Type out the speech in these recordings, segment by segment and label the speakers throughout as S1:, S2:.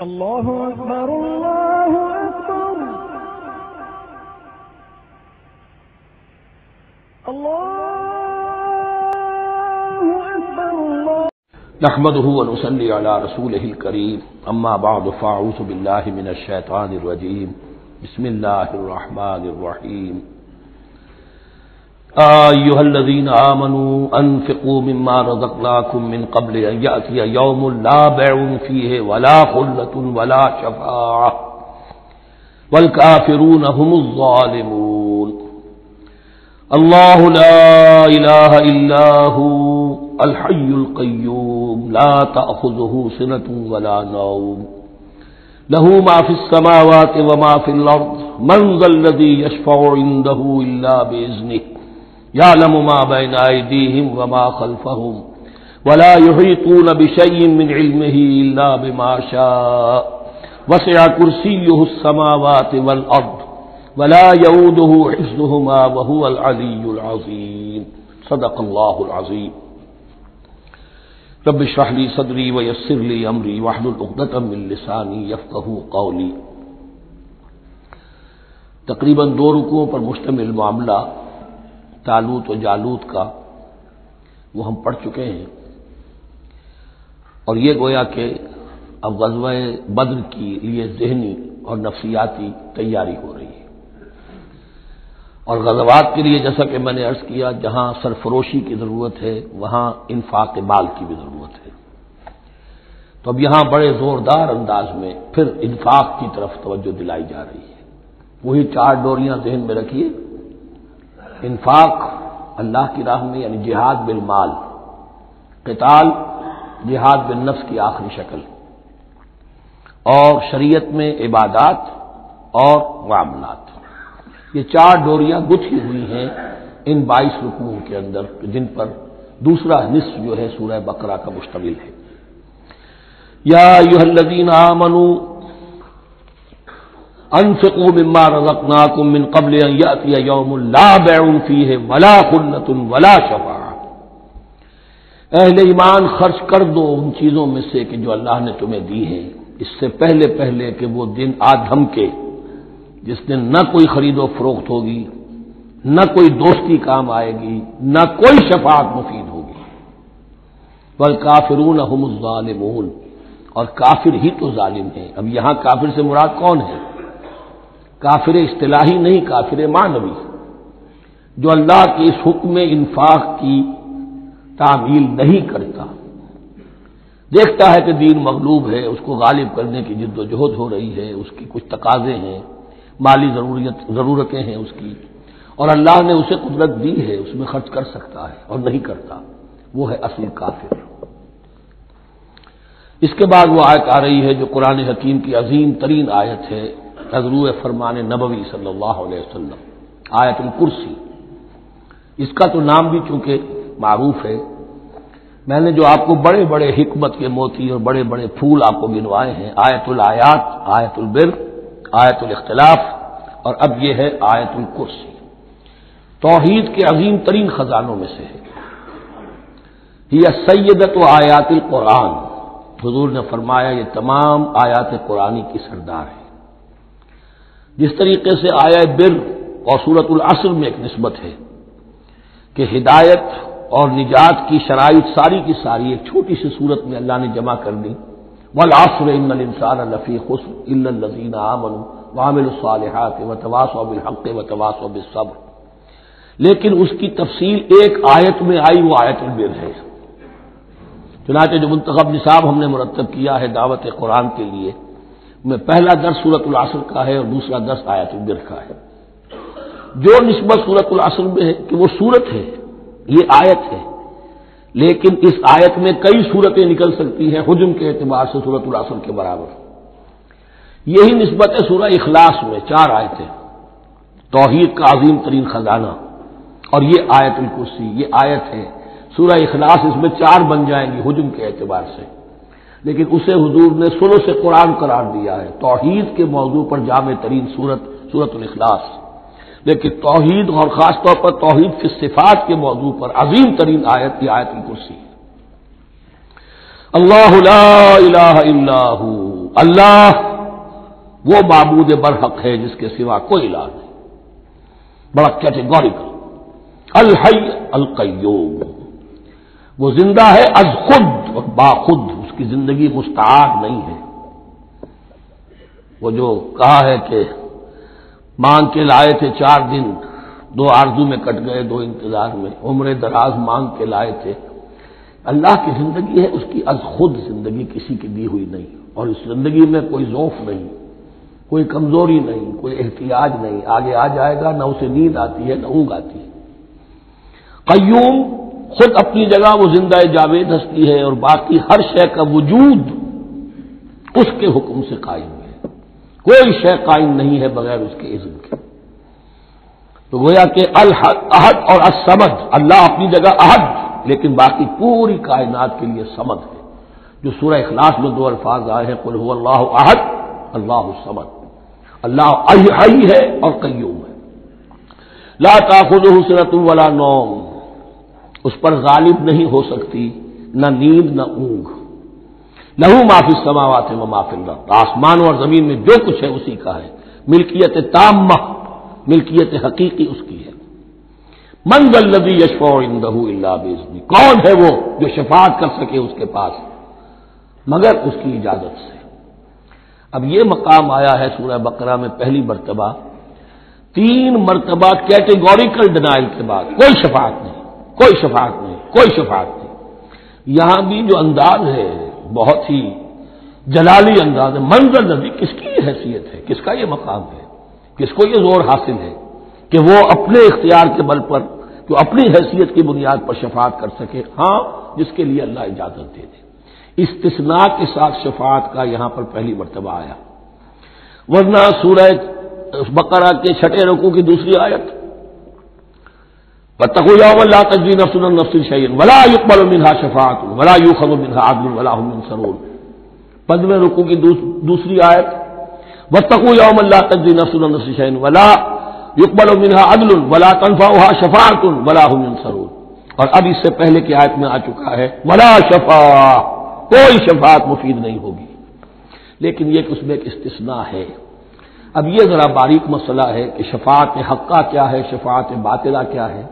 S1: اللہ اکبر اللہ اکبر اللہ اکبر اللہ
S2: نحمده ونصلي على رسوله الكريم اما بعد فاعوذ بالله من الشيطان الرجيم بسم الله الرحمن الرحيم ايها الذين آمنوا انفقوا مما رزقناكم من قبل ان يأتي يوم لا بيع فيه ولا خلة ولا شفاعة والكافرون هم الظالمون الله لا إله إلا هو الحي القيوم لا تأخذه سنة ولا نوم له ما في السماوات وما في الأرض من ذا الذي يشفع عنده إلا بإذنه يعلم ما بين أيديهم وما خلفهم ولا يحيطون بشيء من علمه إلا بما شاء وسع كرسيه السماوات والأرض ولا يؤوده حفظهما وهو العلي العظيم صدق الله العظيم رب اشرح لي صدري ويسر لي امري واحلل عقدة من لساني يفقهوا قولي. تقریباً 2 رکوعوں پر مشتمل معاملہ طالوت و جالوت کا وہ ہم پڑھ چکے ہیں، اور یہ گویا کہ اب غزوہ بدر کی لیے ذہنی اور نفسیاتی تیاری ہو رہی ہے، اور غزوات کے لیے جیسا کہ میں نے عرض کیا جہاں سرفروشی کی ضرورت ہے وہاں انفاق مال کی بھی ضرورت ہے، تو اب یہاں بڑے زوردار انداز میں پھر انفاق کی طرف توجہ دلائی جا رہی ہے. وہی 4 ڈوریاں ذہن میں رکھیے: انفاق اللہ کی راہ میں یعنی جہاد بالمال، قتال جہاد بالنفس کی آخری شکل، اور شریعت میں عبادات اور معاملات. یہ 4 ڈوریاں گتھی ہوئی ہیں ان 22 رکوعوں کے اندر، جن پر دوسرا نصف جو ہے سورہ بقرہ کا مشتمل ہے. یا ایھا الذین آمنوا انفقوا مما رزقناکم من قبل ان یأتی یوم لا بیع فیہ ولا خلة ولا شفاعة. اہل ایمان خرچ کر دو ان چیزوں میں سے کہ جو اللہ نے تمہیں دی ہے، اس سے پہلے کہ وہ دن آ دھمکے جس دن نہ کوئی خرید و فروخت ہوگی، نہ کوئی دوستی کام آئے گی، نہ کوئی شفاعت مفید ہوگی. والکافرون هم الظالمون، اور کافر ہی تو ظالم ہیں. اب یہاں کافر سے مراد کون ہے؟ کافر اصطلاحی نہیں، کافر معنوی، جو اللہ کے اس حکم انفاق کی تعمیل نہیں کرتا، دیکھتا ہے کہ دین مغلوب ہے، اس کو غالب کرنے کی جد و جہد ہو رہی ہے، اس کی کچھ تقاضے ہیں، مالی ضرورتیں ہیں اس کی، اور اللہ نے اسے قدرت دی ہے، اس میں خرچ کر سکتا ہے اور نہیں کرتا، وہ ہے اصل کافر. اس کے بعد وہ آیت آ رہی ہے جو قرآن حکیم کی عظیم ترین آیت ہے، نزول فرمان نبوی صلی اللہ علیہ وسلم، آیت الکرسی. اس کا تو نام بھی چونکہ معروف ہے، میں نے جو آپ کو بڑے بڑے حکمت کے موتی اور بڑے بڑے پھول آپ کو گنوائے ہیں، آیت الآیات، آیت البر، آیت الاختلاف، اور اب یہ ہے آیت الکرسی. توحید کے عظیم ترین خزانوں میں سے ہے. یہ سیدۃ آیات القرآن، حضور نے فرمایا یہ تمام آیات قرآنی کی سردار ہے. جس طریقے سے آیت بر اور سورۃ العصر میں ایک نسبت ہے کہ ہدایت اور نجات کی شرائط ساری کی ساری ایک چھوٹی سی صورت میں اللہ نے جمع کر دی. والعصر ان الانسان لفی خسر الا الذین آمنوا وعملوا الصالحات وتواصوا بالحق وتواصوا بالصبر. لیکن اس کی تفصیل ایک آیت میں آئی، وہ آیت البر ہے. چنانچہ جو منتخب نصاب ہم نے مرتب کیا ہے دعوت قرآن کے لیے، میں پہلا درس سورۃ العصر کا ہے اور دوسرا درس آیت البر کا ہے. جو نسبت سورۃ العصر میں ہے کہ وہ سورت ہے، یہ آیت ہے، لیکن اس آیت میں کئی صورتیں نکل سکتی ہیں حجم کے اعتبار سے سورۃ العصر کے برابر. یہی نسبت ہے سورہ اخلاص میں، 4 آیتیں، توحید کا عظیم ترین خزانہ، اور یہ آیت الکرسی، یہ آیت ہے. سورہ اخلاص اس میں 4 بن جائیں گی حجم کے اعتبار سے، لیکن اسے حضور نے ثلث قرآن قرار دیا ہے. توحید کے موضوع پر جامع ترین سورۃ الاخلاص، لیکن توحید اور خاص طور پر توحید فی الصفات کے موضوع پر عظیم ترین آیت کی آیت الکرسی. اللہ لا الہ الا ہو اللہ وہ معبود برحق ہے جس کے سوا کوئی الہ نہیں. بڑا کیٹیگوریکل. الحی القیوم، وہ زندہ ہے از خود اور باخود، اس کی زندگی مستعار نہیں ہے. وہ جو کہا ہے کہ مانگ کے لائے تھے 4 دن، 2 آرزو میں کٹ گئے، 2 انتظار میں، عمر دراز مانگ کے لائے تھے. اللہ کی زندگی ہے، اس کی از خود زندگی کسی کی دی ہوئی نہیں، اور اس زندگی میں کوئی ذوف نہیں، کوئی کمزوری نہیں، کوئی احتیاج نہیں. آگے آ جائے گا، نہ اسے نیند آتی ہے نہ اونگ آتی ہے. قیوم، خود اپنی جگہ وہ زندہ جاوید ہستی ہے، اور باقی ہر شے کا وجود اس کے حکم سے قائم ہے. کوئی شے قائم نہیں ہے بغیر اس کے اذن کے. تو گویا کہ احد اور الصمد، اللہ اپنی جگہ احد، لیکن باقی پوری کائنات کے لیے صمد ہے. جو سورہ اخلاص میں 2 الفاظ آئے ہیں، قل هو اللہ احد اللہ الصمد. اللہ حی ہے اور قیوم ہے. لا تأخذہ سنۃ ولا نوم، اس پر غالب نہیں ہو سکتی نہ نیند نہ اونگ. لہو ما فی السماوات و ما فی الارض، آسمانوں اور زمین میں جو کچھ ہے اسی کا ہے. ملکیت تامہ، ملکیت حقیقی اس کی ہے. من ذا الذی یشفع عندہ الا باذنہ، کون ہے وہ جو شفاعت کر سکے اس کے پاس مگر اس کی اجازت سے. اب یہ مقام آیا ہے سورہ بقرہ میں پہلی مرتبہ. 3 مرتبہ کیٹیگوریکل ڈینائل کے بعد کوئی شفاعت نہیں، کوئی شفاعت نہیں، کوئی شفاعت نہیں. یہاں بھی جو انداز ہے بہت ہی جلالی انداز ہے. منظر نبی، کس کی یہ حیثیت ہے، کس کا یہ مقام ہے، کس کو یہ زور حاصل ہے کہ وہ اپنے اختیار کے بل پر، جو اپنی حیثیت کی بنیاد پر شفاعت کر سکے. ہاں، جس کے لیے اللہ اجازت دے دے. استثناء کے ساتھ شفاعت کا یہاں پر پہلی مرتبہ آیا. ورنہ سورہ بقرہ کے 6 رکوع کی دوسری آیت، وَاتَّقُوا يَوْمًا لَا تَجْزِي نَفْسٌ عَن نَفْسٍ شَيْئًا وَلَا يُقْبَلُ مِنْهَا شَفَاعَةٌ وَلَا يُؤْخَذُ مِنْهَا عَدْلٌ وَلَا هُمْ يُنصَرُونَ. 15 رکوع کی دوسری آیت، وَاتَّقُوا يَوْمًا لَا تَجْزِي نَفْسٌ عَن نَفْسٍ شَيْئًا وَلَا يُقْبَلُ مِنْهَا عَدْلٌ وَلَا تَنفَعُهَا شَفَاعَةٌ وَلَا هُمْ يُنصَرُونَ. اور اب اس سے پہلے کی آیت میں آ چکا ہے وَلَا شَفَاعَةٌ، کوئی شفاعت مفید نہیں ہوگی. لیکن یہ اس میں ایک استثناء ہے. اب یہ ذرا باریک مسئلہ ہے کہ شفاعت حقہ کیا ہے، شفاعت باطلہ کیا ہے.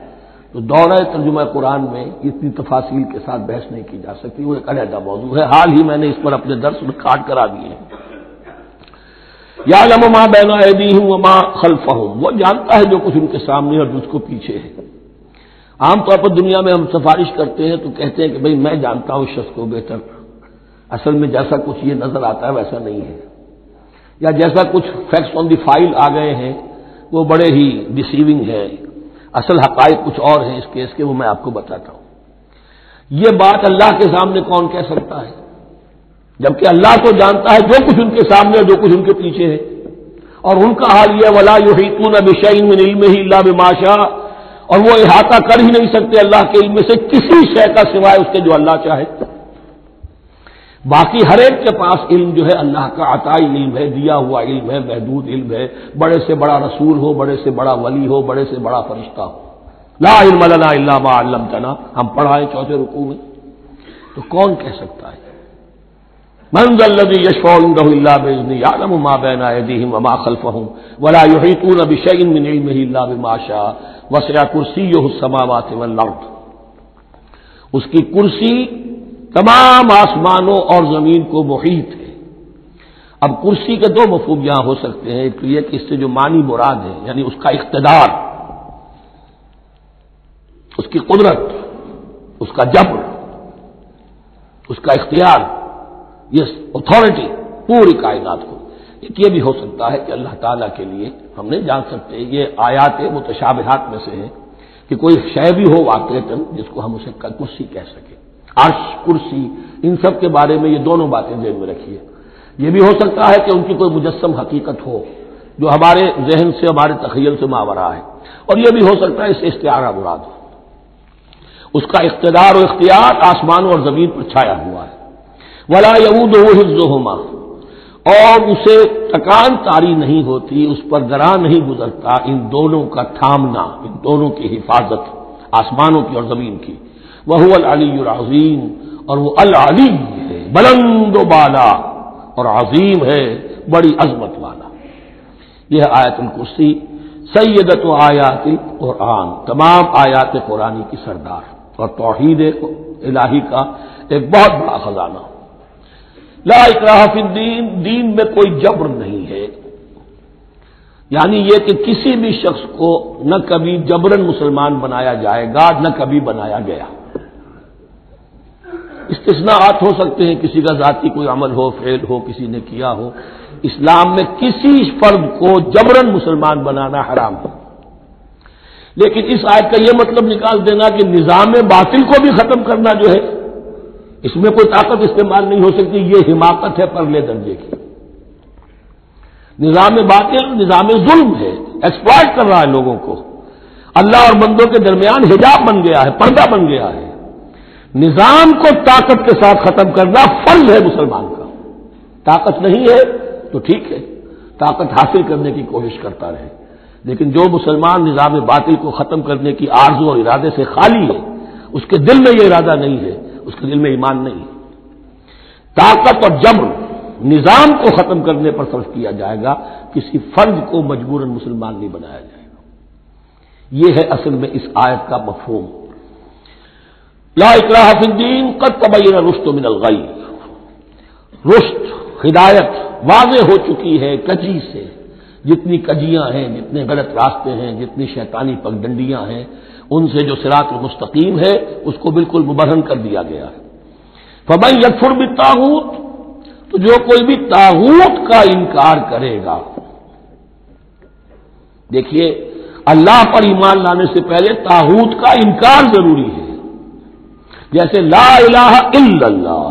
S2: تو دورہ ترجمہ قرآن میں اتنی تفاصیل کے ساتھ بحث نہیں کی جا سکتی، وہ ایک علیحدہ موضوع ہے. حال ہی میں نے اس پر اپنے درس ریکارڈ کرا دیے ہیں. یعلم ما بین ایدیہم وما خلفہم، وہ جانتا ہے جو کچھ ان کے سامنے اور جس کو پیچھے ہے. عام طور پر دنیا میں ہم سفارش کرتے ہیں تو کہتے ہیں کہ بھئی میں جانتا ہوں اس شخص کو بہتر. اصل میں جیسا کچھ یہ نظر آتا ہے ویسا نہیں ہے، یا جیسا کچھ فیکٹس آن دی فائل آ گئے ہیں وہ بڑے ہی ڈیسیونگ ہے. اصل حقائق کچھ اور ہیں اس کیس کے، وہ میں آپ کو بتاتا ہوں. یہ بات اللہ کے سامنے کون کہہ سکتا ہے، جبکہ اللہ تو جانتا ہے جو کچھ ان کے سامنے اور جو کچھ ان کے پیچھے ہے. اور ان کا حال یہ ولا یحیطون بشیء من علمہ الا بما شاء، اور وہ احاطہ کر ہی نہیں سکتے اللہ کے علم سے کسی شے کا سوائے اس کے جو اللہ چاہے. باقی ہر ایک کے پاس علم جو ہے اللہ کا عطائی علم ہے، دیا ہوا علم ہے، محدود علم ہے. بڑے سے بڑا رسول ہو، بڑے سے بڑا ولی ہو، بڑے سے بڑا فرشتہ ہو. لا علم لنا الا ما علمتنا، ہم پڑھائیں 4 رکوع میں. تو کون کہہ سکتا ہے من ذا الذی یشفع عنده الا باذنہ یعلم ما بین ایدیہم وما خلفہم ولا یحیطون بشیء من علمہ الا بما شاء وسع کرسیہ السماوات والارض. اس کی کرسی تمام آسمانوں اور زمین کو محیط ہے. اب کرسی کے 2 مفہوم یہاں ہو سکتے ہیں. ایک تو یہ کہ اس سے جو معنی مراد ہے یعنی اس کا اقتدار، اس کی قدرت، اس کا جبر، اس کا اختیار، یہ اتھارٹی پوری کائنات کو. ایک یہ بھی ہو سکتا ہے کہ اللہ تعالیٰ کے لیے ہم نہیں جان سکتے، یہ آیات متشابہات میں سے ہے کہ کوئی شے بھی ہو واقعتاً جس کو ہم اسے کرسی کہہ سکیں. عرش، کرسی، ان سب کے بارے میں یہ دونوں باتیں ذہن میں رکھیے. یہ بھی ہو سکتا ہے کہ ان کی کوئی مجسم حقیقت ہو جو ہمارے ذہن سے، ہمارے تخیل سے ماورا ہے. اور یہ بھی ہو سکتا ہے اس سے استعارہ مراد ہو. اس کا اقتدار و اختیار آسمانوں اور زمین پر چھایا ہوا ہے. ولا یؤودہ حفظہما، اور اسے تکان طاری نہیں ہوتی، اس پر گراں نہیں گزرتا ان دونوں کا تھامنا، ان دونوں کی حفاظت، آسمانوں کی اور زمین کی. وَهُوَ الْعَلِيُّ الْعَظِيمُ، اور وہ العلی ہے، بلند و بالا. اور عظیم ہے بڑی عظمت والا. یہ ہے آیت الکرسی سیدۃ آیات القرآن، تمام آیات قرآنی کی سردار اور توحید الہی کا ایک بہت بڑا خزانہ. لا اکراہ فی الدین، دین میں کوئی جبر نہیں ہے، یعنی یہ کہ کسی بھی شخص کو نہ کبھی جبرن مسلمان بنایا جائے گا نہ کبھی بنایا گیا. استثناءات ہو سکتے ہیں، کسی کا ذاتی کوئی عمل ہو، فعل ہو، کسی نے کیا ہو. اسلام میں کسی فرد کو جبرن مسلمان بنانا حرام ہے. لیکن اس آیت کا یہ مطلب نکال دینا کہ نظام باطل کو بھی ختم کرنا جو ہے اس میں کوئی طاقت استعمال نہیں ہو سکتی، یہ حماقت ہے پرلے درجے کی. نظام باطل نظام ظلم ہے، ایکسپلائٹ کر رہا ہے لوگوں کو. اللہ اور بندوں کے درمیان حجاب بن گیا ہے، پردہ بن گیا ہے. نظام کو طاقت کے ساتھ ختم کرنا فرض ہے مسلمان کا. طاقت نہیں ہے تو ٹھیک ہے، طاقت حاصل کرنے کی کوشش کرتا رہے، لیکن جو مسلمان نظام باطل کو ختم کرنے کی آرزو اور ارادے سے خالی ہے، اس کے دل میں یہ ارادہ نہیں ہے، اس کے دل میں ایمان نہیں ہے. طاقت اور جبر نظام کو ختم کرنے پر صرف کیا جائے گا، کسی فرد کو مجبوراً مسلمان نہیں بنایا جائے گا. یہ ہے اصل میں اس آیت کا مفہوم. لا اکراہ فی الدین قد تبین الرشد من الغی، رشد ہدایت واضح ہو چکی ہے کجی سے. جتنی کجیاں ہیں، جتنے غلط راستے ہیں، جتنی شیطانی پگڈنڈیاں ہیں، ان سے جو صراط المستقیم ہے اس کو بالکل مبرہن کر دیا گیا ہے. فمن یکفر بالطاغوت، تو جو کوئی بھی طاغوت کا انکار کرے گا. دیکھیے اللہ پر ایمان لانے سے پہلے طاغوت کا انکار ضروری ہے. جیسے لا الہ الا اللہ،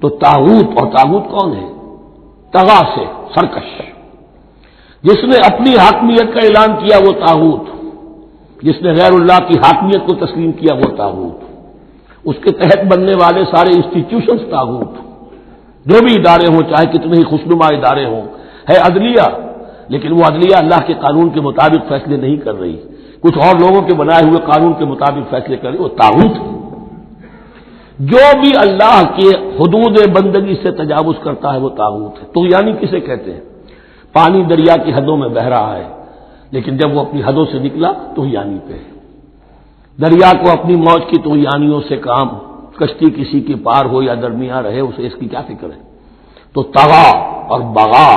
S2: تو طاغوت، اور طاغوت کون ہے؟ طغا سے سرکش، جس نے اپنی حاکمیت کا اعلان کیا وہ طاغوت، جس نے غیر اللہ کی حاکمیت کو تسلیم کیا وہ طاغوت. اس کے تحت بننے والے سارے انسٹیٹیوشنز طاغوت، جو بھی ادارے ہوں، چاہے کتنے ہی خوشنما ادارے ہوں. ہے عدلیہ، لیکن وہ عدلیہ اللہ کے قانون کے مطابق فیصلے نہیں کر رہی، کچھ اور لوگوں کے بنائے ہوئے قانون کے مطابق فیصلے کر رہی، وہ طاغوت ہے. جو بھی اللہ کے حدود بندگی سے تجاوز کرتا ہے وہ طاغوت ہے. تو یعنی کسے کہتے ہیں؟ پانی دریا کی حدوں میں بہ رہا ہے، لیکن جب وہ اپنی حدوں سے نکلا تو یعنی پہ ہے. دریا کو اپنی موج کی تو یانیوں سے کام، کشتی کسی کی پار ہو یا درمیان رہے اسے اس کی کیا فکر ہے. تو طغا اور بغا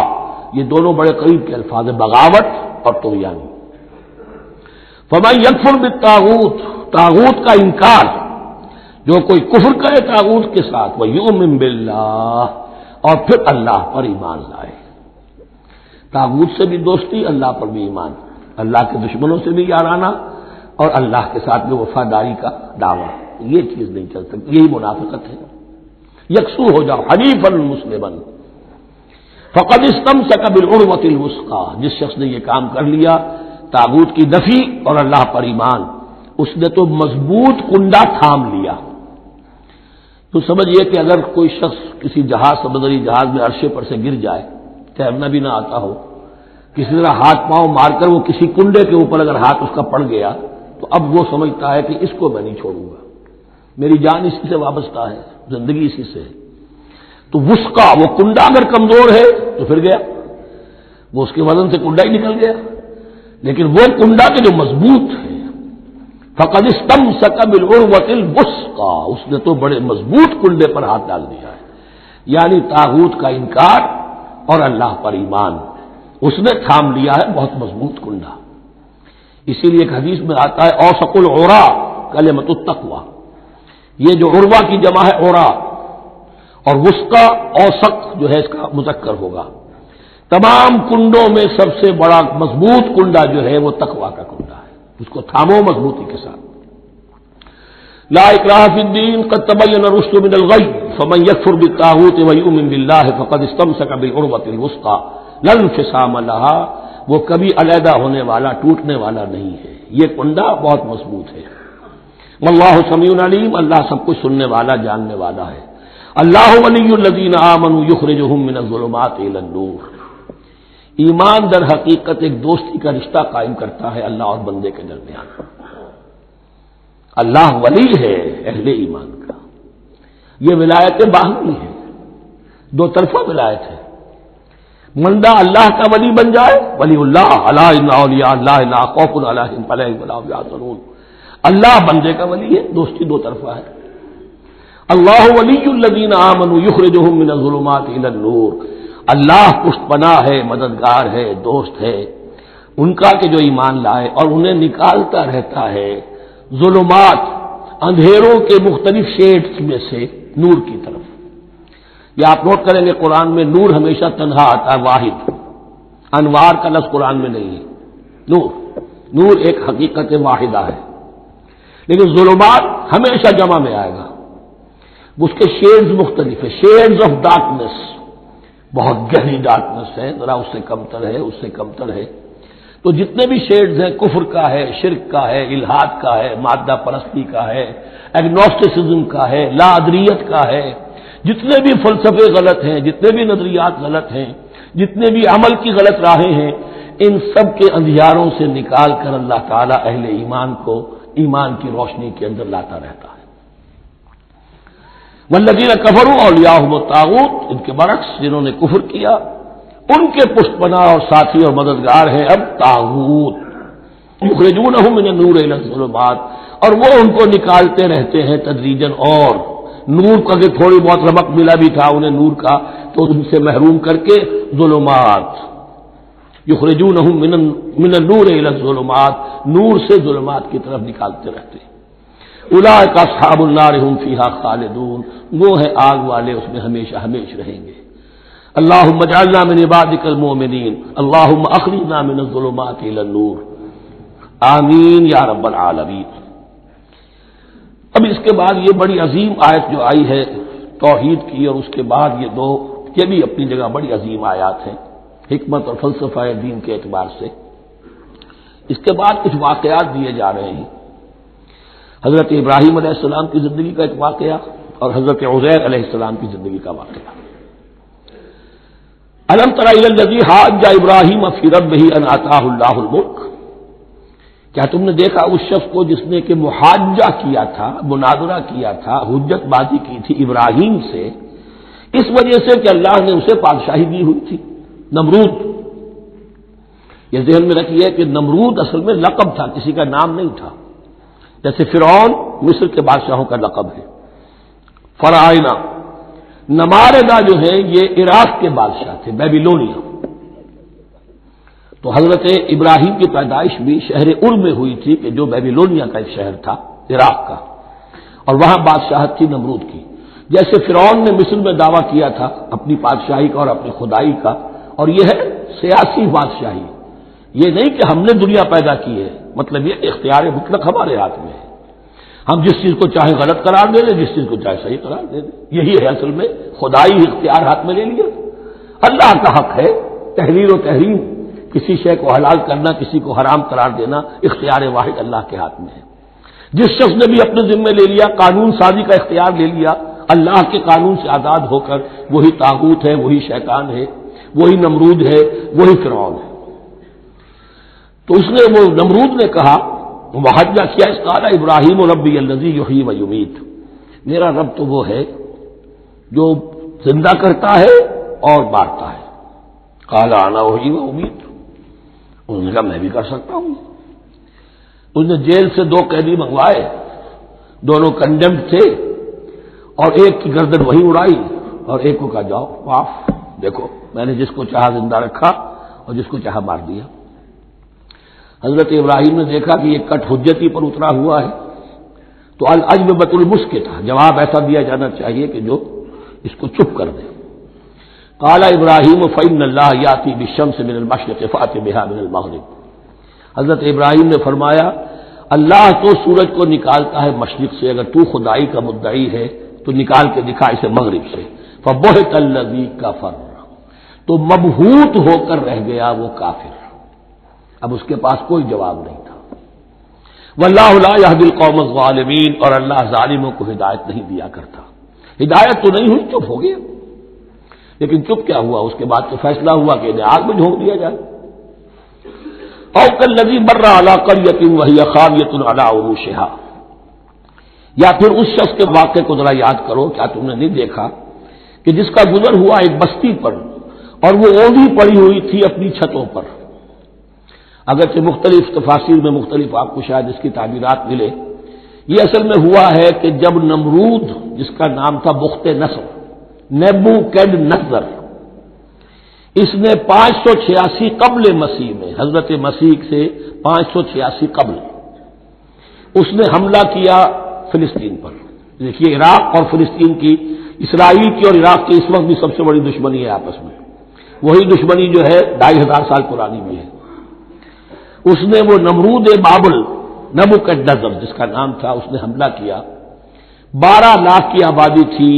S2: یہ دونوں بڑے قریب کے الفاظ ہیں، بغاوت اور طغیانی. فمن یکفر بالطاغوت، طاغوت کا انکار، جو کوئی کفر کرے طاغوت کے ساتھ، وہ یؤمن باللہ، اور پھر اللہ پر ایمان لائے. طاغوت سے بھی دوستی، اللہ پر بھی ایمان، اللہ کے دشمنوں سے بھی یارانہ، اور اللہ کے ساتھ بھی وفاداری کا دعویٰ. یہ چیز نہیں چل سکتی، یہی منافقت ہے. یکسو ہو جاؤ حنیفا مسلما فقد استمسک بالعروۃ الوثقی، جس شخص نے یہ کام کر لیا طاغوت کی نفی اور اللہ پر ایمان، اس نے تو مضبوط کنڈا تھام لیا. تو سمجھئے کہ اگر کوئی شخص کسی جہاز، سمندری جہاز میں عرشے پر سے گر جائے، تیرنا بھی نہ آتا ہو، کسی طرح ہاتھ پاؤں مار کر وہ کسی کنڈے کے اوپر اگر ہاتھ اس کا پڑ گیا تو اب وہ سمجھتا ہے کہ اس کو میں نہیں چھوڑوں گا، میری جان اسی سے وابستہ ہے، زندگی اسی سے ہے. تو وثقہ، وہ کنڈا اگر کمزور ہے تو پھر گیا، وہ اس کے وزن سے کنڈا ہی نکل گیا. لیکن وہ کنڈا کے جو مضبوط ہے، فقد استمسک بالعروۃ الوثقی، اس نے تو بڑے مضبوط کنڈے پر ہاتھ ڈال دیا ہے. یعنی طاغوت کا انکار اور اللہ پر ایمان، اس نے تھام لیا ہے بہت مضبوط کنڈا. اسی لیے ایک حدیث میں آتا ہے اوثق العرا کلمۃ التقوی، یہ جو عروا کی جمع ہے عرا، اور وثقی اوثق جو ہے اس کا مذکر ہوگا. تمام کنڈوں میں سب سے بڑا مضبوط کنڈا جو ہے وہ تقوی کا کنڈا ہے، اس کو تھامو مضبوطی کے ساتھ. لا اکراہ فی الدین قد تبین الرشد من الغی فمن یکفر بالطاغوت ویؤمن باللہ فقد استمسک بالعروۃ الوثقی لا انفصام لہا، وہ کبھی علیحدہ ہونے والا، ٹوٹنے والا نہیں ہے. یہ کنڈا بہت مضبوط ہے. واللہ سمیع علیم، اللہ سب کچھ سننے والا، جاننے والا ہے. اللہ ولی الذین آمنوا یخرجہم من الظلمات الی النور، ایمان در حقیقت ایک دوستی کا رشتہ قائم کرتا ہے اللہ اور بندے کے درمیان. اللہ ولی ہے اہل ایمان کا. یہ ولایت باہمی ہے، دو طرفہ ولایت ہے. بندہ اللہ کا ولی بن جائے، ولی اللہ الا ان اولیاء اللہ لا خوف علیہم ولا هم يحزنون. اللہ بندے کا ولی ہے، دوستی دو طرفہ ہے. اللہ ولی الذین آمنوا یخرجهم من الظلمات الی النور. اللہ پشت پناہ ہے، مددگار ہے، دوست ہے ان کا کہ جو ایمان لائے اور انہیں نکالتا رہتا ہے ظلمات، اندھیروں کے مختلف شیڈز میں سے نور کی طرف. یہ آپ نوٹ کریں گے قرآن میں نور ہمیشہ تنہا آتا ہے، واحد. انوار کا لفظ قرآن میں نہیں ہے. نور ایک حقیقت واحدہ ہے، لیکن ظلمات ہمیشہ جمع میں آئے گا. اس کے شیڈز مختلف ہے. شیڈز آف ڈارکنیس، بہت گہری ڈارکنیس ہے، ذرا اس سے کمتر ہے، اس سے کمتر ہے. تو جتنے بھی شیڈز ہیں، کفر کا ہے، شرک کا ہے، الحاد کا ہے، مادہ پرستی کا ہے، ایگنوسٹسزم کا ہے، لا ادریت کا ہے، جتنے بھی فلسفے غلط ہیں، جتنے بھی نظریات غلط ہیں، جتنے بھی عمل کی غلط راہیں ہیں، ان سب کے اندھیاروں سے نکال کر اللہ تعالیٰ اہل ایمان کو ایمان کی روشنی کے اندر لاتا رہتا ہے. والذین کفروا اولیاءہم الطاغوت، ان کے برعکس جنہوں نے کفر کیا ان کے پشت پناہ اور ساتھی اور مددگار ہیں اب طاغوت. یخرجونہم من النور الی الظلمات، اور وہ ان کو نکالتے رہتے ہیں تدریجاً. اور نور کا کہ تھوڑی بہت رمق ملا بھی تھا انہیں نور کا، تو ان سے محروم کر کے ظلمات. یخرجونہم من النور الی الظلمات، نور سے ظلمات کی طرف نکالتے رہتے ہیں. اولئک اصحاب النار هم فیہا خالدون، وہ ہیں آگ والے، اس میں ہمیشہ ہمیشہ رہیں گے. اللہم اجعلنا من عبادک المؤمنین، اللہم اخرجنا من الظلمات الی النور، آمین یا رب العالمین. اب اس کے بعد یہ بڑی عظیم آیت جو آئی ہے توحید کی، اور اس کے بعد یہ بھی اپنی جگہ بڑی عظیم آیات ہیں حکمت اور فلسفہ دین کے اعتبار سے. اس کے بعد کچھ واقعات دیے جا رہے ہیں. حضرت ابراہیم علیہ السلام کی زندگی کا ایک واقعہ اور حضرت عزیر علیہ السلام کی زندگی کا واقعہ. الم تر الی الذی حاج ابراہیم فی ربہ ان آتاہ اللہ الملک، کیا تم نے دیکھا اس شخص کو جس نے کہ محاجہ کیا تھا، مناظرہ کیا تھا، حجت بازی کی تھی ابراہیم سے، اس وجہ سے کہ اللہ نے اسے بادشاہی دی ہوئی تھی. نمرود، یہ ذہن میں رکھیے کہ نمرود اصل میں لقب تھا، کسی کا نام نہیں تھا. جیسے فرعون مصر کے بادشاہوں کا لقب ہے. فرعونہ، نماردہ جو ہے یہ عراق کے بادشاہ تھے، بیبیلونیا. تو حضرت ابراہیم کی پیدائش بھی شہر ار میں ہوئی تھی کہ جو بیبیلونیا کا ایک شہر تھا عراق کا، اور وہاں بادشاہت تھی نمرود کی. جیسے فرعون نے مصر میں دعویٰ کیا تھا اپنی بادشاہی کا اور اپنی خدائی کا، اور یہ ہے سیاسی بادشاہی. یہ نہیں کہ ہم نے دنیا پیدا کی ہے، مطلب یہ اختیار مطلق ہمارے ہاتھ میں ہے. ہم جس چیز کو چاہے غلط قرار دے دیں، جس چیز کو چاہے صحیح قرار دے دیں. یہی ہے اصل میں خدائی اختیار ہاتھ میں لے لیا. اللہ کا حق ہے تحریر و تحریم، کسی شے کو حلال کرنا، کسی کو حرام قرار دینا، اختیار واحد اللہ کے ہاتھ میں ہے. جس شخص نے بھی اپنے ذمے لے لیا، قانون سازی کا اختیار لے لیا، اللہ کے قانون سے آزاد ہو کر، وہی طاغوت ہے، وہی شیطان ہے، وہی نمرود ہے، وہی فرعون ہے. تو اس نے وہ نمرود نے کہا، محاجہ کیا، اس قال ابراہیم ربی الذی یحیی و یمیت، میرا رب تو وہ ہے جو زندہ کرتا ہے اور مارتا ہے. قال انا احیی و امیت، انہوں نے کہا میں بھی کر سکتا ہوں. اس نے جیل سے 2 قیدی منگوائے، دونوں کنڈیمڈ تھے، اور ایک کی گردن وہیں اڑائی اور ایک کو کہا جاؤ معاف، دیکھو میں نے جس کو چاہا زندہ رکھا اور جس کو چاہا مار دیا. حضرت ابراہیم نے دیکھا کہ یہ کٹ حجتی پر اترا ہوا ہے، تو العجب بت المسک تھا، جواب ایسا دیا جانا چاہیے کہ جو اس کو چپ کر دے. قال ابراہیم فإن اللہ یاتی بالشمس من المشرق فأت بها من المغرب. حضرت ابراہیم نے فرمایا اللہ تو سورج کو نکالتا ہے مشرق سے، اگر تو خدائی کا مدعی ہے تو نکال کے دکھا اسے مغرب سے. فبہت الذی کفر، تو مبہوت ہو کر رہ گیا وہ کافر. اب اس کے پاس کوئی جواب نہیں تھا. واللہ لا یہدی القوم الظالمین، اور اللہ ظالموں کو ہدایت نہیں دیا کرتا. ہدایت تو نہیں ہوئی، چپ ہو گیا. لیکن چپ کیا ہوا؟ اس کے بعد تو فیصلہ ہوا کہ انہیں آگ میں جھونک دیا جائے. او کالذی مر علی قریۃ وہی خاویۃ علی عروشہا، یا پھر اس شخص کے واقعے کو ذرا یاد کرو، کیا تم نے نہیں دیکھا کہ جس کا گزر ہوا ایک بستی پر اور وہ اوندھی پڑی ہوئی تھی اپنی چھتوں پر. اگرچہ مختلف تفاسیر میں مختلف آپ کو شاید اس کی تعبیرات ملے. یہ اصل میں ہوا ہے کہ جب نمرود جس کا نام تھا بخت نصر، نیبوکیڈنیزر، اس نے 586 قبل مسیح میں، حضرت مسیح سے 586 قبل، اس نے حملہ کیا فلسطین پر. دیکھیے عراق اور فلسطین کی، اسرائیل کی اور عراق کی اس وقت بھی سب سے بڑی دشمنی ہے آپس میں. وہی دشمنی جو ہے 2500 سال پرانی بھی ہے. اس نے وہ نمرود بابل، نیبوکیڈنیزر جس کا نام تھا، اس نے حملہ کیا. 12 لاکھ کی آبادی تھی،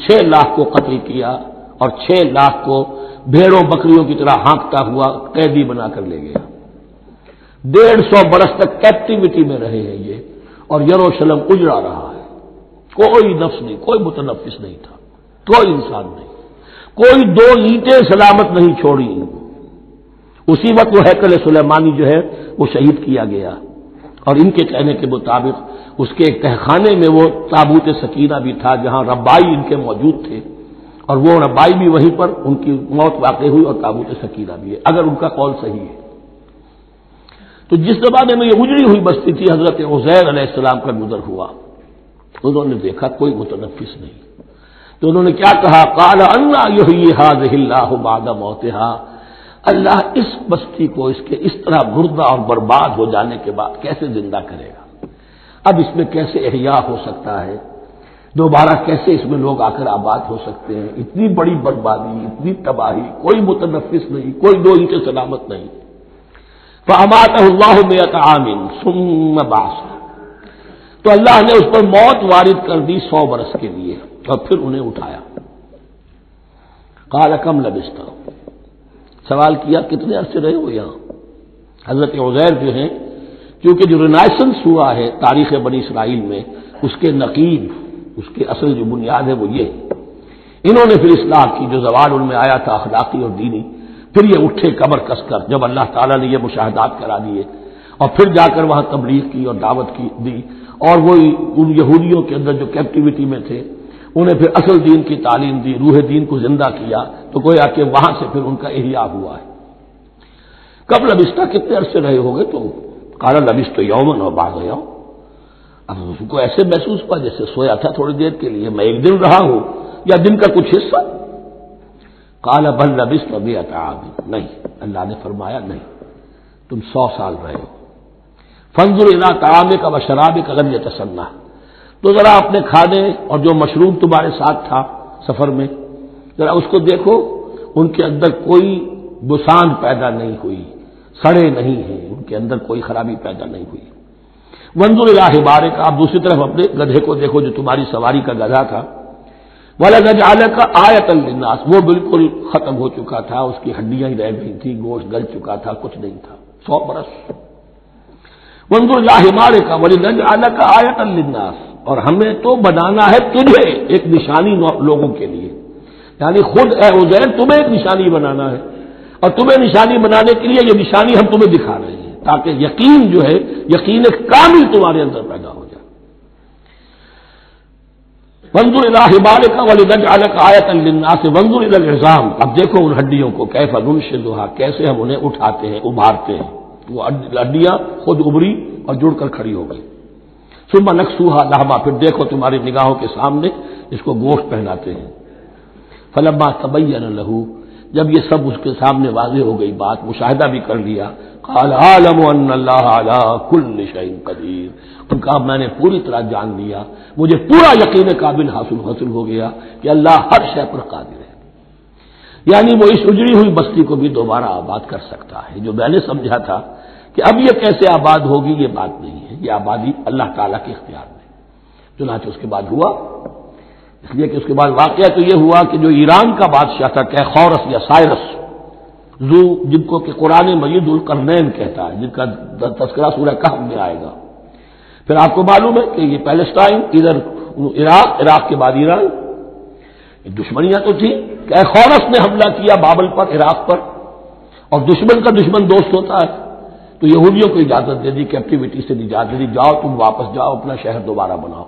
S2: 6 لاکھ کو قتل کیا اور 6 لاکھ کو بھیڑوں بکریوں کی طرح ہانکتا ہوا قیدی بنا کر لے گیا. 150 برس تک کیپٹیوٹی میں رہے ہیں یہ، اور یروشلم اجڑا رہا ہے. کوئی نفس نہیں، کوئی متنفس نہیں تھا، کوئی انسان نہیں، کوئی 2 اینٹیں سلامت نہیں چھوڑی. اسی وقت وہ ہیکل سلیمانی جو ہے وہ شہید کیا گیا، اور ان کے کہنے کے مطابق اس کے ایک تہخانے میں وہ تابوت سکینہ بھی تھا جہاں ربائی ان کے موجود تھے، اور وہ ربائی بھی وہیں پر ان کی موت واقع ہوئی اور تابوت سکینہ بھی ہے، اگر ان کا قول صحیح ہے. تو جس زمانے میں یہ اجڑی ہوئی بستی تھی، حضرت عزیر علیہ السلام کا گزر ہوا. انہوں نے دیکھا کوئی متنفس نہیں، تو انہوں نے کیا کہا؟ قال انا یحیی هذه الله بعد موتها، اللہ اس بستی کو اس کے اس طرح مردہ اور برباد ہو جانے کے بعد کیسے زندہ کرے گا؟ اب اس میں کیسے احیاء ہو سکتا ہے؟ دوبارہ کیسے اس میں لوگ آ کر آباد ہو سکتے ہیں؟ اتنی بڑی بربادی، اتنی تباہی، کوئی متنفس نہیں، کوئی 2 اینٹیں سلامت نہیں. فاماتہ اللہ 100 عام ثم بعثہ، تو اللہ نے اس پر موت وارد کر دی 100 برس کے لیے، اور پھر انہیں اٹھایا. قال کم لبثت، سوال کیا کتنے عرصے رہے ہو یہاں؟ حضرت عزیر جو ہیں، کیونکہ جو رینائسنس ہوا ہے تاریخ بنی اسرائیل میں، اس کے نقیب، اس کے اصل جو بنیاد ہے وہ یہ ہے. انہوں نے پھر اصلاح کی، جو زوال ان میں آیا تھا اخلاقی اور دینی، پھر یہ اٹھے کمر کس کر جب اللہ تعالیٰ نے یہ مشاہدات کرا دیے، اور پھر جا کر وہاں تبلیغ کی اور دعوت کی دی، اور وہ ان یہودیوں کے اندر جو کیپٹیوٹی میں تھے انہیں پھر اصل دین کی تعلیم دی، روح دین کو زندہ کیا. تو گویا کہ وہاں سے پھر ان کا احیاء ہوا ہے. کب لبثت، کتنے عرصے رہے ہوگے؟ تو قال لبثت یوما و بعض یوم، اب اس کو ایسے محسوس ہوا جیسے سویا تھا تھوڑی دیر کے لیے، میں 1 دن رہا ہوں یا دن کا کچھ حصہ. قال بل لبثت 100 عام، نہیں، اللہ نے فرمایا نہیں، تم 100 سال رہے ہو. فانظر الی طعامک و شرابک لم یتسنہ، تو ذرا اپنے کھانے اور جو مشروب تمہارے ساتھ تھا سفر میں، ذرا اس کو دیکھو، ان کے اندر کوئی بسان پیدا نہیں ہوئی، سڑے نہیں ہیں، ان کے اندر کوئی خرابی پیدا نہیں ہوئی. وانظر الی حمارک، آپ دوسری طرف اپنے گدھے کو دیکھو جو تمہاری سواری کا گدھا تھا. وَلَنَجْعَلَكَ آیَةً لِلنَّاسِ، وہ بالکل ختم ہو چکا تھا، اس کی ہڈیاں ہی رہ گئی تھی، گوشت گل چکا تھا، کچھ نہیں تھا. 100 برس. وانظر الی حمارک وَلِنَجْعَلَكَ آیَةً لِلنَّاسِ، اور ہمیں تو بنانا ہے تجھے ایک نشانی لوگوں کے لیے، یعنی خود اے عزیر تمہیں ایک نشانی بنانا ہے، اور تمہیں نشانی بنانے کے لیے یہ نشانی ہم تمہیں دکھا رہے ہیں تاکہ یقین جو ہے، یقین کامل تمہارے اندر پیدا ہو جائے. وانظر الی حمارک ولنجعلک آیۃ للناس وانظر الی العظام، اب دیکھو ان ہڈیوں کو، کیف ننشزھا، کیسے ہم انہیں اٹھاتے ہیں، ابھارتے ہیں. وہ ہڈیاں خود ابری اور جڑ کر کھڑی ہو گئی. ثم نکسوھا لحما، پھر دیکھو تمہاری نگاہوں کے سامنے اس کو گوشت پہناتے ہیں. فلما تبین لہ، جب یہ سب اس کے سامنے واضح ہو گئی بات، مشاہدہ بھی کر لیا، قال اعلم ان اللہ علی کل شیء قدیر، ان کا میں نے پوری طرح جان لیا، مجھے پورا یقین قابل حاصل ہو گیا کہ اللہ ہر شے پر قادر ہے. یعنی وہ اس اجڑی ہوئی بستی کو بھی دوبارہ آباد کر سکتا ہے. جو میں نے سمجھا تھا کہ اب یہ کیسے آباد ہوگی، یہ بات نہیں ہے، یہ آبادی اللہ تعالیٰ کے اختیار میں. چنانچہ اس کے بعد ہوا، اس لیے کہ اس کے بعد واقعہ تو یہ ہوا کہ جو ایران کا بادشاہ تھا کیخورس یا سائرس ذو، جن کو کہ قرآن مجید القرنین کہتا ہے، جن کا تذکرہ سورہ کہف میں آئے گا. پھر آپ کو معلوم ہے کہ یہ پیلسٹائن، ادھر عراق کے بعد ایران، دشمنیاں تو تھی. کیخورس نے حملہ کیا بابل پر، عراق پر، اور دشمن کا دشمن دوست ہوتا ہے، تو یہودیوں کو اجازت دے دی، کیپٹیوٹی سے اجازت دے دی، جاؤ تم واپس جاؤ، اپنا شہر دوبارہ بناؤ.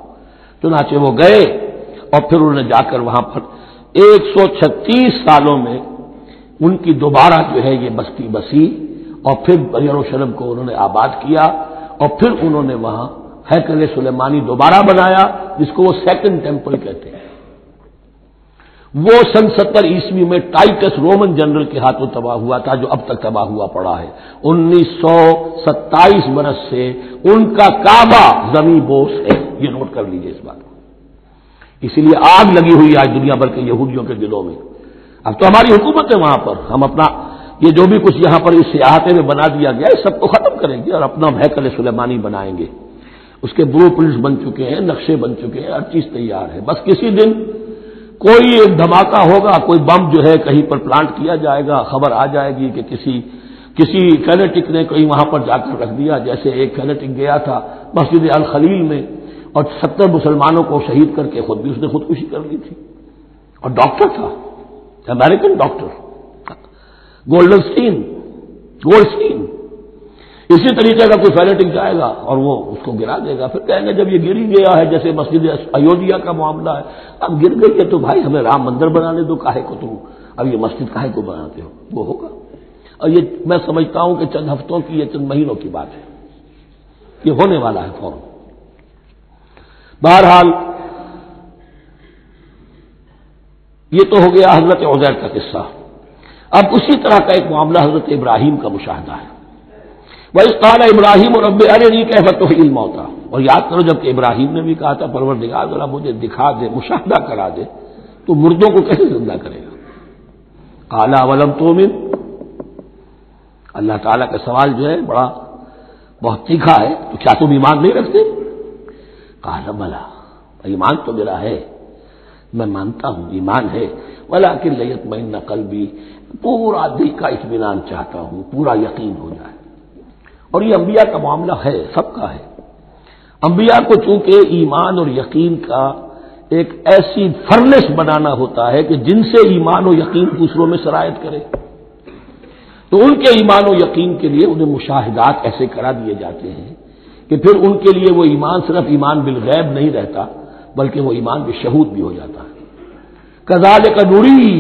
S2: چنانچہ وہ گئے، اور پھر انہوں نے جا کر وہاں پر 136 سالوں میں ان کی دوبارہ جو ہے یہ بستی بسی اور پھر یروشلم کو انہوں نے آباد کیا اور پھر انہوں نے وہاں ہیکل سلیمانی دوبارہ بنایا جس کو وہ سیکنڈ ٹیمپل کہتے ہیں۔ وہ سن 70 عیسوی میں ٹائٹس رومن جنرل کے ہاتھوں تباہ ہوا تھا جو اب تک تباہ ہوا پڑا ہے۔ 1927 برس سے ان کا کعبہ زمین بوس ہے، یہ نوٹ کر لیجئے اس بات کو۔ اسی لیے آگ لگی ہوئی ہے آج دنیا بھر کے یہودیوں کے دلوں میں۔ اب تو ہماری حکومت ہے وہاں پر، ہم اپنا یہ جو بھی کچھ یہاں پر اس احاطے میں بنا دیا گیا ہے سب کو ختم کریں گے اور اپنا ہیکل سلیمانی بنائیں گے۔ اس کے بلو پرنٹس بن چکے ہیں، نقشے بن چکے ہیں، ہر چیز تیار ہے۔ بس کسی دن کوئی ایک دھماکہ ہوگا، کوئی بم جو ہے کہیں پر پلانٹ کیا جائے گا، خبر آ جائے گی کہ کسی فینیٹک نے کہیں وہاں پر جا کر رکھ دیا، جیسے ایک فینیٹک گیا تھا مسجد الخلیل میں اور 70 مسلمانوں کو شہید کر کے خود بھی اس نے خودکشی کر لی تھی، اور ڈاکٹر تھا، امریکن ڈاکٹر گولڈسٹین۔ اسی طریقے کا کوئی فینیٹک جائے گا اور وہ اس کو گرا دے گا، پھر کہیں گے جب یہ گر ہی گیا ہے، جیسے مسجد ایودھیا کا معاملہ ہے، اب گر گئی ہے تو بھائی ہمیں رام مندر بنانے دو، کاہے کو تم اب یہ مسجد کاہے کو بناتے ہو، وہ ہوگا۔ اور یہ میں سمجھتا ہوں کہ چند ہفتوں کی، یہ چند مہینوں کی بات ہے، یہ ہونے والا ہے فوراً۔ بہرحال یہ تو ہو گیا حضرت عزیر کا قصہ۔ اب اسی طرح کا ایک معاملہ حضرت ابراہیم کا مشاہدہ ہے۔ وَإِذْ قَالَ إِبْرَاهِيمُ رَبِّ أَرِنِي كَيْفَ تُحْيِي الْمَوْتَىٰ، اور یاد کرو جب کہ ابراہیم نے بھی کہا تھا پروردگار ذرا مجھے دکھا دے، مشاہدہ کرا دے تو مردوں کو کیسے زندہ کرے گا۔ قَالَ أَوَلَمْ تُؤْمِنْ، اللہ تعالیٰ کا سوال جو ہے بہت تیکھا ہے، تو کیا تم ایمان نہیں رکھتے؟ قَالَ بَلَىٰ، ایمان تو میرا ہے، میں مانتا ہوں ایمان ہے، وَلَٰكِن لِيَطْمَئِنَّ قَلْبِي، پورا دل کا اطمینان چاہتا ہوں، پورا یقین ہو جائے۔ اور یہ انبیاء کا معاملہ ہے، سب کا ہے۔ انبیاء کو چونکہ ایمان اور یقین کا ایک ایسی فرنس بنانا ہوتا ہے کہ جن سے ایمان و یقین دوسروں میں سرایت کرے، تو ان کے ایمان و یقین کے لیے انہیں مشاہدات ایسے کرا دیے جاتے ہیں کہ پھر ان کے لیے وہ ایمان صرف ایمان بالغیب نہیں رہتا بلکہ وہ ایمان بالشہود بھی ہو جاتا ہے۔ کذالک نری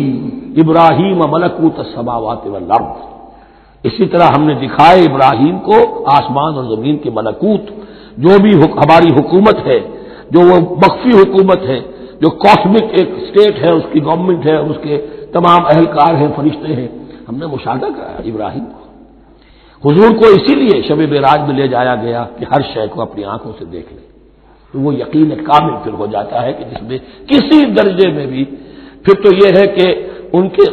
S2: ابراہیم ملکوت السماوات والارض، اسی طرح ہم نے دکھائے ابراہیم کو آسمان اور زمین کے ملکوت، جو بھی ہماری حکومت ہے، جو وہ مخفی حکومت ہے، جو کاسمک ایک اسٹیٹ ہے، اس کی گورنمنٹ ہے، اس کے تمام اہلکار ہیں، فرشتے ہیں، ہم نے مشاہدہ کرایا ابراہیم کو۔ حضور کو اسی لیے شب معراج میں لے جایا گیا کہ ہر شے کو اپنی آنکھوں سے دیکھ لیں، تو وہ یقین کامل پھر ہو جاتا ہے کہ جس میں کسی درجے میں بھی پھر تو یہ ہے کہ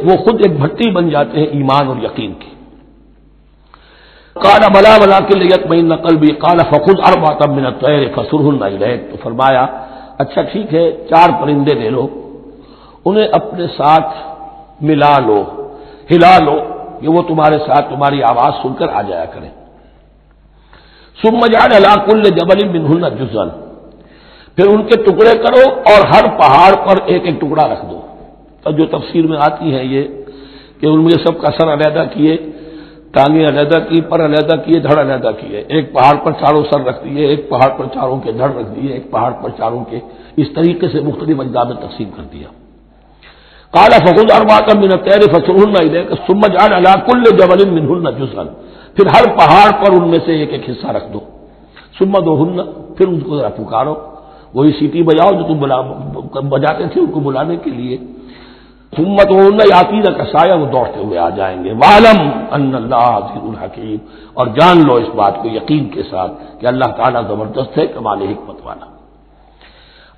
S2: وہ خود ایک بھٹی بن جاتے ہیں ایمان اور یقین کی۔ قال بلا ولکن لیطمئن قلبی قال فخذ اربعۃ من الطیر فصرهن الیک، تو فرمایا اچھا ٹھیک ہے 4 پرندے لے لو، انہیں اپنے ساتھ ملا لو، ہلا لو کہ وہ تمہارے ساتھ تمہاری آواز سن کر آ جایا کریں۔ ثم اجعل علی کل جبل منهن جزءا، پھر ان کے ٹکڑے کرو اور ہر پہاڑ پر ایک ایک ٹکڑا رکھ دو۔ تو جو تفسیر میں آتی ہے یہ کہ ان میں سب کا سر علیحدہ کیے، ٹانگیں علیحدہ کی، پر علیحدہ کیے، دھڑ علیحدہ کیے، ایک پہاڑ پر چاروں سر رکھ دیے، ایک پہاڑ پر چاروں کے دھڑ رکھ دیے، ایک پہاڑ پر چاروں کے، اس طریقے سے مختلف اجزاء میں تقسیم کر دیا۔ قال فخذ اربعۃ من الطیر فصرهن الیک ثم اجعل علی کل جبل منهن جزءا، پھر ہر پہاڑ پر ان میں سے ایک ایک حصہ رکھ دو۔ ثم ادعوهن، پھر ان کو ذرا پکارو، وہی سیٹی بجاؤ جو تم بجاتے تھے ان کو بلانے کے لیے۔ ثم ادعوهن یاتینک سایہ، وہ دوڑتے ہوئے آ جائیں گے۔ وَاعْلَمْ أَنَّ اللَّهَ عَزِیزٌ حَکِیمٌ، اور جان لو اس بات کو یقین کے ساتھ کہ اللہ تعالیٰ زبردست ہے، کمال حکمت والا۔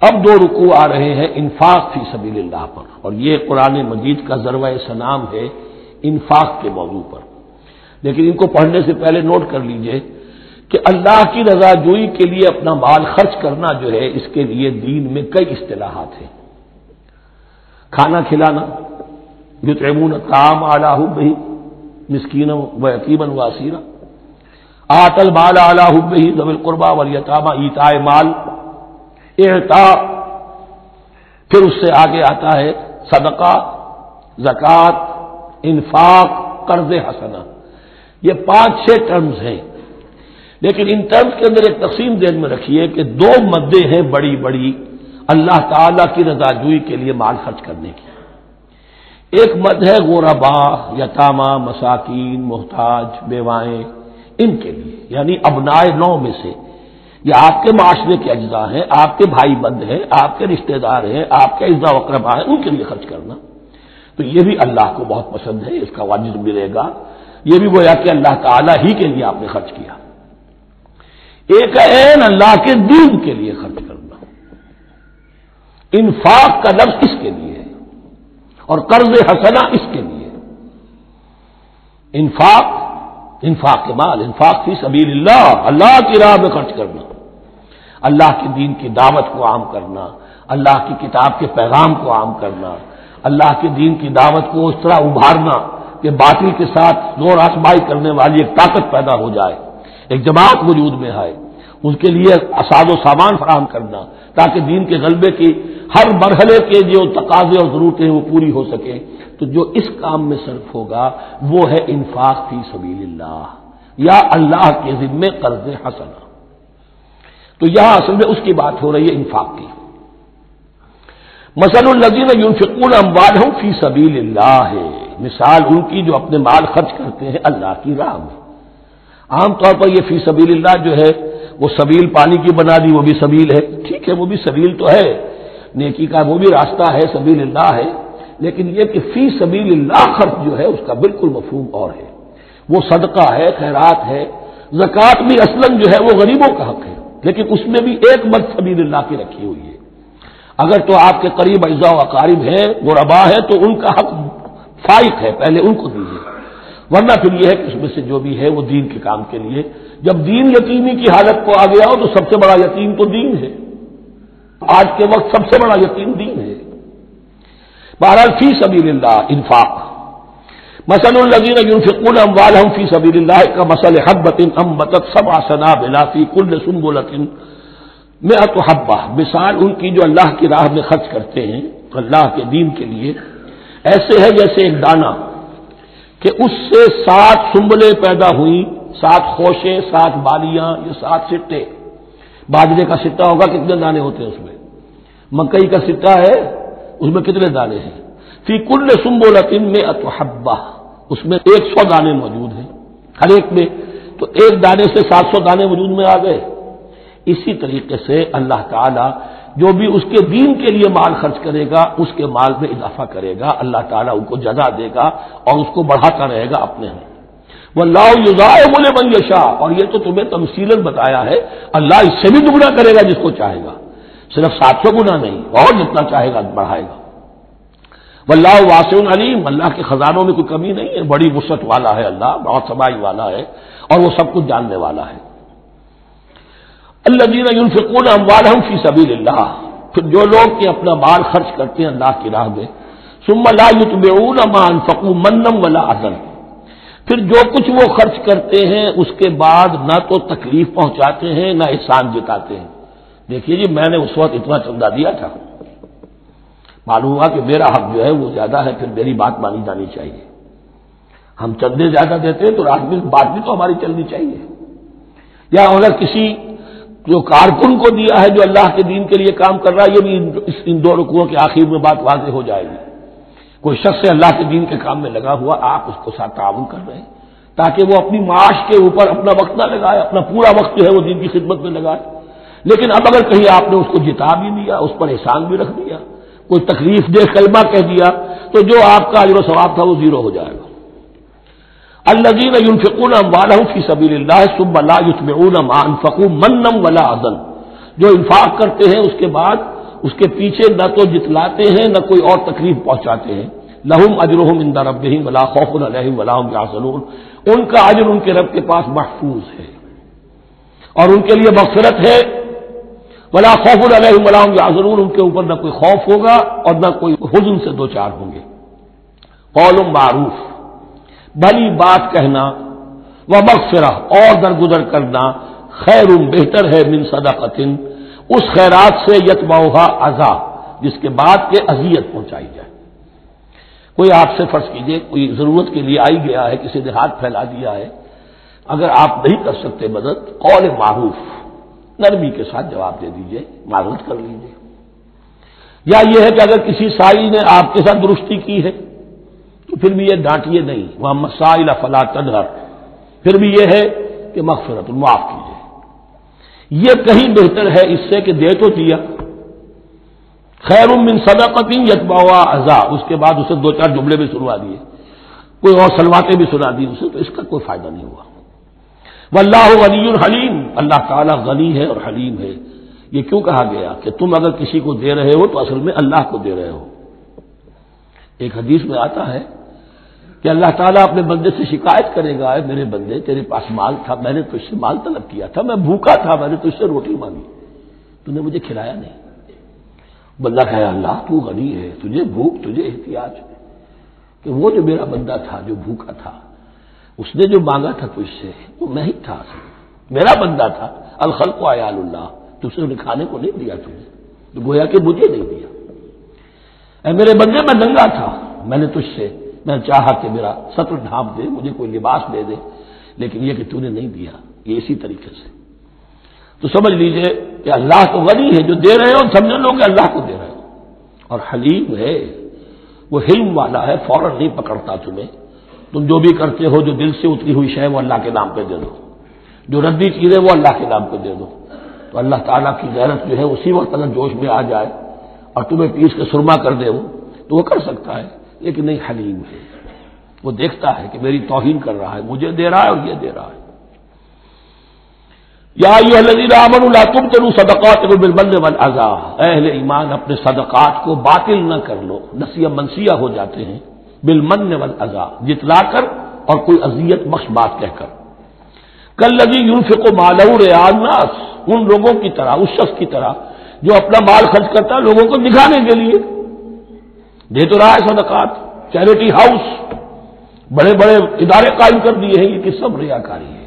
S2: اب 2 رکوع آ رہے ہیں انفاق فی سبیل اللہ پر، اور یہ قرآن مجید کا ذروہ سنام ہے انفاق کے موضوع پر۔ لیکن ان کو پڑھنے سے پہلے نوٹ کر لیجئے کہ اللہ کی رضا جوئی کے لیے اپنا مال خرچ کرنا جو ہے، اس کے لیے دین میں کئی اصطلاحات ہیں۔ کھانا کھلانا، یطعمون الطعام علی حبہ مسکینا ویتیما واسیرا، آتى المال علی حبہ ذوی القربى والیتامى، ایتاء مال، اعطاء، پھر اس سے آگے آتا ہے صدقہ، زکوٰۃ، انفاق، قرض حسنہ۔ یہ 5-6 ٹرمز ہیں، لیکن ان ٹرمز کے اندر ایک تقسیم ذہن میں رکھیے کہ 2 مدیں ہیں بڑی بڑی اللہ تعالیٰ کی رضا جوئی کے لیے مال خرچ کرنے کی۔ ایک مد ہے غربا، یتاما، مساکین، محتاج، بیوائیں، ان کے لیے، یعنی ابنائے نو میں سے، یہ آپ کے معاشرے کے اجزاء ہیں، آپ کے بھائی بند ہیں، آپ کے رشتہ دار ہیں، آپ کے اعزا و اقربا ہیں، ان کے لیے خرچ کرنا تو یہ بھی اللہ کو بہت پسند ہے، اس کا اجر ملے گا، یہ بھی گویا کہ اللہ تعالیٰ ہی کے لیے آپ نے خرچ کیا۔ ایک عین اللہ کے دین کے لیے خرچ کرنا، انفاق کا لفظ اس کے لیے ہے، اور قرض حسنہ اس کے لیے، انفاق کے مال، انفاق فی سبیل اللہ، اللہ کی راہ میں خرچ کرنا، اللہ کے دین کی دعوت کو عام کرنا، اللہ کی کتاب کے پیغام کو عام کرنا، اللہ کے دین کی دعوت کو اس طرح ابھارنا کہ باطل کے ساتھ زور آزمائی کرنے والی ایک طاقت پیدا ہو جائے، ایک جماعت وجود میں آئے، اس کے لیے اساز و سامان فراہم کرنا تاکہ دین کے غلبے کی ہر مرحلے کے جو تقاضے اور ضرورتیں وہ پوری ہو سکیں۔ تو جو اس کام میں صرف ہوگا وہ ہے انفاق فی سبیل اللہ یا اللہ کے ذمے قرض حسنہ۔ تو یہاں اصل میں اس کی بات ہو رہی ہے انفاق کی۔ مثل الذین ينفقون اموالهم فی سبیل اللہ ہے، مثال ان کی جو اپنے مال خرچ کرتے ہیں اللہ کی راہ میں۔ عام طور پر یہ فی سبیل اللہ جو ہے وہ سبیل پانی کی بنا دی، وہ بھی سبیل ہے، ٹھیک ہے، وہ بھی سبیل تو ہے، نیکی کا وہ بھی راستہ ہے، سبیل اللہ ہے، لیکن یہ کہ فی سبیل اللہ خرچ جو ہے اس کا بالکل مفہوم اور ہے، وہ صدقہ ہے، خیرات ہے، زکوٰۃ بھی اصلاً جو ہے وہ غریبوں کا حق ہے، لیکن اس میں بھی ایک مد سبیل اللہ کی رکھی ہوئی ہے۔ اگر تو آپ کے قریب اعزاء و اقارب ہیں، غربا ہے، تو ان کا حق فائق ہے، پہلے ان کو دیجیے، ورنہ پھر یہ ہے کہ اس میں سے جو بھی ہے وہ دین کے کام کے لیے، جب دین یتیمی کی حالت کو آ گیا ہو تو سب سے بڑا یتیم تو دین ہے، آج کے وقت سب سے بڑا یتیم دین ہے۔ بہرحال فی سبیل اللہ انفاق، مثل الذین ينفقون اموالهم فی سبیل اللہ کمثل حبۃ انبتت سبع سنابل فی کل سنبلۃ مئۃ حبہ، مثال ان کی جو اللہ کی راہ میں خرچ کرتے ہیں اللہ کے دین کے لیے، ایسے ہے جیسے ایک دانہ کہ اس سے 7 سنبلیں پیدا ہوئی، 7 خوشیں، 7 بالیاں، یہ 7 سٹے۔ باجرے کا سٹا ہوگا کتنے دانے ہوتے ہیں اس میں؟ مکئی کا سٹا ہے اس میں کتنے دانے ہیں؟ فی کل سنبلۃ مئۃ حبہ، اس میں 100 دانے موجود ہیں ہر ایک میں، تو ایک دانے سے 700 دانے وجود میں آ گئے۔ اسی طریقے سے اللہ تعالیٰ جو بھی اس کے دین کے لیے مال خرچ کرے گا اس کے مال میں اضافہ کرے گا، اللہ تعالیٰ ان کو جزا دے گا اور اس کو بڑھاتا رہے گا اپنے ہاں۔ واللہ یضاعف لمن یشاء، اور یہ تو تمہیں تمثیلاً بتایا ہے، اللہ اس سے بھی دگنا کرے گا جس کو چاہے گا، صرف 700 گنا نہیں، اور جتنا چاہے گا بڑھائے گا۔ واللہ واسع علیم، اللہ کے خزانوں میں کوئی کمی نہیں ہے، بڑی وسعت والا ہے اللہ، بہت سمائی والا ہے اور وہ سب کچھ جاننے والا ہے۔ الذین ينفقون اموالهم فی سبیل اللہ، پھر جو لوگ کہ اپنا مال خرچ کرتے ہیں اللہ کی راہ میں، ثم لا يتبعون ما انفقوا منا ولا اذى، پھر جو کچھ وہ خرچ کرتے ہیں اس کے بعد نہ تو تکلیف پہنچاتے ہیں نہ احسان جتاتے ہیں۔ دیکھیے جی میں نے اس وقت اتنا چندہ دیا تھا، معلوم ہوا کہ میرا حق جو ہے وہ زیادہ ہے، پھر میری بات مانی جانی چاہیے۔ ہم چندے زیادہ دیتے ہیں تو بات بھی تو ہماری چلنی چاہیے۔ یا اگر کسی جو کارکن کو دیا ہے جو اللہ کے دین کے لیے کام کر رہا ہے، یہ بھی ان 2 رکوعوں کے آخر میں بات واضح ہو جائے گی۔ کوئی شخص اللہ کے دین کے کام میں لگا ہوا، آپ اس کو ساتھ تعاون کر رہے ہیں تاکہ وہ اپنی معاش کے اوپر اپنا وقت نہ لگائے، اپنا پورا وقت جو ہے وہ دین کی خدمت میں لگائے، لیکن اب اگر کہیں آپ نے اس کو جتا بھی دیا، اس پر احسان بھی رکھ دیا، کوئی تکلیف دہ کلمہ کہہ دیا، تو جو آپ کا اجر و ثواب تھا وہ 0 ہو جائے گا۔ الذین ينفقون اموالهم فی سبیل اللہ ثم لا یتبعون ما انفقوا منا ولا اذى، جو انفاق کرتے ہیں اس کے بعد اس کے پیچھے نہ تو جتلاتے ہیں نہ کوئی اور تکلیف پہنچاتے ہیں، لہم اجرہم عند ربہم ولا خوف علیہم ولا هم یحزنون، ان کا اجر ان کے رب کے پاس محفوظ ہے اور ان کے لیے مغفرت ہے، ولا خوف علیہم ولا هم یحزنون، ان کے اوپر نہ کوئی خوف ہوگا اور نہ کوئی حزن سے دوچار ہوں گے۔ قول معروف، بھلی بات کہنا، ومغفرہ اور درگزر کرنا، خیر بہتر ہے من صدقۃ، اس خیرات سے یتبعھا اذی، جس کے بعد کے اذیت پہنچائی جائے۔ کوئی آپ سے فرض کیجئے کوئی ضرورت کے لیے آئی گیا ہے، کسی نے ہاتھ پھیلا دیا ہے، اگر آپ نہیں کر سکتے مدد، قول معروف، نرمی کے ساتھ جواب دے دیجئے، معذرت کر لیجئے۔ یا یہ ہے کہ اگر کسی سائی نے آپ کے ساتھ درستی کی ہے تو پھر بھی یہ ڈانٹیے نہیں، وہاں مسائل فلا تنہر، پھر بھی یہ ہے کہ مغفرت معاف کیجیے، یہ کہیں بہتر ہے اس سے کہ دے تو دیا، خیر من صدقۃ یتبعها اذى، اس کے بعد اسے دو چار جملے بھی سنوا دیے، کوئی اور سلواتیں بھی سنا دی اسے، تو اس کا کوئی فائدہ نہیں ہوا۔ واللہ غنی حلیم، اللہ تعالیٰ غنی ہے اور حلیم ہے۔ یہ کیوں کہا گیا کہ تم اگر کسی کو دے رہے ہو تو اصل میں اللہ کو دے رہے ہو۔ ایک حدیث میں آتا ہے کہ اللہ تعالیٰ اپنے بندے سے شکایت کرے گا، اے میرے بندے تیرے پاس مال تھا، میں نے تجھ سے مال طلب کیا تھا، میں بھوکا تھا، میں نے تجھ سے روٹی مانگی، تو نے مجھے کھلایا نہیں۔ بندہ کہے اللہ تو غنی ہے، تجھے بھوک، تجھے احتیاج، کہ وہ جو میرا بندہ تھا جو بھوکا تھا اس نے جو مانگا تھا تجھ سے وہ میں ہی تھا، میرا بندہ تھا، الخلق عیال اللہ، تجھ سے کھانے کو نہیں دیا تمہیں، تو گویا کہ مجھے نہیں دیا۔ اے میرے بندے میں ننگا تھا، میں نے تجھ سے میں چاہا کہ میرا سطر ڈھانپ دے، مجھے کوئی لباس دے دے، لیکن یہ کہ تو نے نہیں دیا۔ یہ اسی طریقے سے تو سمجھ لیجئے کہ اللہ تو غنی ہے، جو دے رہے ہو سمجھ لو کہ اللہ کو دے رہے ہو، اور حلیم ہے، وہ حلم والا ہے، فوراً نہیں پکڑتا تمہیں۔ تم جو بھی کرتے ہو جو دل سے اتری ہوئی شے وہ اللہ کے نام پہ دے دو، جو ردی چیزیں وہ اللہ کے نام پہ دے دو، تو اللہ تعالیٰ کی غیرت جو ہے اسی وقت اگر جوش میں آ جائے اور تمہیں پیس کے سرما کر دے وہ، تو وہ کر سکتا ہے، لیکن نہیں، حلیم ہے، وہ دیکھتا ہے کہ میری توہین کر رہا ہے، مجھے دے رہا ہے اور یہ دے رہا ہے۔ یا ایھا الذین آمنوا لا تبطلوا صدقاتکم بالمن والاذی، اے اہل ایمان اپنے صدقات کو باطل نہ کر لو، نسیہ منسیہ ہو جاتے ہیں، بالمن والاذی، جتلا کر اور کوئی اذیت بخش بات کہہ کر، کالذی ينفق مالہ رئاء الناس، ان لوگوں کی طرح، اس شخص کی طرح جو اپنا مال خرچ کرتا ہے لوگوں کو دکھانے کے لیے، دے تو رہا ہے صدقات، چیریٹی ہاؤس، بڑے بڑے ادارے قائم کر دیے ہیں، یہ کہ سب ریاکاری ہے۔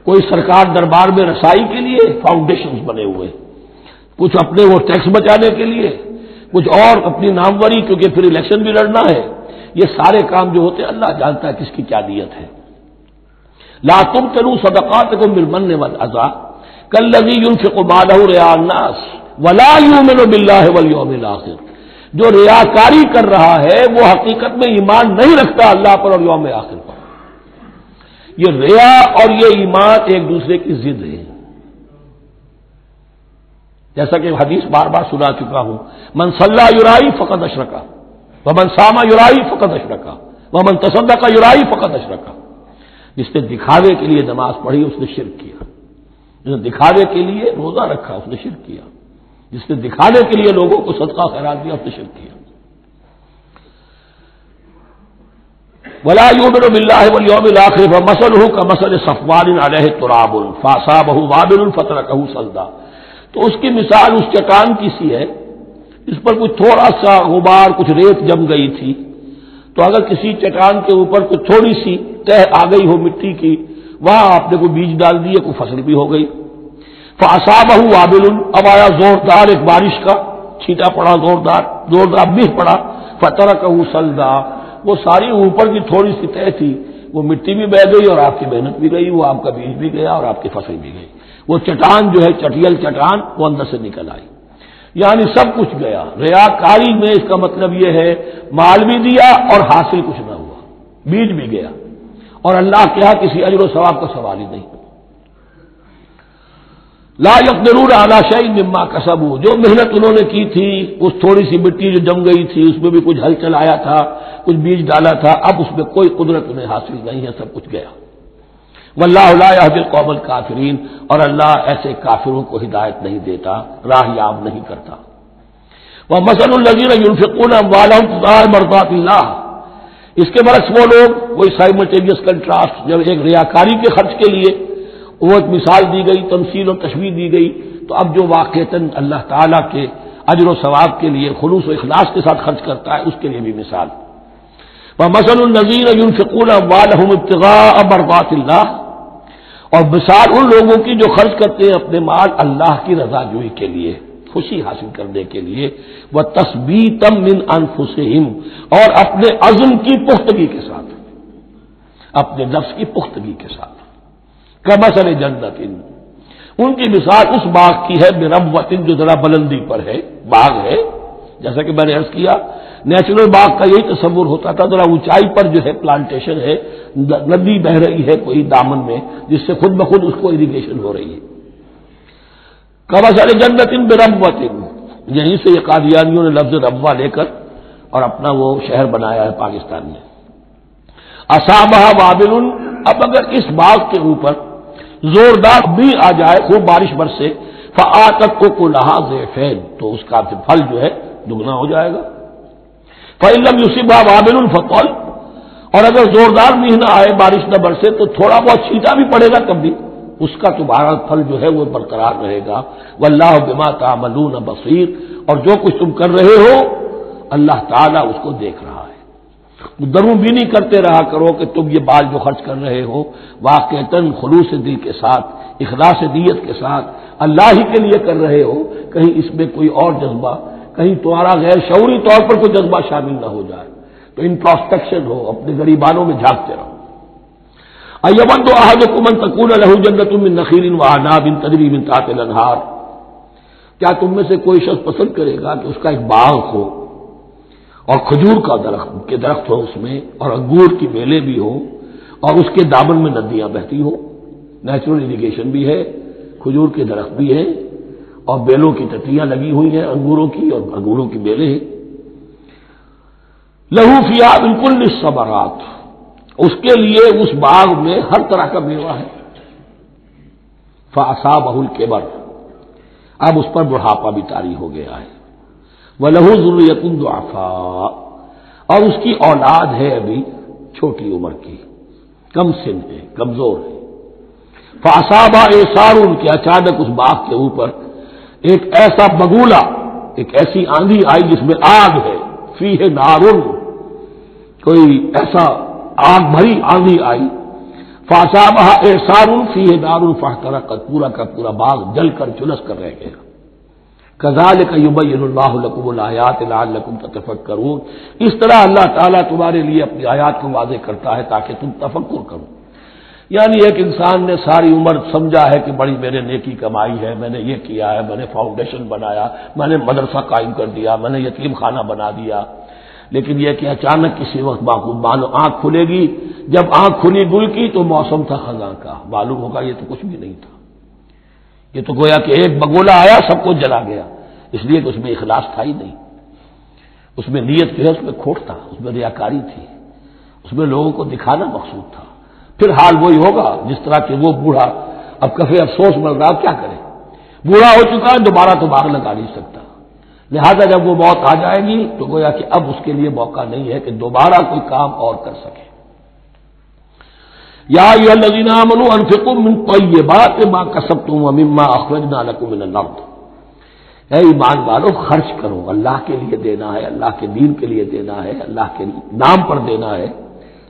S2: کوئی سرکار دربار میں رسائی کے لیے فاؤنڈیشنز بنے ہوئے، کچھ اپنے وہ ٹیکس بچانے کے لیے، کچھ اور اپنی ناموری، کیونکہ پھر الیکشن بھی لڑنا ہے، یہ سارے کام جو ہوتے ہیں اللہ جانتا ہے کس کی کیا نیت ہے۔ لا تبطلوا صدقاتکم بالمن والاذی کالذی ينفق مالہ رئاء الناس ولا یؤمن باللہ والیوم الآخر، جو ریاکاری کر رہا ہے وہ حقیقت میں ایمان نہیں رکھتا اللہ پر اور یوم آخر پر۔ یہ ریا اور یہ ایمان ایک دوسرے کی ضد ہے، جیسا کہ حدیث بار بار سنا چکا ہوں، من صلی یرائی فقد اشرکا ومن صام یرائی فقد اشرکا ومن تصدق یرائی فقد اشرکا، جس نے دکھاوے کے لیے نماز پڑھی اس نے شرک کیا، جس نے دکھاوے کے لیے روزہ رکھا اس نے شرک کیا، جس نے دکھانے کے لیے لوگوں کو صدقہ خیرات دیا اس نے شرک کیا۔ ولا یؤمن باللہ والیوم الآخر فمثلہ کمثل صفوان علیہ تراب فاصابہ وابل فترکہ صلدا، تو اس کی مثال اس چٹان کی سی ہے، اس پر کچھ تھوڑا سا غبار، کچھ ریت جم گئی تھی، تو اگر کسی چٹان کے اوپر کچھ تھوڑی سی تہ آ گئی ہو مٹی کی، وہاں آپ نے کوئی بیج ڈال دیے، کوئی فصل بھی ہو گئی، فاصابہ وابل، اب آیا زوردار ایک بارش کا چھینٹا پڑا، زوردار بیج پڑا، فترکہ صلدا، وہ ساری اوپر کی تھوڑی سی تہ تھی، وہ مٹی بھی بہہ گئی اور آپ کی محنت بھی گئی، وہ آپ کا بیج بھی گیا اور آپ کی فصل بھی گئی، وہ چٹان جو ہے چٹیل چٹان وہ اندر سے نکل آئی، یعنی سب کچھ گیا۔ ریاکاری میں اس کا مطلب یہ ہے مال بھی دیا اور حاصل کچھ نہ ہوا، بیج بھی گیا، اور اللہ کے ہاں کسی اجر و ثواب کا سوال ہی نہیں۔ لا یقدرون علی شیء مما کسبوا، جو محنت انہوں نے کی تھی، اس تھوڑی سی مٹی جو جم گئی تھی اس میں بھی کچھ ہل چلایا تھا، کچھ بیج ڈالا تھا، اب اس میں کوئی قدرت انہیں حاصل نہیں ہے، سب کچھ گیا۔ واللہ لا یہدی القوم الکافرین، اور اللہ ایسے کافروں کو ہدایت نہیں دیتا، راہ یاب نہیں کرتا۔ ومثل الذین ينفقون اموالهم ابتغاء مرضات اللہ، اس کے برعکس وہ لوگ، وہی سائملٹینیس کنٹراسٹ، جب ایک ریاکاری کے خرچ کے لیے وہ ایک مثال دی گئی، تمثیل اور تشبیہ دی گئی، تو اب جو واقعتاً اللہ تعالیٰ کے اجر و ثواب کے لیے خلوص و اخلاص کے ساتھ خرچ کرتا ہے اس کے لیے بھی مثال۔ ومثل الذین ينفقون اموالهم ابتغاء مرضات اللہ، اور مثال ان لوگوں کی جو خرچ کرتے ہیں اپنے مال اللہ کی رضا جوئی کے لیے، خوشی حاصل کرنے کے لیے، وتثبیتا من انفسہم، اور اپنے عزم کی پختگی کے ساتھ، اپنے نفس کی پختگی کے ساتھ، کمثل جنت، ان کی مثال اس باغ کی ہے بربوۃ جو ذرا بلندی پر ہے، باغ ہے جیسا کہ میں نے عرض کیا نیچرل باغ کا یہی تصور ہوتا تھا، ذرا اونچائی پر جو ہے پلانٹیشن ہے، ندی بہ رہی ہے کوئی دامن میں جس سے خود بخود اس کو اریگیشن ہو رہی ہے. کمثل جنت بربوۃ، یہیں سے یہ قادیانیوں نے لفظ ربوہ لے کر اور اپنا وہ شہر بنایا ہے پاکستان میں. اصابہ وابل، اب اگر اس باغ کے اوپر زوردار بھی آ جائے، خوب بارش برسے، فآتت اکلھا ضعفین، تو اس کا پھل جو ہے دگنا ہو جائے گا. فإن لم يصبها وابل فطل، اور اگر زوردار بھی نہ آئے، بارش نہ برسے، تو تھوڑا بہت چھینٹا بھی پڑے گا تب بھی اس کا تمہارا پھل جو ہے وہ برقرار رہے گا. واللہ بما تعملون بصیر، اور جو کچھ تم کر رہے ہو اللہ تعالیٰ اس کو دیکھ رہا ہے. دروں بھی نہیں کرتے رہا کرو کہ تم یہ بال جو خرچ کر رہے ہو واقعتاً خلوص دل کے ساتھ، اخلاص نیت کے ساتھ اللہ ہی کے لیے کر رہے ہو، کہیں اس میں کوئی اور جذبہ، کہیں تمہارا غیر شعوری طور پر کوئی جذبہ شامل نہ ہو جائے. تو انٹراسپیکشن ہو، اپنے غریبانوں میں جھانکتے رہو. ایود احدکم ان تکون له جنۃ من نخیل واعناب تجری من تحتها الانہار، کیا تم میں سے کوئی شخص پسند کرے گا کہ اس کا ایک باغ ہو اور کھجور کا درخت ہو اس میں، اور انگور کی بیلیں بھی ہو، اور اس کے دامن میں ندیاں بہتی ہو، نیچرل اریگیشن بھی ہے، کھجور کے درخت بھی ہیں اور بیلوں کی ٹٹیاں لگی ہوئی ہیں انگوروں کی، اور انگوروں کی بیلیں ہیں. لہو فیہا من کل الثمرات، اس کے لیے اس باغ میں ہر طرح کا میوہ ہے. فاصابہ الکبر، اب اس پر بڑھاپا بھی طاری ہو گیا ہے. وَلَهُ ذُرِّيَّةٌ ضُعَفَاءُ، اور اس کی اولاد ہے ابھی چھوٹی عمر کی، کم سن ہے، کمزور ہے. فَأَصَابَهَا إِعْصَارٌ، کہ اچانک اس باغ کے اوپر ایک ایسا بگولا، ایک ایسی آندھی آئی جس میں آگ ہے. فِيهِ نَارٌ، کوئی ایسا آگ بھری آندھی آئی. فَأَصَابَهَا إِعْصَارٌ فِيهِ نَارٌ فَاحْتَرَقَتْ، پورا کا پورا باغ جل کر جلس کر رہ گیا. کذالک یبین اللہ لکم الآیات لعلکم تتفکرون، اس طرح اللہ تعالیٰ تمہارے لیے اپنی آیات کو واضح کرتا ہے تاکہ تم تفکر کرو. یعنی ایک انسان نے ساری عمر سمجھا ہے کہ بڑی میرے نیکی کمائی ہے، میں نے یہ کیا ہے، میں نے فاؤنڈیشن بنایا، میں نے مدرسہ قائم کر دیا، میں نے یتیم خانہ بنا دیا، لیکن یہ کہ اچانک کسی وقت مانو آنکھ کھلے گی، جب آنکھ کھلی گل کی تو موسم تھا خزاں کا، معلوم ہوگا یہ تو کچھ بھی نہیں تھا، یہ تو گویا کہ ایک بگولا آیا سب کچھ جلا گیا، اس لیے کہ اس میں اخلاص تھا ہی نہیں، اس میں نیت جو ہے اس میں کھوٹ تھا، اس میں ریاکاری تھی، اس میں لوگوں کو دکھانا مقصود تھا. پھر حال وہی ہوگا جس طرح کہ وہ بوڑھا اب کفے افسوس مل رہا، کیا کرے، بوڑھا ہو چکا ہے، دوبارہ تو باغ لگا نہیں سکتا، لہذا جب وہ موت آ جائے گی تو گویا کہ اب اس کے لیے موقع نہیں ہے کہ دوبارہ کوئی کام اور کر سکے. یا ایھا الذین آمنوا انفقوا من طیبات ما کسبتم ومما اخرجنا لکم من الارض، اے ایمان والو خرچ کرو، اللہ کے لیے دینا ہے، اللہ کے دین کے لیے دینا ہے، اللہ کے نام پر دینا ہے.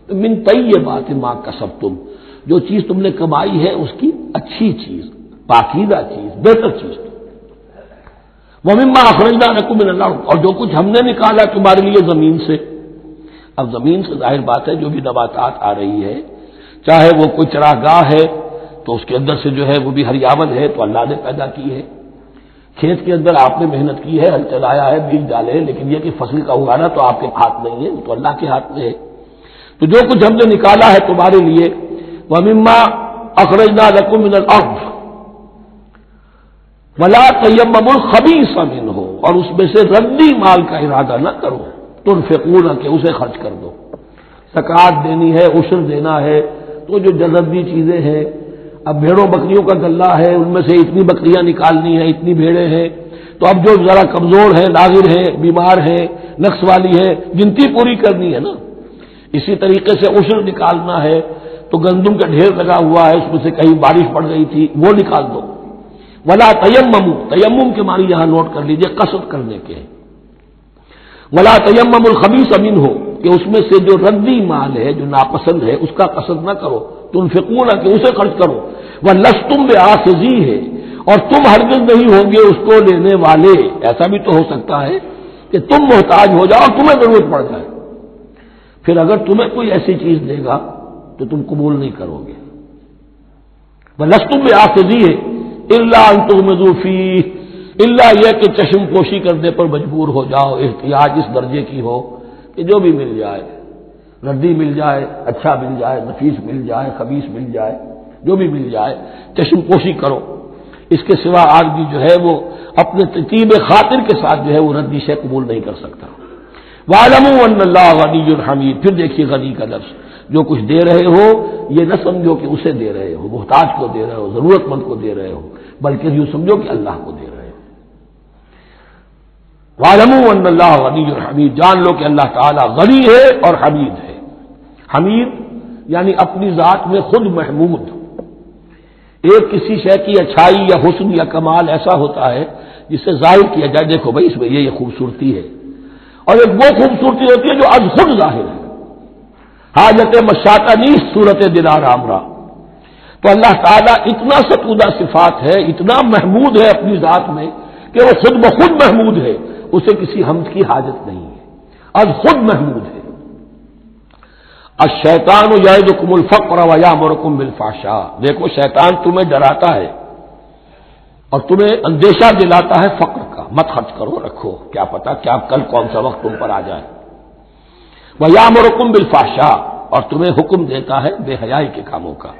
S2: من طیبات ما کسبتم، جو چیز تم نے کمائی ہے اس کی اچھی چیز، پاکیزہ چیز، بہتر چیز. ومما اخرجنا لکم من الارض، اور جو کچھ ہم نے نکالا تمہارے لیے زمین سے. اب زمین سے ظاہر بات ہے جو بھی نباتات آ رہی ہے، چاہے وہ کوئی چراگاہ ہے تو اس کے اندر سے جو ہے وہ بھی ہریاول ہے تو اللہ نے پیدا کی ہے، کھیت کے اندر آپ نے محنت کی ہے، ہل چلایا ہے، بیج ڈالے ہیں، لیکن یہ کہ فصل کا اگانا تو آپ کے ہاتھ نہیں ہے، تو اللہ کے ہاتھ میں ہے. تو جو کچھ ہم نے نکالا ہے تمہارے لیے، وَمِمَّا أَخْرَجْنَا لَكُم مِّنَ الْأَرْضِ وَلَا تَيَمَّمُوا الْخَبِيثَ مِنْهُ، اور اس میں سے ردی مال کا ارادہ نہ کرو، تنفقون، کہ اسے خرچ کر دو. زکوٰۃ دینی ہے، عشر دینا ہے، تو جو ردی چیزیں ہیں، اب بھیڑوں بکریوں کا غلہ ہے، ان میں سے اتنی بکریاں نکالنی ہیں، اتنی بھیڑیں ہیں، تو اب جو ذرا کمزور ہیں، ناظر ہیں، بیمار ہیں، نقص والی ہے، گنتی پوری کرنی ہے نا. اسی طریقے سے عشر نکالنا ہے تو گندم کا ڈھیر لگا ہوا ہے، اس میں سے کہیں بارش پڑ گئی تھی، وہ نکال دو. ولا تیمموا، تیمم کے معنی یہاں نوٹ کر لیجئے قصد کرنے کے. ولا تیمموا الخبیث منہ، کہ اس میں سے جو ردی مال ہے، جو ناپسند ہے، اس کا قصد نہ کرو. تنفقون، کہ اسے خرچ کرو. وَلَسْتُمْ بِآخِذِیہ، اور تم ہرگز نہیں ہوگے اس کو لینے والے. ایسا بھی تو ہو سکتا ہے کہ تم محتاج ہو جاؤ اور تمہیں ضرورت پڑ جائے، پھر اگر تمہیں کوئی ایسی چیز دے گا تو تم قبول نہیں کرو گے. وَلَسْتُمْ بِآخِذِیہ إِلَّا أَن تُغْمِضُوا فِیہ، الا یہ کہ چشم پوشی کرنے پر مجبور ہو جاؤ، احتیاج اس درجے کی ہو کہ جو بھی مل جائے، ردی مل جائے، اچھا مل جائے، نفیس مل جائے، خبیث مل جائے، جو بھی مل جائے چشم پوشی کرو۔ اس کے سوا آدمی جو ہے وہ اپنے طیب خاطر کے ساتھ جو ہے وہ ردی شے قبول نہیں کر سکتا۔ وَاعْلَمُوا أَنَّ اللَّهَ غَنِيٌّ حَمِيدٌ، پھر دیکھیے غنی کا لفظ، جو کچھ دے رہے ہو یہ نہ سمجھو کہ اسے دے رہے ہو، محتاج کو دے رہے ہو، ضرورت مند کو دے رہے ہو، بلکہ یوں سمجھو کہ اللہ کو دے رہے ہو۔ وَاعْلَمُوا أَنَّ اللَّهَ غَنِيٌّ حَمِيدٌ، جان لو کہ اللہ تعالیٰ غنی ہے اور حمید ہے۔ حمید یعنی اپنی ذات میں خود محمود۔ ایک کسی شے کی اچھائی یا حسن یا کمال ایسا ہوتا ہے جسے ظاہر کیا جائے، دیکھو بھائی اس میں یہ خوبصورتی ہے، اور ایک وہ خوبصورتی ہوتی ہے جو از خود ظاہر ہے۔ حاجت مشاطہ نیست صورت دلار آمرا، تو اللہ تعالیٰ اتنا ستودہ صفات ہے، اتنا محمود ہے اپنی ذات میں کہ وہ خود بخود محمود ہے، اسے کسی حمد کی حاجت نہیں ہے، از خود محمود ہے۔ الشیطان یعدکم الفقر ویامرکم بالفحشاء، دیکھو شیطان تمہیں ڈراتا ہے اور تمہیں اندیشہ دلاتا ہے فقر کا، مت خرچ کرو، رکھو، کیا پتا کیا کل کون سا وقت تم پر آ جائے۔ ویامرکم بالفحشاء، اور تمہیں حکم دیتا ہے بے حیائی کے کاموں کا۔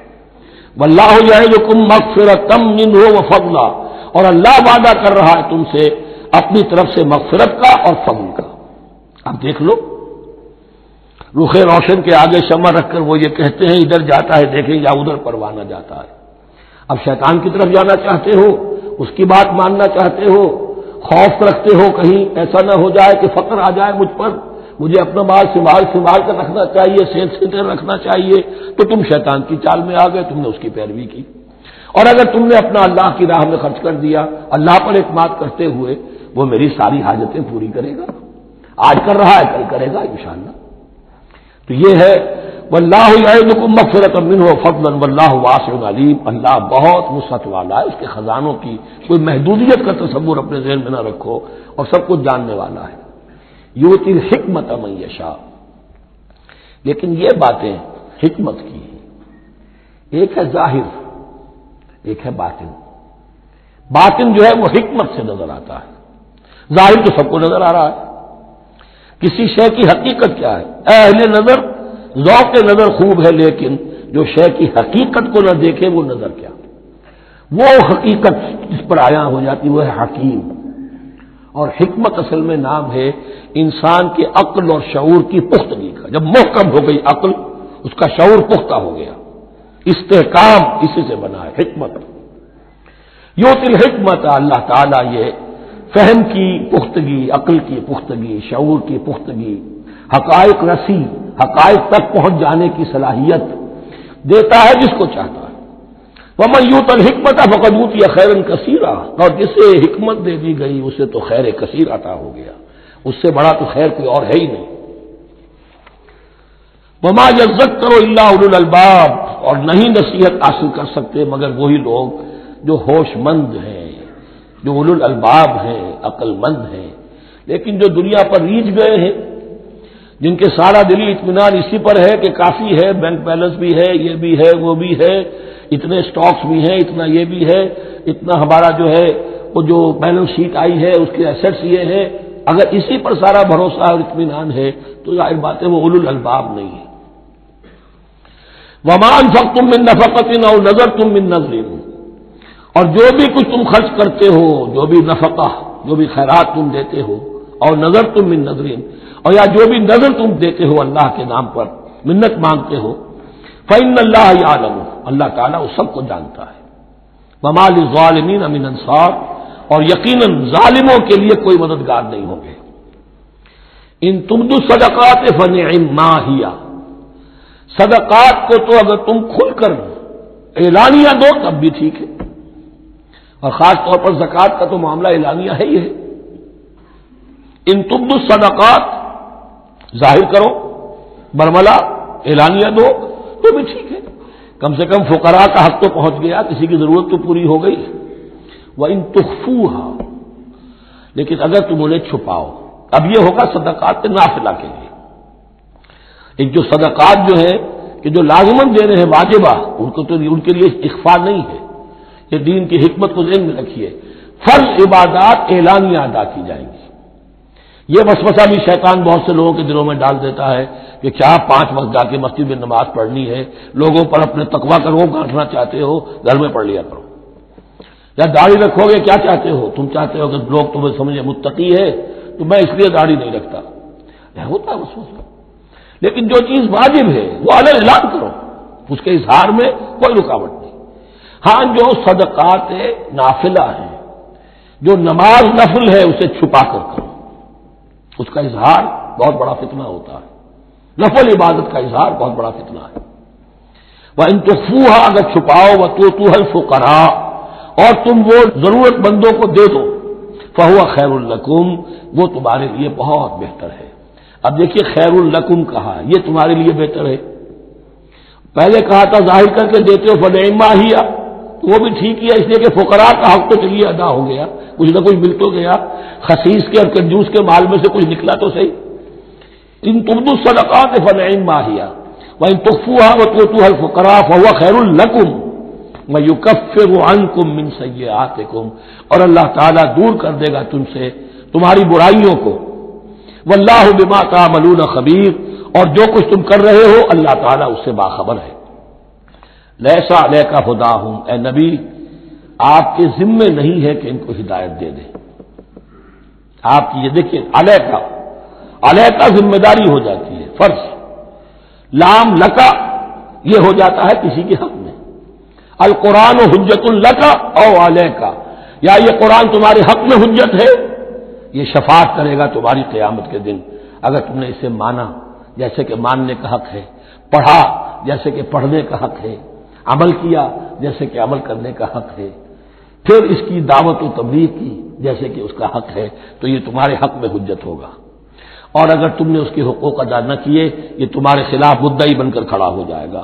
S2: واللہ یعدکم مغفرۃ منہ وفضلا، اور اللہ وعدہ کر رہا ہے تم سے اپنی طرف سے مغفرت کا اور فضل کا۔ اب دیکھ لو، رخ روشن کے آگے شمع رکھ کر وہ یہ کہتے ہیں ادھر جاتا ہے دیکھیں یا ادھر پروانہ جاتا ہے۔ اب شیطان کی طرف جانا چاہتے ہو، اس کی بات ماننا چاہتے ہو، خوف رکھتے ہو کہیں ایسا نہ ہو جائے کہ فقر آ جائے مجھ پر، مجھے اپنا مال سنبھال کر رکھنا چاہیے، صحت سے رکھنا چاہیے، تو تم شیطان کی چال میں آ گئے، تم نے اس کی پیروی کی۔ اور اگر تم نے اپنا اللہ کی راہ میں خرچ کر دیا، اللہ پر اعتماد کرتے ہوئے، وہ میری ساری حاجتیں پوری کرے گا، آج کر رہا ہے کل کرے گا انشاءاللہ۔ تو یہ ہے واللہ یعدکم مغفرۃ منہ وفضلا واللہ واسع علیم، اللہ بہت وسعت والا ہے، اس کے خزانوں کی کوئی محدودیت کا تصور اپنے ذہن میں نہ رکھو، اور سب کچھ جاننے والا ہے۔ یؤتی الحکمۃ من یشاء، لیکن یہ باتیں حکمت کی ہیں، ایک ہے ظاہر ایک ہے باطن۔ باطن جو ہے وہ حکمت سے نظر آتا ہے، ظاہر تو سب کو نظر آ رہا ہے۔ کسی شے کی حقیقت کیا ہے، اہل نظر ذوق نظر خوب ہے، لیکن جو شے کی حقیقت کو نہ دیکھے وہ نظر کیا، وہ حقیقت جس پر آیا ہو جاتی وہ ہے حکیم۔ اور حکمت اصل میں نام ہے انسان کے عقل اور شعور کی پختگی کا، جب محکم ہو گئی عقل، اس کا شعور پختہ ہو گیا، استحکام اسی سے بنا ہے حکمت۔ یؤتی الحکمت، اللہ تعالیٰ یہ فہم کی پختگی، عقل کی پختگی، شعور کی پختگی، حقائق رسی، حقائق تک پہنچ جانے کی صلاحیت دیتا ہے جس کو چاہتا ہے۔ وَمَن یُؤْتَ الْحِکْمَةَ فَقَدْ أُوتِیَ خَیْرًا کَثِیرًا، اور جسے حکمت دے دی گئی اسے تو خیر کثیر عطا ہو گیا، اس سے بڑا تو خیر کوئی اور ہے ہی نہیں۔ وَمَا يَذَّكَّرُ إِلَّا أُولُو الْأَلْبَابِ، اور نہیں نصیحت حاصل کر سکتے مگر وہی لوگ جو ہوش مند ہیں، جو اولو الالباب ہیں، عقل مند ہیں۔ لیکن جو دنیا پر ریچھ گئے ہیں، جن کے سارا دلی اطمینان اسی پر ہے کہ کافی ہے، بینک بیلنس بھی ہے، یہ بھی ہے، وہ بھی ہے، اتنے سٹاکس بھی ہیں، اتنا یہ بھی ہے، اتنا ہمارا جو ہے وہ جو بیلنس شیٹ آئی ہے اس کے ایسٹس یہ ہے، اگر اسی پر سارا بھروسہ اور اطمینان ہے تو ظاہر بات ہے وہ اولو الالباب نہیں ہے۔ وَمَا أَنفَقْتُم مِّن نَّفَقَةٍ أَوْ نَذَرْتُم مِّن نَّذْرٍ، اور جو بھی کچھ تم خرچ کرتے ہو، جو بھی نفقہ، جو بھی خیرات تم دیتے ہو، اور نظر تم من نظرین، اور یا جو بھی نظر تم دیتے ہو اللہ کے نام پر، منت مانگتے ہو، فإن اللہ یعلم، اللہ تعالیٰ اس سب کو جانتا ہے۔ وما للظالمین من انصار، اور یقیناً ظالموں کے لیے کوئی مددگار نہیں ہوں گے۔ ان تبدوا الصدقات فنعما ہی، صدقات کو تو اگر تم کھل کر اعلانیہ دو تب بھی ٹھیک ہے، اور خاص طور پر زکوٰۃ کا تو معاملہ اعلانیہ ہے ہی ہے۔ ان تبدوا الصدقات، ظاہر کرو، برملا اعلانیہ دو تو بھی ٹھیک ہے، کم سے کم فقراء کا حق تو پہنچ گیا، کسی کی ضرورت تو پوری ہو گئی۔ وَإِن تُخْفُوهَا، لیکن اگر تم انہیں چھپاؤ، اب یہ ہوگا صدقات نافلہ کے لیے۔ ایک جو صدقات جو ہے کہ جو لازماً دے رہے ہیں واجبہ، ان کو تو ان کے لیے اخفاء نہیں ہے، یہ دین کی حکمت کو ذہن میں رکھیے۔ فرض عبادات اعلانیہ ادا کی جائیں گی۔ یہ وسوسہ بھی شیطان بہت سے لوگوں کے دلوں میں ڈال دیتا ہے کہ کیا 5 وقت جا کے مسجد میں نماز پڑھنی ہے، لوگوں پر اپنے تقویٰ کا روب گانٹنا چاہتے ہو، گھر میں پڑھ لیا کرو، یا داڑھی رکھو گے کیا چاہتے ہو، تم چاہتے ہو کہ لوگ تمہیں سمجھے متقی ہے تو میں اس لیے داڑھی نہیں رکھتا، ہوتا ہے وسوسہ۔ لیکن جو چیز واجب ہے وہ الگ اعلان کرو، اس کے اظہار میں کوئی رکاوٹ نہیں۔ ہاں جو صدقات نافلہ ہیں، جو نماز نفل ہے اسے چھپا کر کرو، اس کا اظہار بہت بڑا فتنہ ہوتا ہے، نفل عبادت کا اظہار بہت بڑا فتنہ ہے۔ وَإِن تُخْفُوهَا اگر چھپاؤ وَتُؤْتُوهَا الْفُقَرَاءَ اور تم وہ ضرورت مندوں کو دے دو، فَهُوَ خَيْرٌ لَكُمْ وہ تمہارے لیے بہت بہتر ہے۔ اب دیکھیے خیر لکم کہا، یہ تمہارے لیے بہتر ہے۔ پہلے کہا تھا ظاہر کر کے دیتے ہو فنعما ہی، تو وہ بھی ٹھیک ہے، اس لیے کہ فقراء کا حق تو چلیے ادا ہو گیا، کچھ نہ کچھ مل تو گیا، خسیس کے اور کنجوس کے مال میں سے کچھ نکلا تو صحیح۔ ان تبدوا الصدقات فنعما ہی وان تخفوها وتؤتوها الفقراء فهو خیر لکم ویکفر عنکم من سیئاتکم اور اللہ تعالیٰ دور کر دے گا تم سے تمہاری برائیوں کو۔ واللہ بما تعملون خبیر اور جو کچھ تم کر رہے ہو اللہ تعالیٰ اس سے باخبر ہے۔ لیسا علیک ہداہم اے نبی آپ کے ذمے نہیں ہے کہ ان کو ہدایت دے دیں، آپ کی یہ دیکھیے علیکا ذمہ داری ہو جاتی ہے، فرض۔ لام لکا یہ ہو جاتا ہے کسی کے حق میں، القرآن حجت لکا او علیکا، یا یہ قرآن تمہارے حق میں حجت ہے، یہ شفاعت کرے گا تمہاری قیامت کے دن اگر تم نے اسے مانا جیسے کہ ماننے کا حق ہے، پڑھا جیسے کہ پڑھنے کا حق ہے، عمل کیا جیسے کہ عمل کرنے کا حق ہے، پھر اس کی دعوت و تبلیغ کی جیسے کہ اس کا حق ہے، تو یہ تمہارے حق میں حجت ہوگا۔ اور اگر تم نے اس کے حقوق ادا نہ کیے یہ تمہارے خلاف مدعی بن کر کھڑا ہو جائے گا۔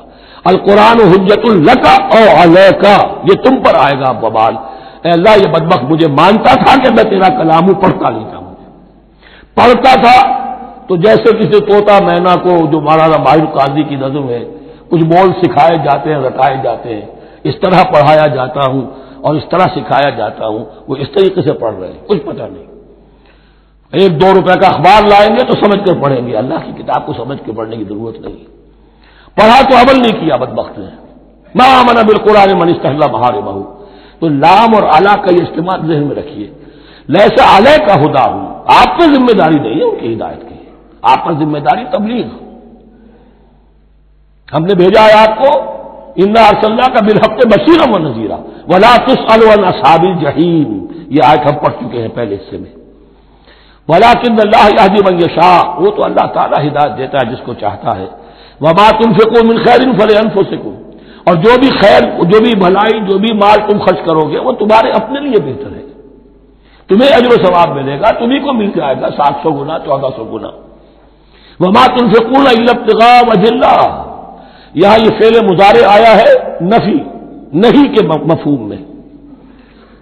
S2: القرآن حجت لک او علیک یہ تم پر آئے گا وبال۔ اے اللہ یہ بدبخت مجھے مانتا تھا کہ میں تیرا کلام ہوں، پڑھتا نہیں تھا، مجھے پڑھتا تھا تو جیسے کسی طوطا مینا کو جو مولانا ماہر قاضی کی نظم ہے کچھ بول سکھائے جاتے ہیں رٹائے جاتے ہیں، اس طرح پڑھایا جاتا ہوں اور اس طرح سکھایا جاتا ہوں، وہ اس طریقے سے پڑھ رہے ہیں، کچھ پتہ نہیں۔ 1-2 روپے کا اخبار لائیں گے تو سمجھ کر پڑھیں گے، اللہ کی کتاب کو سمجھ کے پڑھنے کی ضرورت نہیں، پڑھا تو عمل نہیں کیا بدبخت نے۔ ما آمن بالقرآن من استحل محارمہ، تو لام اور اعلیٰ کا یہ استعمال ذہن میں رکھیے۔ لیسا علیہ کا ہدا ہوں، آپ پر ذمہ داری نہیں ہے ان کی ہدایت کی، آپ پر ذمہ داری تبلیغ۔ ہم نے بھیجا ہے آپ کو انا ارسلنا کا بالحق بشیرا و نذیرا ولا تسأل عن اصحاب الجحیم، یہ آیت ہم پڑھ چکے ہیں پہلے حصے میں۔ ولکن اللہ یہدی من یشاء، وہ تو اللہ تعالیٰ ہدایت دیتا ہے جس کو چاہتا ہے۔ وما تنفقوا من خیر فلانفسکم، اور جو بھی خیر جو بھی بھلائی جو بھی مال تم خرچ کرو گے وہ تمہارے اپنے لیے بہتر ہے، تمہیں اجر و ثواب ملے گا، تمہیں کو مل جائے گا 700 گنا 1400 گنا۔ وما تنفقون الا ابتغاء وجه اللہ، یہاں یہ فعل مضارع آیا ہے نفی نہیں کے مفہوم میں،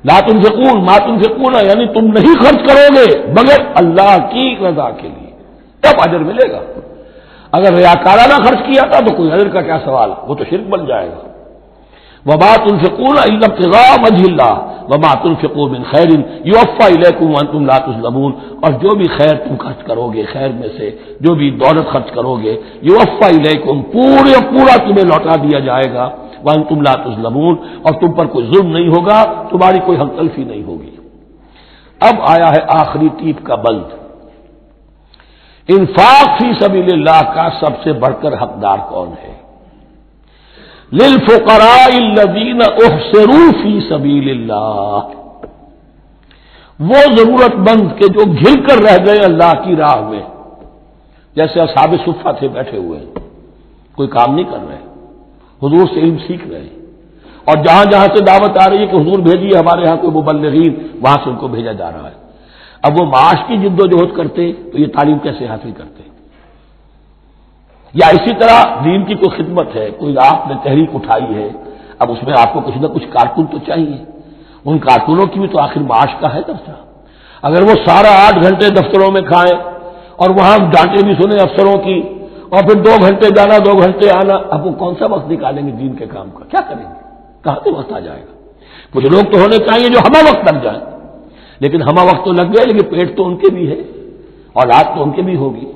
S2: لا تنفقون ما تنفقون یعنی تم نہیں خرچ کرو گے مگر اللہ کی رضا کے لیے، تب اجر ملے گا۔ اگر ریاکارانہ خرچ کیا تھا تو کوئی اجر کا کیا سوال، وہ تو شرک بن جائے گا۔ وما تنفقون الا ابتغاء وجه اللہ وما تنفقوا من خیر یوفى الیکم وانتم لا تظلمون، اور جو بھی خیر تم خرچ کرو گے خیر میں سے جو بھی دولت خرچ کرو گے یوفى الیکم پورا تمہیں لوٹا دیا جائے گا، وانتم لا تظلمون اور تم پر کوئی ظلم نہیں ہوگا، تمہاری کوئی حق تلفی نہیں ہوگی۔ اب آیا ہے آخری ٹیپ کا بند، انفاق فی سبیل اللہ کا سب سے بڑھ کر حقدار کون ہے؟ للفقراء الذین احصروا فی سبیل اللہ، وہ ضرورت مند کے جو گھر کر رہ گئے اللہ کی راہ میں، جیسے اصحاب صفہ تھے بیٹھے ہوئے ہیں، کوئی کام نہیں کر رہے، حضور سے علم سیکھ رہے ہیں، اور جہاں جہاں سے دعوت آ رہی ہے کہ حضور بھیجیے ہمارے ہاں کوئی مبلغین، وہاں سے ان کو بھیجا جا رہا ہے۔ اب وہ معاش کی جد و جہد کرتے تو یہ تعلیم کیسے حاصل کرتے؟ یا اسی طرح دین کی کوئی خدمت ہے، کوئی آپ نے تحریک اٹھائی ہے، اب اس میں آپ کو کچھ نہ کچھ کارکن تو چاہیے، ان کارکنوں کی بھی تو آخر معاش کا ہے درجہ۔ اگر وہ سارا 8 گھنٹے دفتروں میں کھائیں اور وہاں ڈانٹے بھی سنیں افسروں کی، اور پھر 2 گھنٹے جانا 2 گھنٹے آنا، اب وہ کون سا وقت نکالیں گے دین کے کام کا؟ کیا کریں گے؟ کہاں سے وقت آ جائے گا؟ کچھ لوگ تو ہونے چاہیے جو ہمہ وقت لگ جائیں، لیکن ہمہ وقت تو لگ گئے، لیکن پیٹ تو ان کے بھی ہے، اولاد تو ان کے بھی ہوگی۔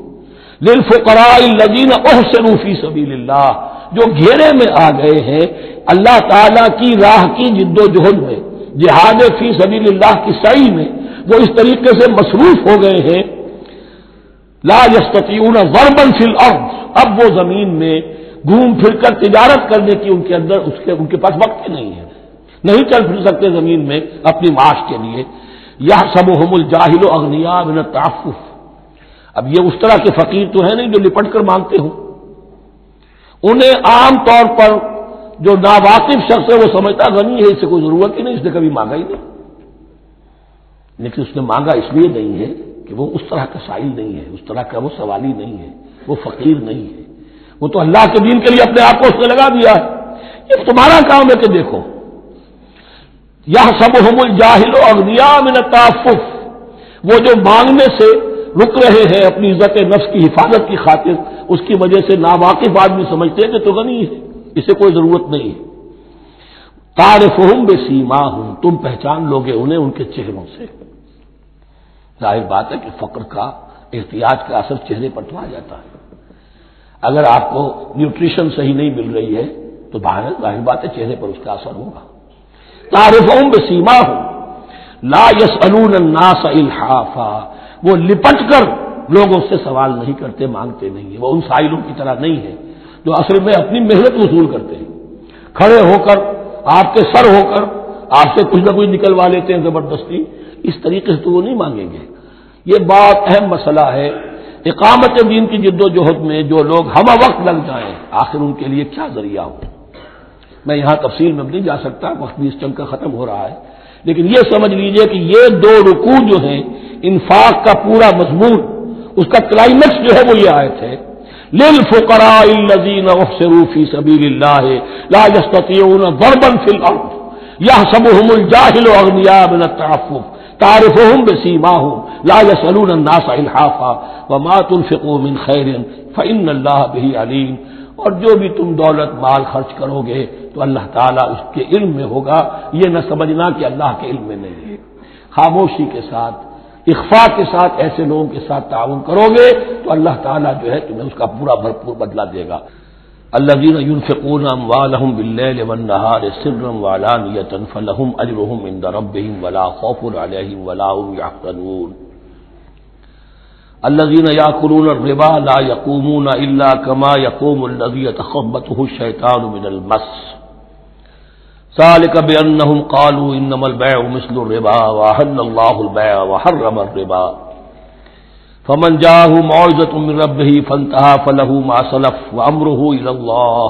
S2: للفقراء الذین احسنوا فی سبیل اللہ، جو گھیرے میں آ گئے ہیں اللہ تعالی کی راہ کی جد و جہد میں، جہاد فی سبیل اللہ کی سعی میں، وہ اس طریقے سے مصروف ہو گئے ہیں، لا یستطیعون ضربا فی الارض، اب وہ زمین میں گھوم پھر کر تجارت کرنے کی ان کے پاس وقت ہی نہیں ہے، نہیں چل پھر سکتے زمین میں اپنی معاش کے لیے۔ یحسبهم الجاہل اغنیاء من التعفف، اب یہ اس طرح کے فقیر تو ہیں نہیں جو لپٹ کر مانگتے ہوں، انہیں عام طور پر جو ناواقف شخص ہے وہ سمجھتا غنی ہے، اس سے کوئی ضرورت ہی نہیں، اس نے کبھی مانگا ہی نہیں، لیکن اس نے مانگا اس لیے نہیں ہے کہ وہ اس طرح کا سائل نہیں ہے، اس طرح کا وہ سوالی نہیں ہے، وہ فقیر نہیں ہے، وہ تو اللہ کے دین کے لیے اپنے آپ کو اس نے لگا دیا ہے۔ یہ تمہارا کام ہے کہ دیکھو، یحسبهم الجاہل اغنیاء من التعفف، وہ جو مانگنے سے رک رہے ہیں اپنی عزت نفس کی حفاظت کی خاطر، اس کی وجہ سے ناواقف آدمی سمجھتے ہیں کہ تو غنی ہے، اسے کوئی ضرورت نہیں ہے۔ تعرفهم بسیماہم، تم پہچان لوگے انہیں ان کے چہروں سے۔ ظاہر بات ہے کہ فقر کا، احتیاج کا اثر چہرے پر تو آ جاتا ہے۔ اگر آپ کو نیوٹریشن صحیح نہیں مل رہی ہے تو ظاہر بات ہے چہرے پر اس کا اثر ہوگا۔ تعرفهم بسیماہم لا يسألون الناس الحافا، وہ لپٹ کر لوگوں سے سوال نہیں کرتے، مانگتے نہیں ہیں، وہ ان سائلوں کی طرح نہیں ہے جو اصل میں اپنی محنت وصول کرتے ہیں، کھڑے ہو کر آپ کے سر ہو کر آپ سے کچھ نہ کچھ نکلوا لیتے ہیں زبردستی، اس طریقے سے تو وہ نہیں مانگیں گے۔ یہ بات اہم مسئلہ ہے۔ اقامت دین کی جد و جہد میں جو لوگ ہمہ وقت لگ جائیں، آخر ان کے لیے کیا ذریعہ ہو۔ میں یہاں تفصیل میں نہیں جا سکتا، وقت بھی اس چنگ کا ختم ہو رہا ہے، لیکن یہ سمجھ لیجئے کہ یہ دو رکوع جو ہیں، انفاق کا پورا مضمون، اس کا کلائمیکس جو ہے وہ یہ آیت ہے، للفقراء الذین احصروا فی سبیل اللہ لا یستطیعون ضربا فی الارض یحسبهم الجاہل اغنیاء من التعفف تعرفهم بسیماہم لا یسألون الناس الحافا وما تنفقوا من خیر فإن اللہ بہ علیم، اور جو بھی تم دولت مال خرچ کرو گے تو اللہ تعالیٰ اس کے علم میں ہوگا، یہ نہ سمجھنا کہ اللہ کے علم میں نہیں ہے۔ خاموشی کے ساتھ، اخفاء کے ساتھ ایسے لوگوں کے ساتھ تعاون کرو گے تو اللہ تعالیٰ جو ہے تمہیں اس کا پورا بھرپور بدلہ دے گا۔ الذین ينفقون اموالهم باللیل والنہار سرا وعلانیۃ فلہم اجرہم عند ربہم ولا خوف علیہم ولا هم یحزنون۔ الذین یأکلون الربا لا یقومون الا کما یقوم الذی یتخبطہ الشیطان من المس، ذلك بأنهم قالوا إنما البيع مثل الربا وأحل الله البيع وحرم الربا، فمن جاءه موعظة من ربه فانتهى فله ما سلف وأمره إلى الله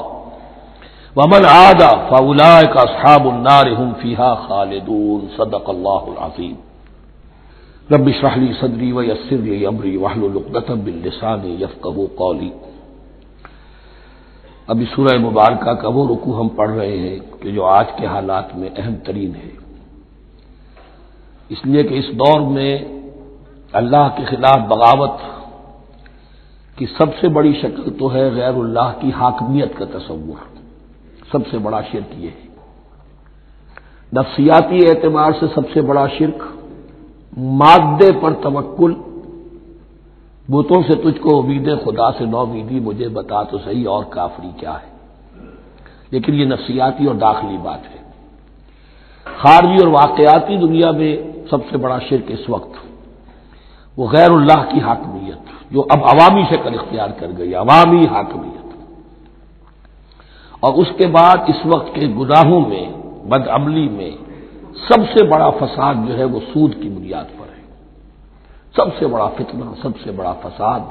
S2: ومن عاد فأولئك أصحاب النار هم فيها خالدون۔ صدق الله العظيم۔ رب اشرح لي صدري ويسر لي أمري واحلل عقدة من لساني يفقهوا قولي۔ ابھی سورہ مبارکہ کا وہ رکوع ہم پڑھ رہے ہیں کہ جو آج کے حالات میں اہم ترین ہے، اس لیے کہ اس دور میں اللہ کے خلاف بغاوت کی سب سے بڑی شکل تو ہے غیر اللہ کی حاکمیت کا تصور، سب سے بڑا شرک یہ ہے۔ نفسیاتی اعتبار سے سب سے بڑا شرک، مادے پر توکل، بتوں سے تجھ کو امید خدا سے نو امیدی، مجھے بتا تو صحیح اور کافری کیا ہے۔ لیکن یہ نفسیاتی اور داخلی بات ہے۔ خارجی اور واقعاتی دنیا میں سب سے بڑا شرک اس وقت وہ غیر اللہ کی حاکمیت، جو اب عوامی شکل اختیار کر گئی، عوامی حاکمیت۔ اور اس کے بعد اس وقت کے گناہوں میں، بدعملی میں سب سے بڑا فساد جو ہے وہ سود کی بنیاد پر ہے۔ سب سے بڑا فتنہ، سب سے بڑا فساد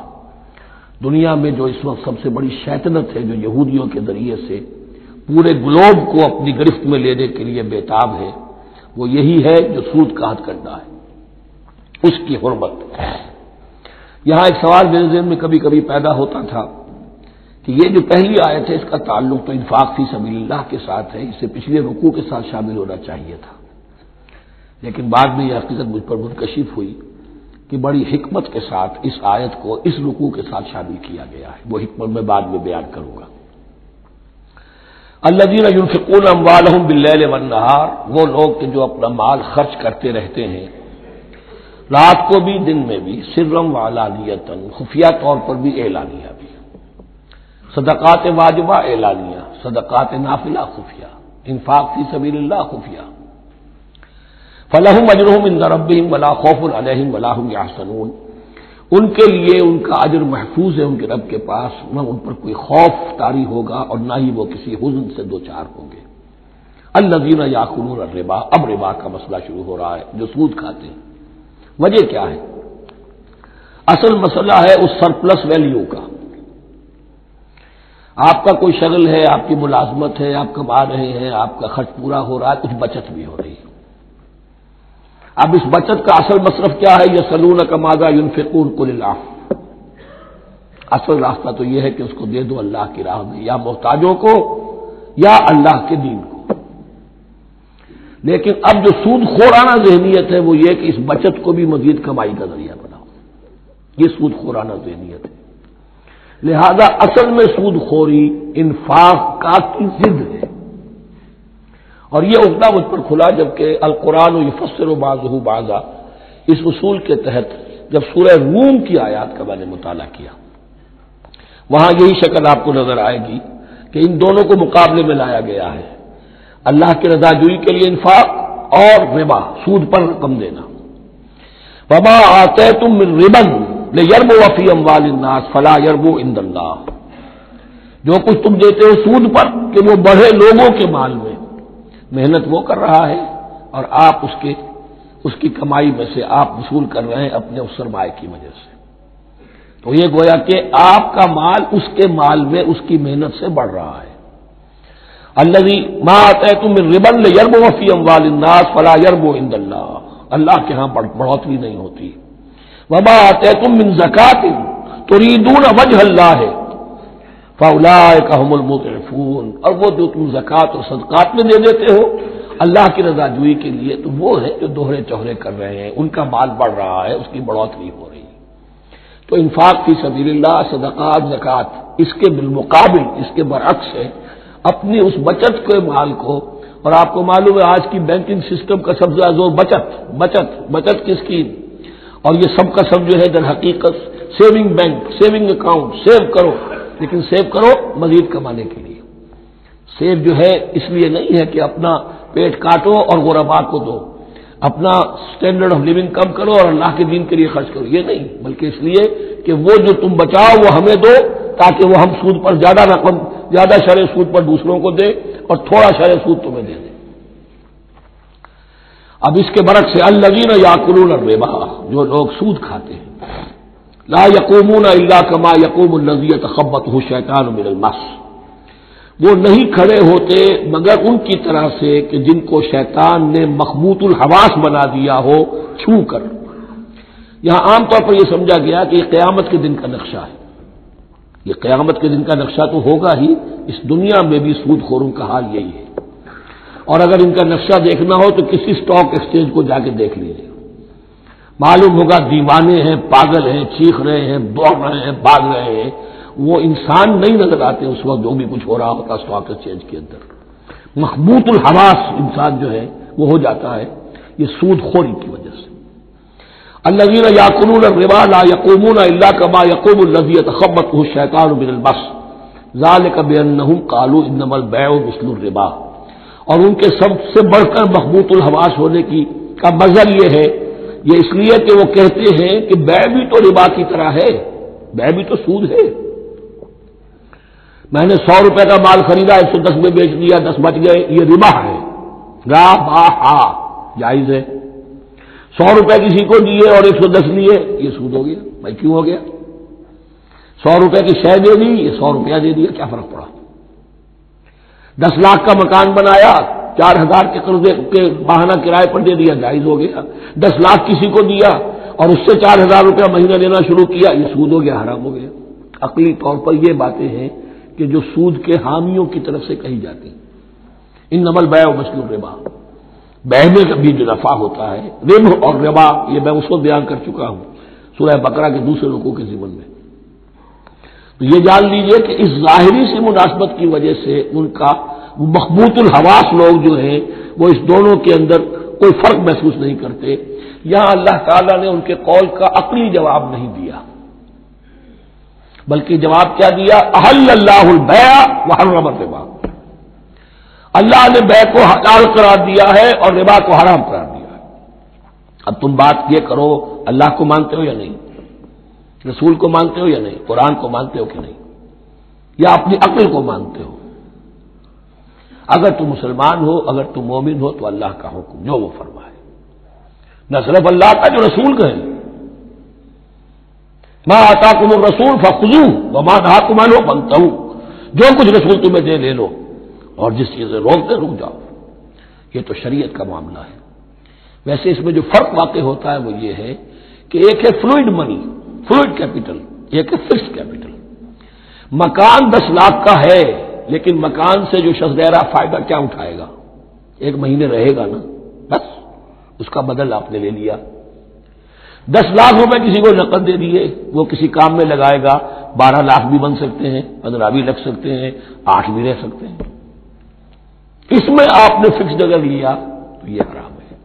S2: دنیا میں جو اس وقت سب سے بڑی شیطنت ہے، جو یہودیوں کے ذریعے سے پورے گلوب کو اپنی گرفت میں لینے کے لیے بےتاب ہے، وہ یہی ہے جو سود کا حد کرنا ہے، اس کی حرمت۔ یہاں ایک سوال میرے ذہن میں کبھی کبھی پیدا ہوتا تھا کہ یہ جو پہلی آیت ہے اس کا تعلق تو انفاق فی سبیل اللہ کے ساتھ ہے، اس سے پچھلے رکوع کے ساتھ شامل ہونا چاہیے تھا، لیکن بعد میں یہ حقیقت مجھ پر منکشف ہوئی کہ بڑی حکمت کے ساتھ اس آیت کو اس رکوع کے ساتھ شامل کیا گیا ہے۔ وہ حکمت میں بعد میں بیان کروں گا۔ الذین ينفقون اموالهم باللیل والنہار، وہ لوگ کہ جو اپنا مال خرچ کرتے رہتے ہیں رات کو بھی دن میں بھی، سرم و علانیتاً، خفیہ طور پر بھی اعلانیہ بھی، صدقات واجبہ اعلانیہ، صدقات نافلہ خفیہ، انفاق فی سبیل اللہ خفیہ۔ فلہم اجرہم عند ربہم ولا خوف علیہم ولا ھم یحزنون، ان کے لیے ان کا اجر محفوظ ہے ان کے رب کے پاس، نہ ان پر کوئی خوف طاری ہوگا اور نہ ہی وہ کسی حزن سے دوچار ہوں گے۔ الذین یاکلون الربا، اب ربا کا مسئلہ شروع ہو رہا ہے، جو سود کھاتے ہیں۔ وجہ کیا ہے؟ اصل مسئلہ ہے اس سرپلس ویلیو کا۔ آپ کا کوئی شغل ہے، آپ کی ملازمت ہے، آپ کما رہے ہیں، آپ کا خرچ پورا ہو رہا ہے، کچھ بچت بھی ہو رہی ہے۔ اب اس بچت کا اصل مصرف کیا ہے؟ یسألونک ماذا ينفقون قل العفو، اصل راستہ تو یہ ہے کہ اس کو دے دو اللہ کی راہ میں، یا محتاجوں کو یا اللہ کے دین کو۔ لیکن اب جو سود خورانہ ذہنیت ہے وہ یہ کہ اس بچت کو بھی مزید کمائی کا ذریعہ بناؤ، یہ سود خورانہ ذہنیت ہے۔ لہذا اصل میں سود خوری انفاق کا کی ضد ہے، اور یہ عقدہ مجھ پر کھلا جبکہ القرآن یفسر بعضہ بعضا، اس اصول کے تحت جب سورہ روم کی آیات کا میں نے مطالعہ کیا، وہاں یہی شکل آپ کو نظر آئے گی کہ ان دونوں کو مقابلے میں لایا گیا ہے، اللہ کی رضا جوئی کے لیے انفاق اور ربا، سود پر رقم دینا۔ وما آتیتم من ربا لیربو فی اموال الناس فلا یربو عند اللہ، جو کچھ تم دیتے ہو سود پر کہ وہ بڑھے لوگوں کے مال میں، محنت وہ کر رہا ہے اور آپ اس کی کمائی میں سے آپ وصول کر رہے ہیں اپنے اس سرمایہ کی وجہ سے، تو یہ گویا کہ آپ کا مال اس کے مال میں اس کی محنت سے بڑھ رہا ہے۔ الذی ما آتیتم من ربا لیربو فی اموال الناس فلا یربو عند اللہ، اللہ کے ہاں بڑھوتری نہیں ہوتی۔ وما آتیتم من زکوۃ تریدون وجہ اللہ فاولئک ھم المضعفون، اور وہ جو تم زکوٰۃ اور صدقات میں دے دیتے ہو اللہ کی رضا جوئی کے لیے، تو وہ ہے جو دوہرے چوہرے کر رہے ہیں، ان کا مال بڑھ رہا ہے، اس کی بڑھوتری ہو رہی ہے۔ تو انفاق فی سبیل اللہ، صدقات، زکوٰۃ، اس کے بالمقابل، اس کے برعکس ہے اپنی اس بچت کے مال کو، اور آپ کو معلوم ہے آج کی بینکنگ سسٹم کا سب سے زیادہ زور بچت کی اسکیم، اور یہ سب کا سب جو ہے در حقیقت saving bank, saving account, save کرو، لیکن سیو کرو مزید کمانے کے لیے۔ سیو جو ہے اس لیے نہیں ہے کہ اپنا پیٹ کاٹو اور غربا کو دو، اپنا سٹینڈرڈ آف لیونگ کم کرو اور اللہ کے دین کے لیے خرچ کرو، یہ نہیں، بلکہ اس لیے کہ وہ جو تم بچاؤ وہ ہمیں دو، تاکہ وہ ہم سود پر زیادہ رقم، زیادہ شرح سود پر دوسروں کو دے اور تھوڑا شرح سود تمہیں دے دے۔ اب اس کے برعکس سے الذین یاکلون الربا، جو لوگ سود کھاتے ہیں، لا یقومون الا کما یقوم الذی یتخبطہ الشیطان من المس، وہ نہیں کھڑے ہوتے مگر ان کی طرح سے کہ جن کو شیطان نے مخبوط الحواس بنا دیا ہو چھو کر۔ یہاں عام طور پر یہ سمجھا گیا کہ یہ قیامت کے دن کا نقشہ ہے، یہ قیامت کے دن کا نقشہ تو ہوگا ہی، اس دنیا میں بھی سود خوروں کا حال یہی ہے، اور اگر ان کا نقشہ دیکھنا ہو تو کسی سٹاک ایکسچینج کو جا کے دیکھ لیجیے، معلوم ہوگا دیوانے ہیں، پاگل ہیں، چیخ رہے ہیں، دوڑ رہے ہیں، بھاگ رہے ہیں، وہ انسان نہیں نظر آتے اس وقت جو بھی کچھ ہو رہا ہوتا سٹاک ایکسچینج کے اندر، مخبوط الحواس انسان جو ہے وہ ہو جاتا ہے، یہ سود خوری کی وجہ سے۔ الذین یاکلون الربا لا یقومون الا کما یقوم الذی یتخبطہ الشیطان من المس ذلک بانہم قالوا انما البیع مثل الربا، اور ان کے سب سے بڑھ کر مخبوط الحواس ہونے کا مظہر یہ ہے، یہ اس لیے کہ وہ کہتے ہیں کہ بیع بھی تو ربا کی طرح ہے، بیع بھی تو سود ہے، میں نے 100 روپے کا مال خریدا 110 میں بیچ دیا، 10 بچ گئے، یہ ربا ہے، ربا جائز ہے۔ 100 روپے کسی کو دیے اور 110 لیے، یہ سود ہو گیا، بھائی کیوں ہو گیا؟ 100 روپے کی شے دے دی، یہ 100 روپیہ دے دیا، کیا فرق پڑا؟ 10 لاکھ کا مکان بنایا، 4000 کے قرضے کے ماہانہ کرائے پر دے دیا، جائز ہو گیا۔ 10 لاکھ کسی کو دیا اور اس سے 4000 روپیہ مہینہ لینا شروع کیا، یہ سود ہو گیا، حرام ہو گیا۔ عقلی طور پر یہ باتیں ہیں کہ جو سود کے حامیوں کی طرف سے کہی جاتی ہیں۔ انما البیع مثل الربا، بیع میں کبھی جو نفع ہوتا ہے، ربح اور ربا، یہ میں اس کو بیان کر چکا ہوں سورہ بقرہ کے دوسرے رکوع کے ضمن میں۔ تو یہ جان لیجئے کہ اس ظاہری سی مناسبت کی وجہ سے ان کا مخبوط الحواس لوگ جو ہیں وہ اس دونوں کے اندر کوئی فرق محسوس نہیں کرتے. یہاں اللہ تعالیٰ نے ان کے قول کا عقلی جواب نہیں دیا، بلکہ جواب کیا دیا؟ احل اللہ البیع وحرم الربا. اللہ نے بیع کو حلال قرار دیا ہے اور ربا کو حرام قرار دیا ہے. اب تم بات یہ کرو، اللہ کو مانتے ہو یا نہیں، رسول کو مانتے ہو یا نہیں، قرآن کو مانتے ہو کہ نہیں، یا اپنی عقل کو مانتے ہو؟ اگر تم مسلمان ہو، اگر تم مومن ہو، تو اللہ کا حکم جو وہ فرمائے، نہ صرف اللہ کا، جو رسول کہیں. ما آتاکم الرسول فخذوہ وما نہاکم عنہ فانتہوا. جو کچھ رسول تمہیں دے لے لو، اور جس چیز سے روک دے رک جاؤ. یہ تو شریعت کا معاملہ ہے. ویسے اس میں جو فرق واقع ہوتا ہے وہ یہ ہے کہ ایک ہے فلوئڈ منی، فلوئڈ کیپٹل، ایک ہے فکسڈ کیپٹل. مکان 10 لاکھ کا ہے، لیکن مکان سے جو شخص دے رہا فائدہ کیا اٹھائے گا؟ 1 مہینے رہے گا نا، بس اس کا بدل آپ نے لے لیا. 10 لاکھ روپے کسی کو نقد دے دیے، وہ کسی کام میں لگائے گا، 12 لاکھ بھی بن سکتے ہیں، 15 بھی لگ سکتے ہیں، 8 بھی رہ سکتے ہیں. اس میں آپ نے فکسڈ اگر لیا تو یہ حرام ہے.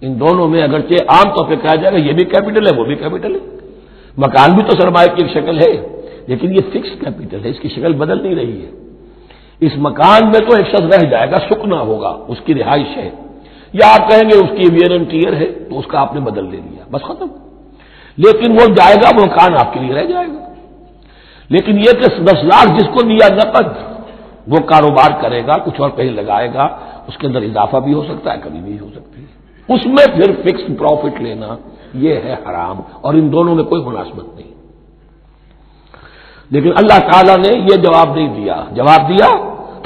S2: ان دونوں میں اگرچہ عام طور پہ کہا جائے گا یہ بھی کیپٹل ہے وہ بھی کیپٹل ہے، مکان بھی تو سرمایہ کی ایک شکل ہے، لیکن یہ فکس کیپٹل ہے، اس کی شکل بدل نہیں رہی ہے. اس مکان میں تو ایک شخص رہ جائے گا، سکنا ہوگا، اس کی رہائش ہے، یا آپ کہیں گے اس کی ویئر اینڈ ٹیئر ہے تو اس کا آپ نے بدل لے لیا، بس ختم. لیکن وہ جائے گا، وہ مکان آپ کے لیے رہ جائے گا. لیکن یہ کہ 10 لاکھ جس کو دیا نقد، وہ کاروبار کرے گا، کچھ اور کہیں لگائے گا، اس کے اندر اضافہ بھی ہو سکتا ہے، کمی بھی ہو سکتی ہے. اس میں پھر فکسڈ پروفٹ لینا یہ ہے حرام، اور ان دونوں میں کوئی مناسبت نہیں. لیکن اللہ تعالیٰ نے یہ جواب نہیں دیا. جواب دیا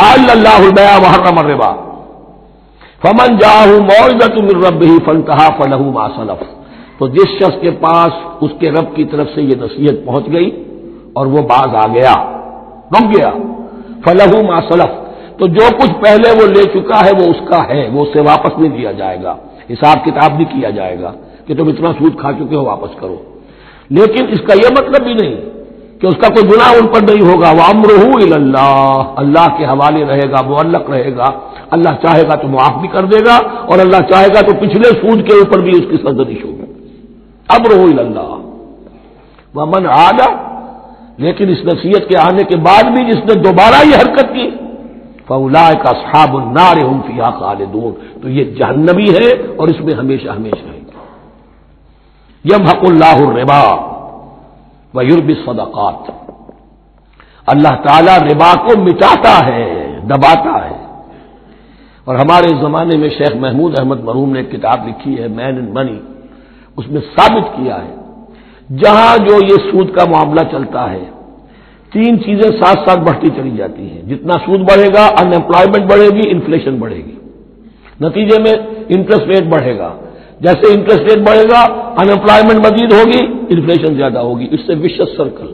S2: احل اللہ البیع وحرم الربا فمن جاءہ موعظۃ من ربہ فانتہی فلہ ما سلف. تو جس شخص کے پاس اس کے رب کی طرف سے یہ نصیحت پہنچ گئی اور وہ باز آ گیا، رک گیا، فلہ ما سلف، تو جو کچھ پہلے وہ لے چکا ہے وہ اس کا ہے، وہ اسے واپس نہیں دیا جائے گا، حساب کتاب نہیں کیا جائے گا کہ تم اتنا سود کھا چکے ہو واپس کرو. لیکن اس کا یہ مطلب بھی نہیں کہ اس کا کوئی گناہ ان پر نہیں ہوگا. وَأَمْرُهُ إِلَى اللَّهِ، اللہ کے حوالے رہے گا، معلق رہے گا. اللہ چاہے گا تو معاف بھی کر دے گا، اور اللہ چاہے گا تو پچھلے سود کے اوپر بھی اس کی سرزنش ہوگی. أَمْرُهُ إِلَى اللَّهِ وَمَنْ عَادَ، لیکن اس نصیحت کے آنے کے بعد بھی جس نے دوبارہ یہ حرکت کی فَأُولَٰئِكَ أَصْحَابُ النَّارِ هُمْ فِيهَا خَالِدُونَ، تو یہ جہنمی ہے اور اس میں ہمیشہ ہمیشہ رہے گا. يَمْحَقُ اللَّهُ الرِّبَا وَيُرْبِي الصَّدَقَاتِ، اللہ تعالیٰ ربا کو مٹاتا ہے، دباتا ہے. اور ہمارے زمانے میں شیخ محمود احمد مرحوم نے ایک کتاب لکھی ہے مین اینڈ منی، اس میں ثابت کیا ہے جہاں جو یہ سود کا معاملہ چلتا ہے 3 چیزیں ساتھ ساتھ بڑھتی چلی جاتی ہیں. جتنا سود بڑھے گا ان امپلائمنٹ بڑھے گی، انفلیشن بڑھے گی، نتیجے میں انٹرسٹ ریٹ بڑھے گا. جیسے انٹرسٹ ریٹ بڑھے گا ان امپلائمنٹ مزید ہوگی، انفلیشن زیادہ ہوگی. اس سے وشس سرکل،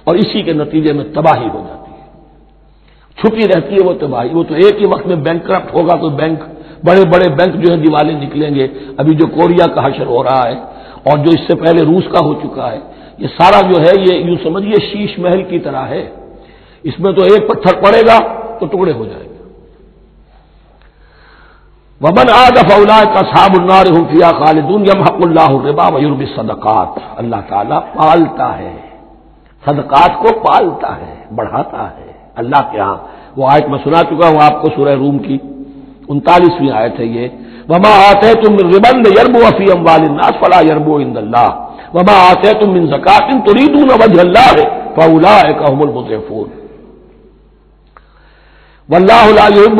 S2: اور اسی کے نتیجے میں تباہی ہو جاتی ہے، چھپی رہتی ہے وہ تباہی. وہ تو ایک ہی وقت میں بینک کرپٹ ہوگا، کوئی بینک، بڑے بڑے بینک جو ہے دیوالے نکلیں گے. ابھی جو کوریا کا حشر ہو رہا ہے اور جو اس سے پہلے روس کا ہو چکا ہے، یہ سارا جو ہے یہ یوں سمجھیے شیش محل کی طرح ہے. اس میں تو ایک پتھر پڑے گا تو ٹکڑے ہو جائیں گے. وَمَنْ عَادَ فَأُولَٰئِكَ أَصْحَابُ النَّارِ هُمْ فِيهَا خَالِدُونَ يَمْحَقُ اللَّهُ الرِّبَا وَيُرْبِي الصَّدَقَاتِ. اللہ تعالیٰ پالتا ہے، صدقات کو پالتا ہے، بڑھاتا ہے اللہ کے ہاں. وہ آیت میں سنا چکا ہوں آپ کو، سورہ روم کی 39ویں آیت ہے یہ. وَمَا آتَيْتُم مِّن رِّبًا لِّيَرْبُوَ فِي أَمْوَالِ النَّاسِ فَلَا يَرْبُو عِندَ اللَّهِ وَمَا آتَيْتُم مِّن زَكَاةٍ تُرِيدُونَ وَجْهَ اللَّهِ فَأُولَٰئِكَ هُمُ الْمُضْعِفُونَ. واللہ لا يحب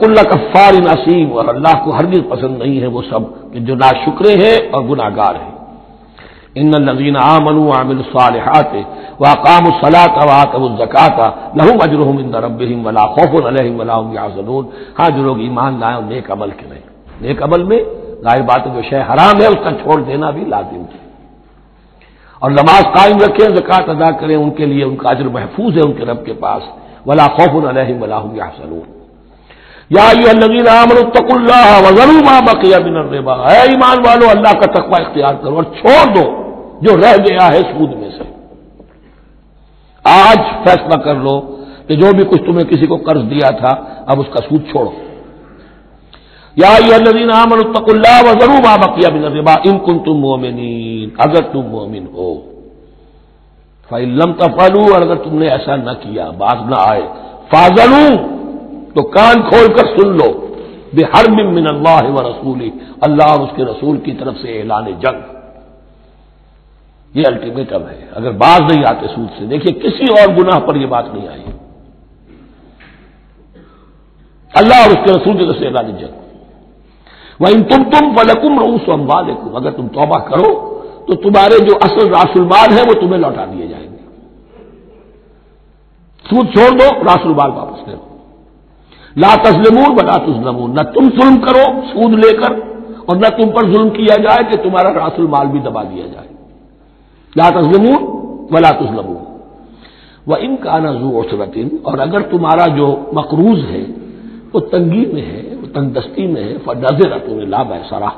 S2: کل کفار اثیم، اور اللہ کو ہرگز پسند نہیں ہے وہ سب کہ جو ناشکرے ہیں اور گناہگار ہیں. ان الذین آمنوا وعملوا الصالحات واقاموا الصلاة وآتوا الزکاة لهم اجرهم عند ربهم ولا خوف علیہم ولا هم یحزنون. ہاں جو لوگ ایمان لائے اور نیک عمل کریں. نیک عمل میں ظاہر بات ہے جو شے حرام ہے اس کا چھوڑ دینا بھی لازم ہے، اور نماز قائم رکھیں، زکوٰۃ ادا کریں، ان کے لیے ان کا اجر محفوظ ہے ان کے رب کے پاس. ولا خوف علیہم ولا هم یحزنون. یا ایھا الذین آمنوا اتقوا اللہ وذروا ما بقی من الربا، اے ایمان والو اللہ کا تقوی اختیار کرو اور چھوڑ دو جو رہ گیا ہے سود میں سے. آج فیصلہ کر لو کہ جو بھی کچھ تمہیں کسی کو قرض دیا تھا اب اس کا سود چھوڑو. یا ایھا الذین آمنوا اتقوا اللہ وذروا ما بقی من الربا ان کنتم مؤمنین، اگر تم مومن ہو. فإن لم تفعلوا، اور اگر تم نے ایسا نہ کیا، باز نہ آئے، فاذنوا، تو کان کھول کر سن لو، بحرب من اللہ ورسولہ، اللہ اور اس کے رسول کی طرف سے اعلان جنگ. یہ الٹیمیٹم ہے اگر باز نہیں آتے سود سے. دیکھیے کسی اور گناہ پر یہ بات نہیں آئی، اللہ اور اس کے رسول کی طرف سے اعلان جنگ. وَإِن تُبْتُمْ فَلَكُمْ رُءُوسُ أَمْوَالِكُمْ، اگر تم توبہ کرو تو تمہارے جو اصل راس المال ہے وہ تمہیں لوٹا دیے جائیں گے. سود چھوڑ دو، راس المال واپس لے لو. لا تظلمون ولا تظلمون، نہ تم ظلم کرو سود لے کر اور نہ تم پر ظلم کیا جائے کہ تمہارا راس المال بھی دبا دیا جائے. لا تظلمون ولا تظلمون. وَإِن كَانَ ذُو عُسْرَةٍ، اور اگر تمہارا جو مقروض ہے وہ تنگی میں ہے، وہ تنگ دستی میں ہے، فَنَظِرَةٌ إِلَىٰ مَيْسَرَةٍ،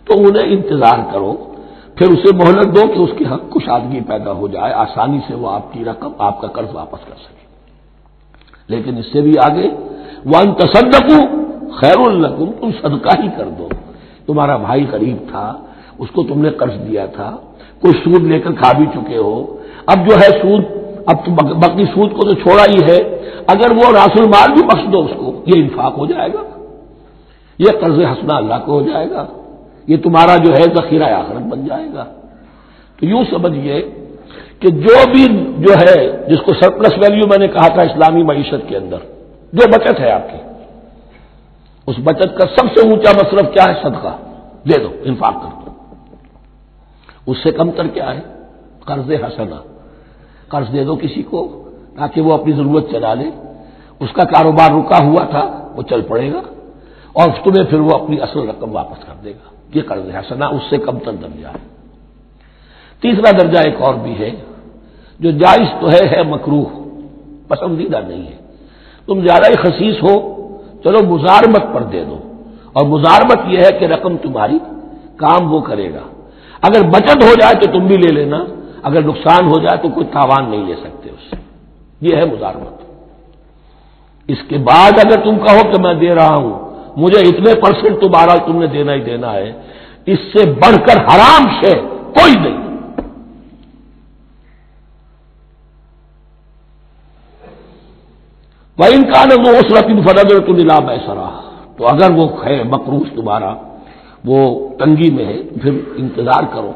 S2: تو انہیں انتظار کرو، پھر اسے مہلت دو کہ اس کی حق کشادگی پیدا ہو جائے، آسانی سے وہ آپ کی رقم، آپ کا قرض واپس کر سکے. لیکن اس سے بھی آگے وَأَن تَصَدَّقُوا خَيْرٌ لَكُمْ، تم صدقہ ہی کر دو. تمہارا بھائی غریب تھا، اس کو تم نے قرض دیا تھا، کوئی سود لے کر کھا بھی چکے ہو، اب جو ہے سود، اب تو باقی سود کو تو چھوڑا ہی ہے، اگر وہ راس المال بھی بخش دو اس کو، یہ انفاق ہو جائے گا، یہ قرض حسنہ اللہ کو ہو جائے گا، یہ تمہارا جو ہے ذخیرہ آخرت بن جائے گا. تو یوں سمجھیے کہ جو بھی جو ہے جس کو سرپلس ویلیو میں نے کہا تھا اسلامی معیشت کے اندر، جو بچت ہے آپ کی، اس بچت کا سب سے اونچا مصرف کیا ہے؟ صدقہ دے دو، انفاق کر دو. اس سے کم تر کیا ہے؟ قرض حسنہ، قرض دے دو کسی کو تاکہ وہ اپنی ضرورت چلا لے، اس کا کاروبار رکا ہوا تھا وہ چل پڑے گا اور تمہیں پھر وہ اپنی اصل رقم واپس کر دے گا. یہ قرض حسنہ اس سے کم تر درجہ ہے. تیسرا درجہ ایک اور بھی ہے جو جائز تو ہے مکروہ، پسندیدہ نہیں ہے. تم زیادہ ہی خسیس ہو، چلو مزارمت پر دے دو، اور مزارمت یہ ہے کہ رقم تمہاری کام وہ کرے گا. اگر بچت ہو جائے تو تم بھی لے لینا، اگر نقصان ہو جائے تو کوئی تاوان نہیں لے سکتے اس سے. یہ ہے مزارمت. اس کے بعد اگر تم کہو کہ میں دے رہا ہوں، مجھے اتنے % تمہارا تم نے دینا ہی دینا ہے، اس سے بڑھ کر حرام شے کوئی نہیں. وَإِن كَانَ ذُو عُسْرَةٍ فَنَظِرَةٌ إِلَىٰ مَيْسَرَةٍ، تو اگر وہ ہے مقروض تمہارا وہ تنگی میں ہے، پھر انتظار کرو،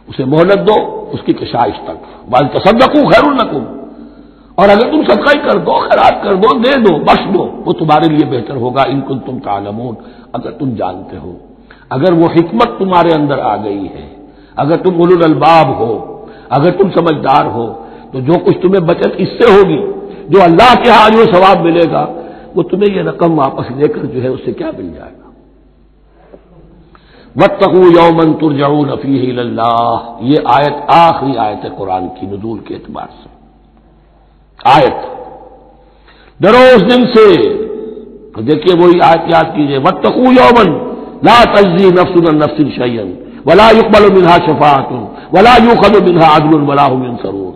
S2: اسے مہلت دو اس کی کشائش تک. وَأَن تَصَدَّقُوا خَيْرٌ لَكُمْ، اور اگر تم صدقہ کر دو، خیرات کر دو، دے دو، بخش دو، وہ تمہارے لیے بہتر ہوگا. ان کنتم تعلمون، اگر تم جانتے ہو، اگر وہ حکمت تمہارے اندر آ گئی ہے، اگر تم اولو الالباب ہو، اگر تم سمجھدار ہو، تو جو کچھ تمہیں بچت اس سے ہوگی، جو اللہ کے ہاں جو ثواب ملے گا، وہ تمہیں یہ رقم واپس لے کر جو ہے اس سے کیا مل جائے گا. وَاتَّقُوا يَوْمًا تُرْجَعُونَ فِيهِ إِلَى اللَّهِ، یہ آیت آخری آیت ہے قرآن کی نزول کے اعتبار سے. آیت ڈرو اس دن سے، تو دیکھیے وہی آیت یاد کیجیے. وَاتَّقُوا يَوْمًا لَا تَجْزِي نَفْسٌ عَن نَفْسٍ شَيْئًا وَلَا يُقْبَلُ مِنْهَا شَفَاعَةٌ وَلَا يُؤْخَذُ مِنْهَا عَدْلٌ وَلَا هُمْ يُنصَرُونَ.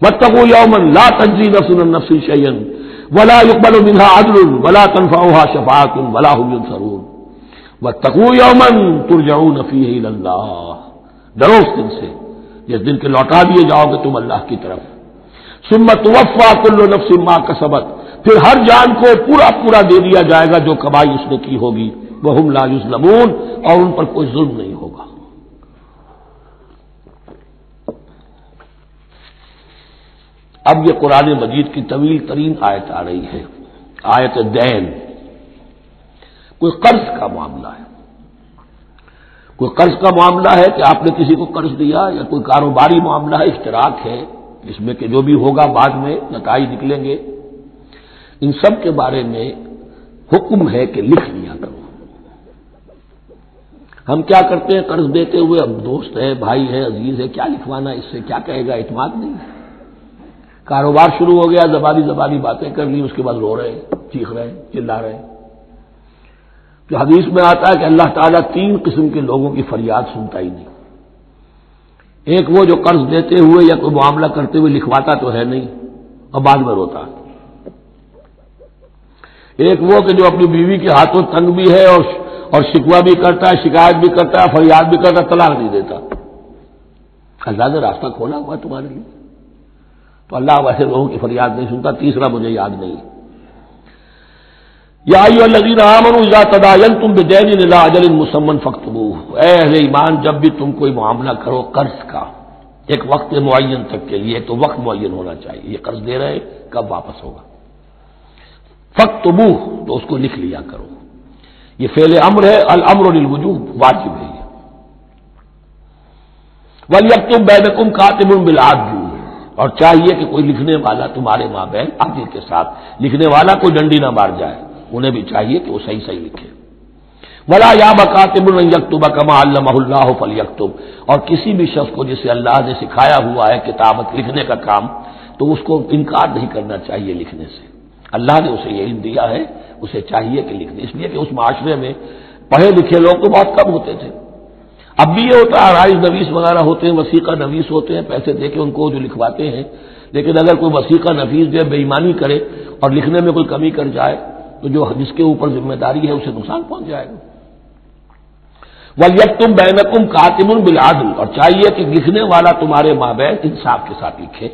S2: وَاتَّقُوا يَوْمًا لَا تَجْزِي نَفْسٌ عَن نَفْسٍ شَيْئًا وَلَا يُقْبَلُ مِنْهَا عَدْلٌ وَلَا تَنفَعُهَا شَفَاعَةٌ وَلَا هُمْ يُنصَرُونَ. وَاتَّقُوا يَوْمًا تُرْجَعُونَ فِيهِ إِلَى اللَّهِ، ڈرو اس دن سے جس دن کے لوٹا دیے جاؤ گے تم اللہ کی طرف. ثُمَّ تُوَفَّىٰ كُلُّ نَفْسٍ مَا كَسَبَتْ، پھر ہر جان کو پورا پورا دے دیا جائے گا جو کمائی اس نے کی ہوگی. وَهُمْ لَا يُظْلَمُونَ، اور ان پر کوئی ظلم نہیں ہوگا. اب یہ قرآن مجید کی طویل ترین آیت آ رہی ہے، آیت دین. کوئی قرض کا معاملہ ہے، کوئی قرض کا معاملہ ہے کہ آپ نے کسی کو قرض دیا، یا کوئی کاروباری معاملہ ہے، اشتراک ہے جس میں کہ جو بھی ہوگا بعد میں نتائج نکلیں گے. ان سب کے بارے میں حکم ہے کہ لکھ لیا کرو. ہم کیا کرتے ہیں قرض دیتے ہوئے، اب دوست ہے، بھائی ہے، عزیز ہے، کیا لکھوانا، اس سے کیا کہے گا، اعتماد نہیں ہے. کاروبار شروع ہو گیا، زبانی باتیں کر لی، اس کے بعد رو رہے ہیں، چیخ رہے ہیں، چلا رہے ہیں. جو حدیث میں آتا ہے کہ اللہ تعالیٰ 3 قسم کے لوگوں کی فریاد سنتا ہی نہیں. ایک وہ جو قرض دیتے ہوئے یا کوئی معاملہ کرتے ہوئے لکھواتا تو ہے نہیں اور بعد میں روتا. ایک وہ کہ جو اپنی بیوی کے ہاتھوں تنگ بھی ہے اور شکوہ بھی کرتا ہے، شکایت بھی کرتا ہے، فریاد بھی کرتا ہے، طلاق نہیں دیتا. اللہ نے راستہ کھولا ہوا تمہارے لیے. تو اللہ ویسے لوگوں کی فریاد نہیں سنتا. تیسرا مجھے یاد نہیں. یا ایھا الذین آمنوا اذا تداینتم بدین الی اجل مسمى فاکتبوہ، اے اہل ایمان جب بھی تم کوئی معاملہ کرو قرض کا ایک وقت معین تک کے لیے، تو وقت معین ہونا چاہیے. یہ قرض دے رہے کب واپس ہوگا. فاکتبوہ، تو اس کو لکھ لیا کرو. یہ فعل امر ہے، الامر للوجوب، واجب ہے. وَلْيَكْتُبْ بَيْنَكُمْ كَاتِبٌ بِالْعَدْلِ، اور چاہیے کہ کوئی لکھنے والا تمہارے مابین عدل کے ساتھ، لکھنے والا کوئی ڈنڈی نہ مار جائے. انہیں بھی چاہیے کہ وہ صحیح صحیح لکھے. وَلَا يَأْبَ كَاتِبٌ أَن يَكْتُبَ كَمَا عَلَّمَهُ اللَّهُ فَلْيَكْتُبْ، اور کسی بھی شخص کو جسے اللہ نے سکھایا ہوا ہے کتابت لکھنے کا کام، تو اس کو انکار نہیں کرنا چاہیے لکھنے سے. اللہ نے اسے یہ علم دیا ہے، اسے چاہیے کہ لکھنے. اس لیے کہ اس معاشرے میں پڑھے لکھے لوگ تو بہت کم ہوتے تھے. اب بھی یہ ہوتا ہے، عرائض نویس وغیرہ ہوتے ہیں، وثیقہ نویس ہوتے ہیں، پیسے دے کے ان کو جو لکھواتے ہیں. لیکن اگر کوئی وثیقہ نویس جو بے ایمانی کرے اور لکھنے میں کوئی کمی کر جائے تو جو جس کے اوپر ذمہ داری ہے اسے نقصان پہنچ جائے گا. وَلْيَكْتُبْ بَيْنَكُمْ كَاتِبٌ بِالْعَدْلِ، اور چاہیے کہ لکھنے والا تمہارے مابین انصاف کے ساتھ لکھے.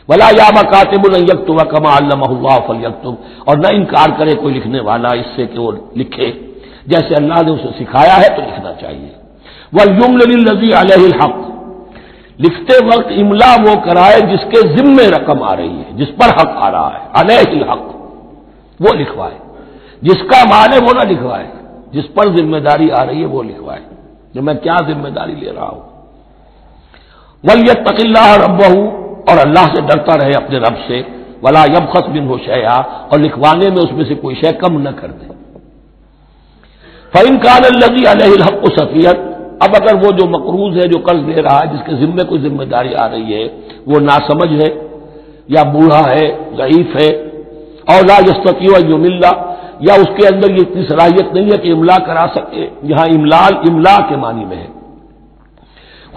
S2: وَلَا يَأْبَ كَاتِبٌ أَن يَكْتُبَ كَمَا عَلَّمَهُ اللَّهُ فَلْيَكْتُبْ، اور نہ انکار کرے کوئی لکھنے والا اس سے کہ وہ لکھے جیسے اللہ نے اسے سکھایا ہے، تو لکھنا چاہیے. وَلْيُمْلِلِ الَّذِي عَلَيْهِ الْحَقُّ، لکھتے وقت املا وہ کرائے جس کے ذمے رقم آ رہی ہے، جس پر حق آ رہا ہے. علیہ الحق، وہ لکھوائے. جس کا مال ہے وہ نہ لکھوائے، جس پر ذمہ داری آ رہی ہے وہ لکھوائے کہ میں کیا ذمہ داری لے رہا ہوں. وَلْيَتَّقِ اللَّهَ رَبَّهُ، اور اللہ سے ڈرتا رہے اپنے رب سے. وَلَا يَبْخَسْ مِنْهُ شَيْئًا، اور لکھوانے میں اس میں سے کوئی شے کم نہ کر دے. فَإِنْ كَانَ الَّذِي عَلَيْهِ الْحَقُّ سَفِيهًا، اب اگر وہ جو مقروض ہے، جو قرض دے رہا ہے، جس کے ذمے کوئی ذمہ داری آ رہی ہے، وہ ناسمجھ ہے یا بوڑھا ہے، ضعیف ہے، اور لا يستطيع ان يمل، یا اس کے اندر یہ اتنی صلاحیت نہیں ہے کہ املا کرا سکے، یہاں املا کے معنی میں ہے.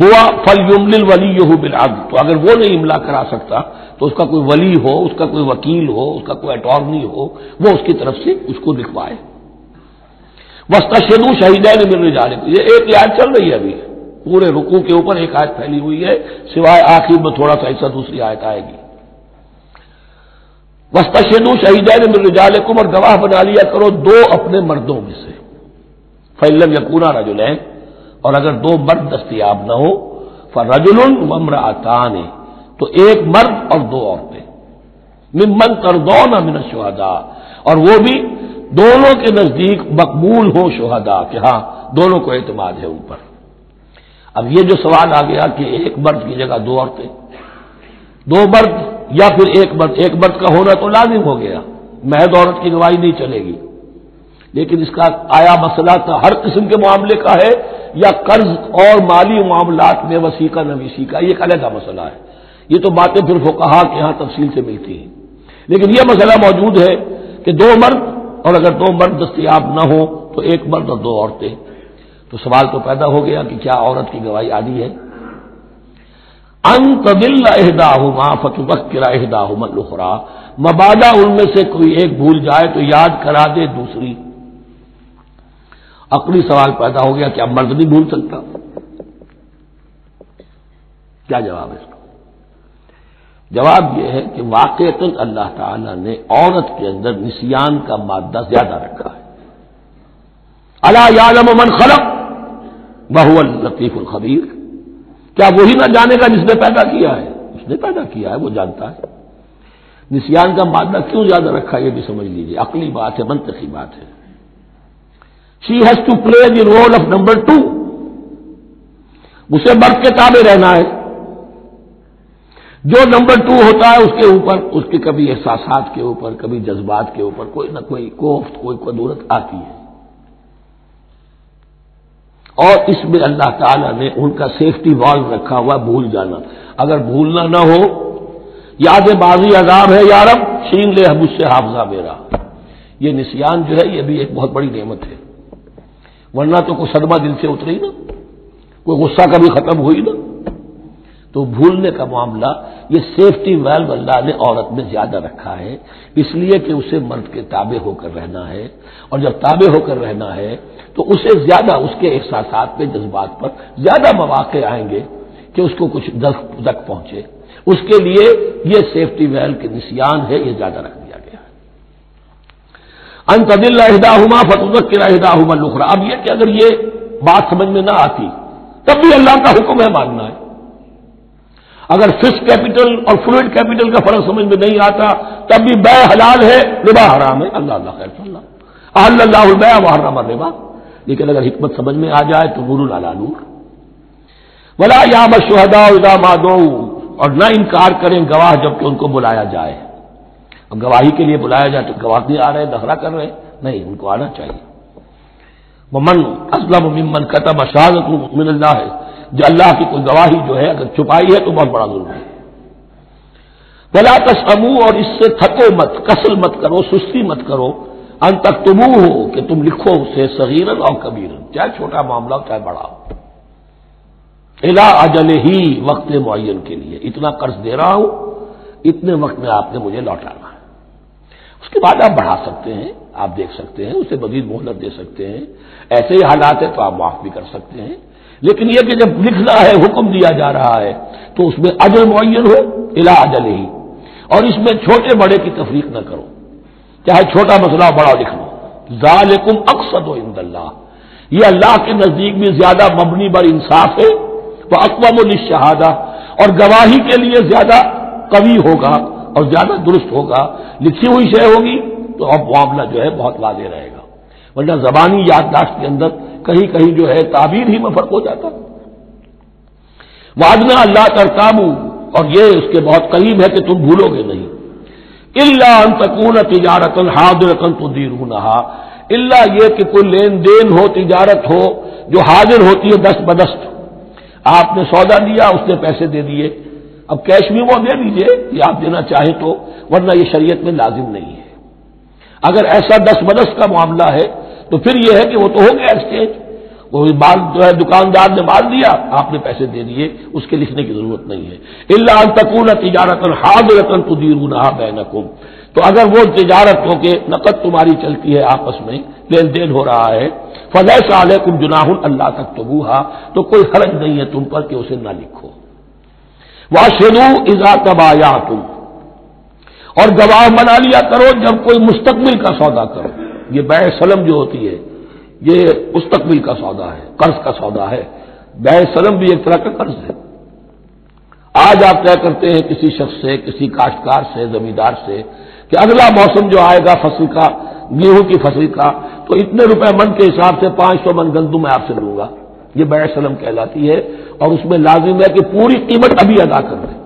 S2: ہوا فَلْيُمْلِلْ وَلِيُّهُ بِالْعَدْلِ، تو اگر وہ نہیں املا کرا سکتا تو اس کا کوئی ولی ہو، اس کا کوئی وکیل ہو، اس کا کوئی اٹارنی ہو، وہ اس کی طرف سے اس کو لکھوائے. وَاسْتَشْهِدُوا شَهِيدَيْنِ مِن رِجَالِكُمْ، یہ ایک آیت چل رہی ہے ابھی، پورے رکوع کے اوپر ایک آیت پھیلی ہوئی ہے، سوائے آخر میں تھوڑا سا حصہ دوسری آیت آئے گی. وَاسْتَشْهِدُوا شَهِيدَيْنِ مِن رِجَالِكُمْ، اور گواہ بنا لیا کرو دو اپنے مردوں میں سے. فَإِن لَّمْ يَكُونَا رَجُلَيْنِ، اور اگر دو مرد دستیاب نہ ہو، فَرَجُلٌ وَامْرَأَتَانِ، تو ایک مرد اور دو عورتیں. مِمَّن تَرْضَوْنَ مِنَ الشُّهَدَاءِ، اور وہ بھی دونوں کے نزدیک مقبول ہو شہداء، کہ ہاں دونوں کو اعتماد ہے ان پر. اب یہ جو سوال آ گیا کہ ایک مرد کی جگہ دو عورتیں، دو مرد یا پھر ایک مرد کا ہونا تو لازم ہو گیا، محض عورت کی گواہی نہیں چلے گی. لیکن اس کا آیا مسئلہ تھا ہر قسم کے معاملے کا ہے یا قرض اور مالی معاملات میں وثیقہ نویسی کا، یہ ایک علیحدہ مسئلہ ہے. یہ تو باتیں پھر فقہا کے یہاں تفصیل سے ملتی ہیں. لیکن یہ مسئلہ موجود ہے کہ دو مرد، اور اگر دو مرد دستیاب نہ ہو تو ایک مرد اور دو عورتیں. تو سوال تو پیدا ہو گیا کہ کیا عورت کی گواہی عادی ہے؟ ان تضل احداہما فتذکر احداہما الاخری، مبادا ان میں سے کوئی ایک بھول جائے تو یاد کرا دے دوسری. عقلی سوال پیدا ہو گیا، کیا مرد نہیں بھول سکتا؟ کیا جواب ہے اس کا؟ جواب یہ ہے کہ واقعتاً اللہ تعالی نے عورت کے اندر نسیان کا مادہ زیادہ رکھا ہے. الا یعلم من خلق وهو اللطیف الخبیر، کیا وہی نہ جانے گا جس نے پیدا کیا ہے؟ اس نے پیدا کیا ہے، وہ جانتا ہے. نسیان کا مادہ کیوں زیادہ رکھا یہ بھی سمجھ لیجیے، عقلی بات ہے، منطقی بات ہے. She has to play the role of number 2، اسے مرد کے تابع رہنا ہے. جو نمبر 2 ہوتا ہے اس کے اوپر، اس کے کبھی احساسات کے اوپر، کبھی جذبات کے اوپر کوئی نہ کوئی کوفت، کوئی قدورت آتی ہے. اور اس میں اللہ تعالیٰ نے ان کا سیفٹی والو رکھا ہوا بھول جانا. اگر بھولنا نہ ہو، یاد بازی عذاب ہے یارب، چھین لے مجھ سے حافظہ میرا. یہ نسیان جو ہے یہ بھی ایک بہت بڑی نعمت ہے، ورنہ تو کوئی صدمہ دل سے اتری نا، کوئی غصہ کبھی ختم ہوئی نا. تو بھولنے کا معاملہ یہ سیفٹی ویلو اللہ نے عورت میں زیادہ رکھا ہے، اس لیے کہ اسے مرد کے تابع ہو کر رہنا ہے، اور جب تابع ہو کر رہنا ہے تو اسے زیادہ اس کے احساسات پہ، جذبات پر زیادہ مواقع آئیں گے کہ اس کو کچھ دک پہنچے. اس کے لیے یہ سیفٹی ویلو کے نسیان ہے، یہ زیادہ رکھ دیا گیا ہے. ان تضل احداہما فتذکر احداہما الاخری. اب یہ کہ اگر یہ بات سمجھ میں نہ آتی تب بھی اللہ کا حکم ہے ماننا ہے. اگر فکس کیپٹل اور فلوئڈ کیپٹل کا فرق سمجھ میں نہیں آتا تب بھی بے حلال ہے، ربا حرام ہے. اللہ خیر اللہ احل اللہ البیع وحرم الربا. لیکن اگر حکمت سمجھ میں آ جائے تو نور علی نور. ولا یأبى الشهداء اذا ما دعوا. اور نہ انکار کریں گواہ جب کہ ان کو بلایا جائے. اب گواہی کے لیے بلایا جائے تو گواہ نہیں آ رہے، نخرہ کر رہے، نہیں، ان کو آنا چاہیے. ومن اسلم ممن كتم شهادة من اللہ ہے، جو اللہ کی کوئی گواہی جو ہے اگر چھپائی ہے تو بہت بڑا ظلم ہے. ولا تسأموا. اور اس سے تھکو مت، کسل مت کرو، سستی مت کرو، ان تکتموہ ہو کہ تم لکھو اسے صغیرا اور کبیرا، چاہے چھوٹا معاملہ ہو چاہے بڑا ہو. الی اجل ہی، وقت معین کے لیے، اتنا قرض دے رہا ہوں، اتنے وقت میں آپ نے مجھے لوٹانا ہے. اس کے بعد آپ بڑھا سکتے ہیں، آپ دیکھ سکتے ہیں، اسے مزید مہلت دے سکتے ہیں. ایسے ہی حالات ہے تو آپ معاف بھی کر سکتے ہیں. لیکن یہ کہ جب لکھنا ہے، حکم دیا جا رہا ہے تو اس میں اجل معین ہو، الی اجل ہی. اور اس میں چھوٹے بڑے کی تفریق نہ کرو، چاہے چھوٹا مسئلہ بڑا لکھ لو. ذالکم اقسط عند اللہ. یہ اللہ کے نزدیک بھی زیادہ مبنی بر انصاف ہے. واقوم للشہادہ. اور گواہی کے لیے زیادہ قوی ہوگا اور زیادہ درست ہوگا. لکھی ہوئی شے ہوگی تو اب معاملہ جو ہے بہت واضح رہے گا، ورنہ زبانی یادداشت کے اندر کہیں کہیں جو ہے تعبیر ہی میں فرق ہو جاتا. وعدنا اللہ ترتابوا. اور یہ اس کے بہت قریب ہے کہ تم بھولو گے نہیں. الا ان تکون تجارۃ حاضرۃ تدیرونھا. الا یہ کہ کوئی لین دین ہو، تجارت ہو جو حاضر ہوتی ہے دست بدست. آپ نے سودا دیا، اس نے پیسے دے دیے، اب کیش بھی وہ دے دیجئے یہ آپ دینا چاہیں تو، ورنہ یہ شریعت میں لازم نہیں ہے. اگر ایسا دست بدست کا معاملہ ہے تو پھر یہ ہے کہ وہ تو ہو گیا ایکسچینج. وہ مال جو ہے دکاندار نے مال دیا، آپ نے پیسے دے دیے، اس کے لکھنے کی ضرورت نہیں ہے. الا ان تکون تجارۃ حاضرۃ تدیرونھا بینکم. تو اگر وہ تجارت ہو کے نقد تمہاری چلتی ہے، آپس میں لین دین ہو رہا ہے، فلیس علیکم جناح الا تکتبوها. تو کوئی حرج نہیں ہے تم پر کہ اسے نہ لکھو. واشهدوا اذا تبایعتم. اور گواہ بنا لیا کرو جب کوئی مستقبل کا سودا کرو. یہ بیع سلم جو ہوتی ہے یہ مستقبل کا سودا ہے، قرض کا سودا ہے. بیع سلم بھی ایک طرح کا قرض ہے. آج آپ طے کرتے ہیں کسی شخص سے، کسی کاشتکار سے، زمیندار سے کہ اگلا موسم جو آئے گا فصل کا، گیہوں کی فصل کا، تو اتنے روپے من کے حساب سے 500 من گندم میں آپ سے لوں گا. یہ بیع سلم کہلاتی ہے، اور اس میں لازم ہے کہ پوری قیمت ابھی ادا کر دیں.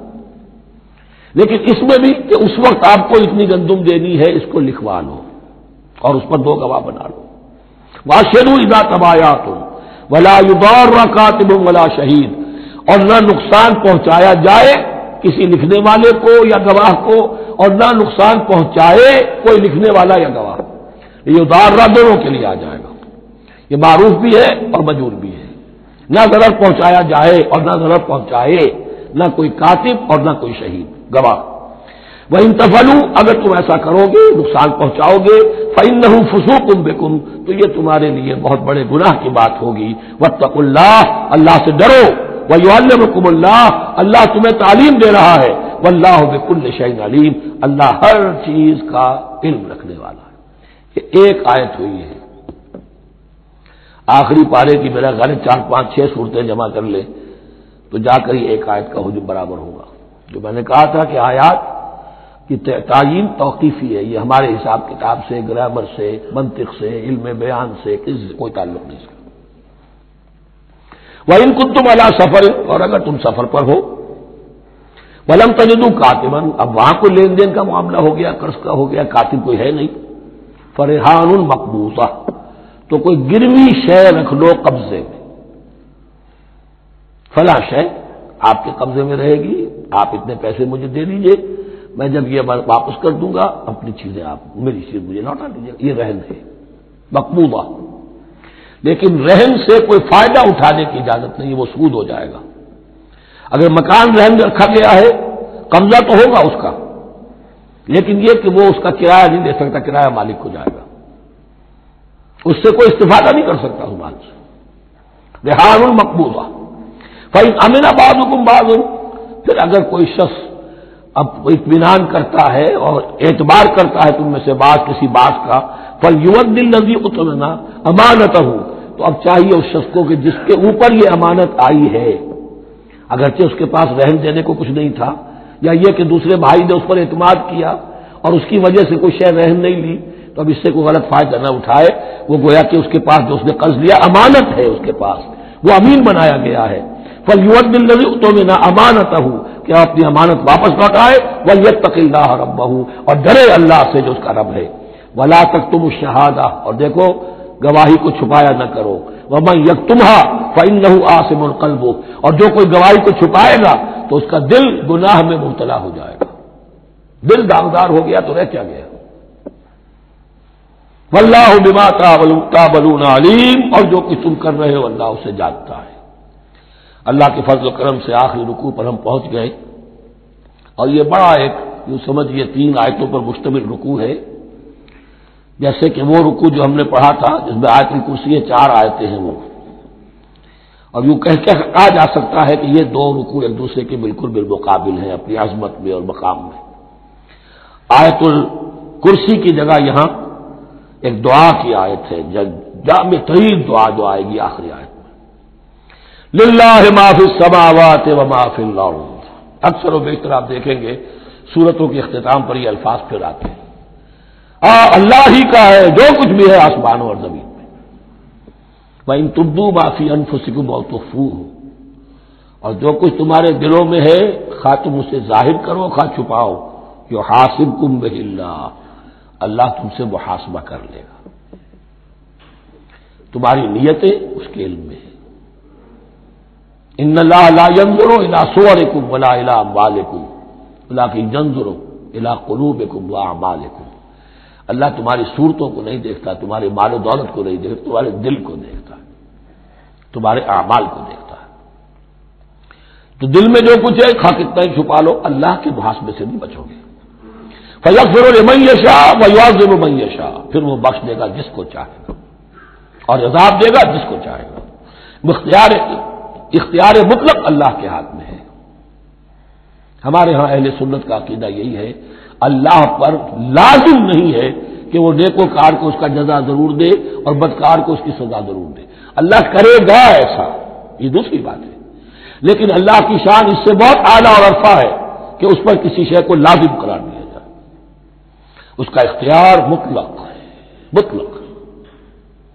S2: لیکن اس میں بھی کہ اس وقت آپ کو اتنی گندم دینی ہے، اس کو لکھوا لو اور اس پر 2 گواہ بنا لو. واشهدوا اذا تبایعتم ولا یضار کاتب ولا شہید. اور نہ نقصان پہنچایا جائے کسی لکھنے والے کو یا گواہ کو، اور نہ نقصان پہنچائے کوئی لکھنے والا یا گواہ. یہ یضار دونوں کے لیے آ جائے گا. یہ معروف بھی ہے اور مجور بھی ہے. نہ ضرر پہنچایا جائے اور نہ ضرر پہنچائے، نہ کوئی کاتب اور نہ کوئی شہید گواہ. وَإِن تَفْعَلُوا. اگر تم ایسا کرو گے، نقصان پہنچاؤ گے، فَإِنَّهُ فُسُوقٌ بِكُمْ. تو یہ تمہارے لیے بہت بڑے گناہ کی بات ہوگی. وَاتَّقُوا اللَّهَ. اللہ سے ڈرو. وَيُعَلِّمُكُمُ اللَّهُ. اللہ تمہیں تعلیم دے رہا ہے. وَاللَّهُ بِكُلِّ شَيْءٍ عَلِيمٌ. اللہ ہر چیز کا علم رکھنے والا ہے. یہ ایک آیت ہوئی ہے. آخری پارے کی میرا غالب 4 5 6 صورتیں جمع کر لے تو جا کر ہی ایک آیت کا حجم برابر ہوگا. جو میں نے کہا تھا کہ آیات کی تعین توقیفی ہے، یہ ہمارے حساب کتاب سے، گرامر سے، منطق سے، علم بیان سے کوئی تعلق نہیں اس کا. وَإِن كُنتُمْ عَلَىٰ سَفَرٍ. اور اگر تم سفر پر ہو، وَلَمْ تَجِدُوا كَاتِبًا. اب وہاں کوئی لین دین کا معاملہ ہو گیا، قرض کا ہو گیا، کاتب کوئی ہے نہیں. فَرِحَانٌ مَقْبُوضَةٌ. تو کوئی گروی شے رکھ لو قبضے میں. فلاں شے آپ کے قبضے میں رہے گی، آپ اتنے پیسے مجھے دے دیجئے، میں جب یہ واپس کر دوں گا اپنی چیزیں آپ میری چیز مجھے لوٹا دیجیے. یہ رہن ہے مقبوضہ. لیکن رہن سے کوئی فائدہ اٹھانے کی اجازت نہیں، وہ سود ہو جائے گا. اگر مکان رہن میں رکھا گیا ہے قبضہ تو ہوگا اس کا، لیکن یہ کہ وہ اس کا کرایہ نہیں دے سکتا، کرایہ مالک کو جائے گا، اس سے کوئی استفادہ نہیں کر سکتا اس مال سے. رہان المقبوضہ فإن أمن بعضكم بعض، پھر اگر کوئی شخص اب اطمینان کرتا ہے اور اعتبار کرتا ہے تم میں سے بعض کسی بات کا، فَلْيُؤَدِّ الَّذِي اؤْتُمِنَ أَمَانَتَهُ، تو اب چاہیے اس شخص کو کہ جس کے اوپر یہ امانت آئی ہے، اگرچہ اس کے پاس رہن دینے کو کچھ نہیں تھا، یا یہ کہ دوسرے بھائی نے اس پر اعتماد کیا اور اس کی وجہ سے کوئی شے رہن نہیں لی، تو اب اس سے کوئی غلط فائدہ نہ اٹھائے. وہ گویا کہ اس کے پاس جو اس نے قرض لیا امانت ہے، اس کے پاس وہ امین بنایا گیا ہے. فَلْيُؤَدِّ الَّذِي اؤْتُمِنَ أَمَانَتَهُ، کہ آپ اپنی امانت واپس لوٹائے، وَلْيَتَّقِ اللَّهَ رَبَّهُ، اور ڈرے اللہ سے جو اس کا رب ہے. وَلَا تَكْتُمُوا الشَّهَادَةَ، اور دیکھو گواہی کو چھپایا نہ کرو. وَمَن يَكْتُمْهَا فَإِنَّهُ آثِمٌ قَلْبُهُ، اور جو کوئی گواہی کو چھپائے گا تو اس کا دل گناہ میں مبتلا ہو جائے گا. دل داغدار ہو گیا تو رہ کیا گیا. واللہ بما تعملون علیم، اور جو کچھ تم کر رہے ہو اللہ اسے جانتا ہے. اللہ کے فضل و کرم سے آخری رکوع پر ہم پہنچ گئے، اور یہ بڑا ایک یوں سمجھئے 3 آیتوں پر مشتمل رکوع ہے. جیسے کہ وہ رکوع جو ہم نے پڑھا تھا جس میں آیت الکرسی 4 آیتیں ہیں وہ، اور یوں کہا جا سکتا ہے کہ یہ 2 رکوع ایک دوسرے کے بالکل بالمقابل ہیں اپنی عظمت میں اور مقام میں. آیت الکرسی کی جگہ یہاں ایک دعا کی آیت ہے، جامع ترین دعا جو آئے گی آخری آیت میں، للہ ما فی السماوات و ما فی الارض. اکثر و بیشتر آپ دیکھیں گے سورتوں کے اختتام پر یہ الفاظ پھر آتے ہیں، اللہ ہی کا ہے جو کچھ بھی ہے آسمانوں اور زمین میں. وَإِن تُبْدُوا مَا فِي أَنفُسِكُمْ أَوْ تُخْفُوهُ، اور جو کچھ تمہارے دلوں میں ہے خواہ تم اسے ظاہر کرو خواہ چھپاؤ، یحاسبکم بہ اللہ، اللہ تم سے محاسبہ کر لے گا. تمہاری نیتیں اس کے علم میں ہیں. ان اللہ لا ينظر الى صورکم ولا الى اموالکم ولكن ينظر الى قلوبکم واعمالکم. اللہ تمہاری صورتوں کو نہیں دیکھتا، تمہارے مال و دولت کو نہیں دیکھتا، تمہارے دل کو دیکھتا ہے، تمہارے اعمال کو دیکھتا ہے. تو دل میں جو کچھ ہے خواہ کتنا ہی چھپا لو اللہ کے محاسبے سے نہیں بچو گے. فَيَغْفِرُ لِمَن يَشَاءُ وَيُعَذِّبُ مَن يَشَاءُ، پھر وہ بخش دے گا جس کو چاہے گا اور عذاب دے گا جس کو چاہے گا. اختیار مطلق اللہ کے ہاتھ میں ہے. ہمارے ہاں اہل سنت کا عقیدہ یہی ہے، اللہ پر لازم نہیں ہے کہ وہ نیکوکار کو اس کا جزا ضرور دے اور بدکار کو اس کی سزا ضرور دے. اللہ کرے گا ایسا، یہ دوسری بات ہے، لیکن اللہ کی شان اس سے بہت اعلیٰ اور عرفہ ہے کہ اس پر کسی شے کو لازم قرار دیا جائے. اس کا اختیار مطلق ہے، مطلق.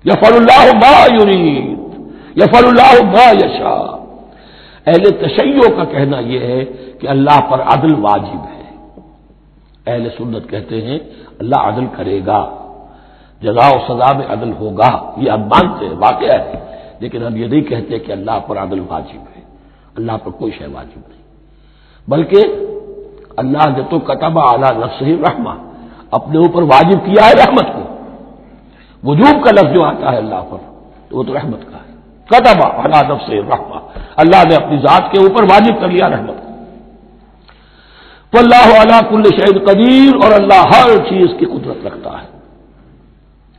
S2: یفعل اللہ ما یرید یفعل اللہ ما یشاء. اہل تشیع کا کہنا یہ ہے کہ اللہ پر عدل واجب ہے. اہل سنت کہتے ہیں اللہ عدل کرے گا، جزا و سزا میں عدل ہوگا، یہ ہم مانتے ہیں، واقعہ ہے، لیکن ہم یہ نہیں کہتے کہ اللہ پر عدل واجب ہے. اللہ پر کوئی شے واجب نہیں، بلکہ اللہ نے تو کتب علی نفسہ الرحمہ، اپنے اوپر واجب کیا ہے رحمت کو. وجوب کا لفظ جو آتا ہے اللہ پر تو وہ تو رحمت کا ہے. کتب علی نفسہ الرحمہ، اللہ نے اپنی ذات کے اوپر واجب کر لیا رحمت کو. واللہ علی کل شیء قدیر، اور اللہ ہر چیز کی قدرت رکھتا ہے.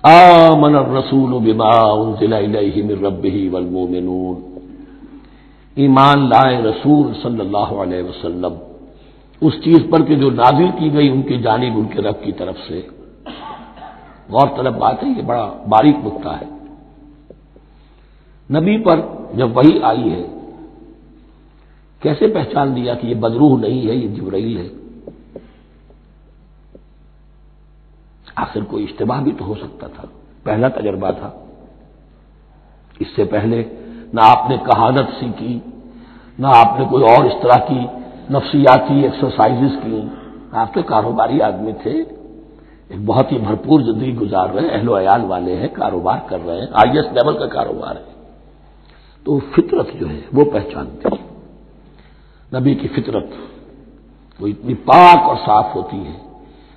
S2: آمن الرسول بما انزل الیہ من ربہ والمؤمنون، ایمان لائے رسول صلی اللہ علیہ وسلم اس چیز پر کہ جو نازل کی گئی ان کی جانب ان کے رب کی طرف سے. غور طلب بات ہے، یہ بڑا باریک نکتہ ہے. نبی پر جب وحی آئی ہے کیسے پہچان لیا کہ یہ بدروح نہیں ہے، یہ جبرائیل ہے؟ آخر کوئی اشتباہ بھی تو ہو سکتا تھا، پہلا تجربہ تھا. اس سے پہلے نہ آپ نے کہانت سیکھی، نہ آپ نے کوئی اور اس طرح کی نفسیاتی ایکسرسائزز کی. آپ تو کاروباری آدمی تھے، ایک بہت ہی بھرپور زندگی گزار رہے ہیں، اہل و عیال والے ہیں، کاروبار کر رہے ہیں، ہائی ایسٹ لیول کا کاروبار ہے. تو فطرت جو ہے وہ پہچانتی ہے. نبی کی فطرت وہ اتنی پاک اور صاف ہوتی ہے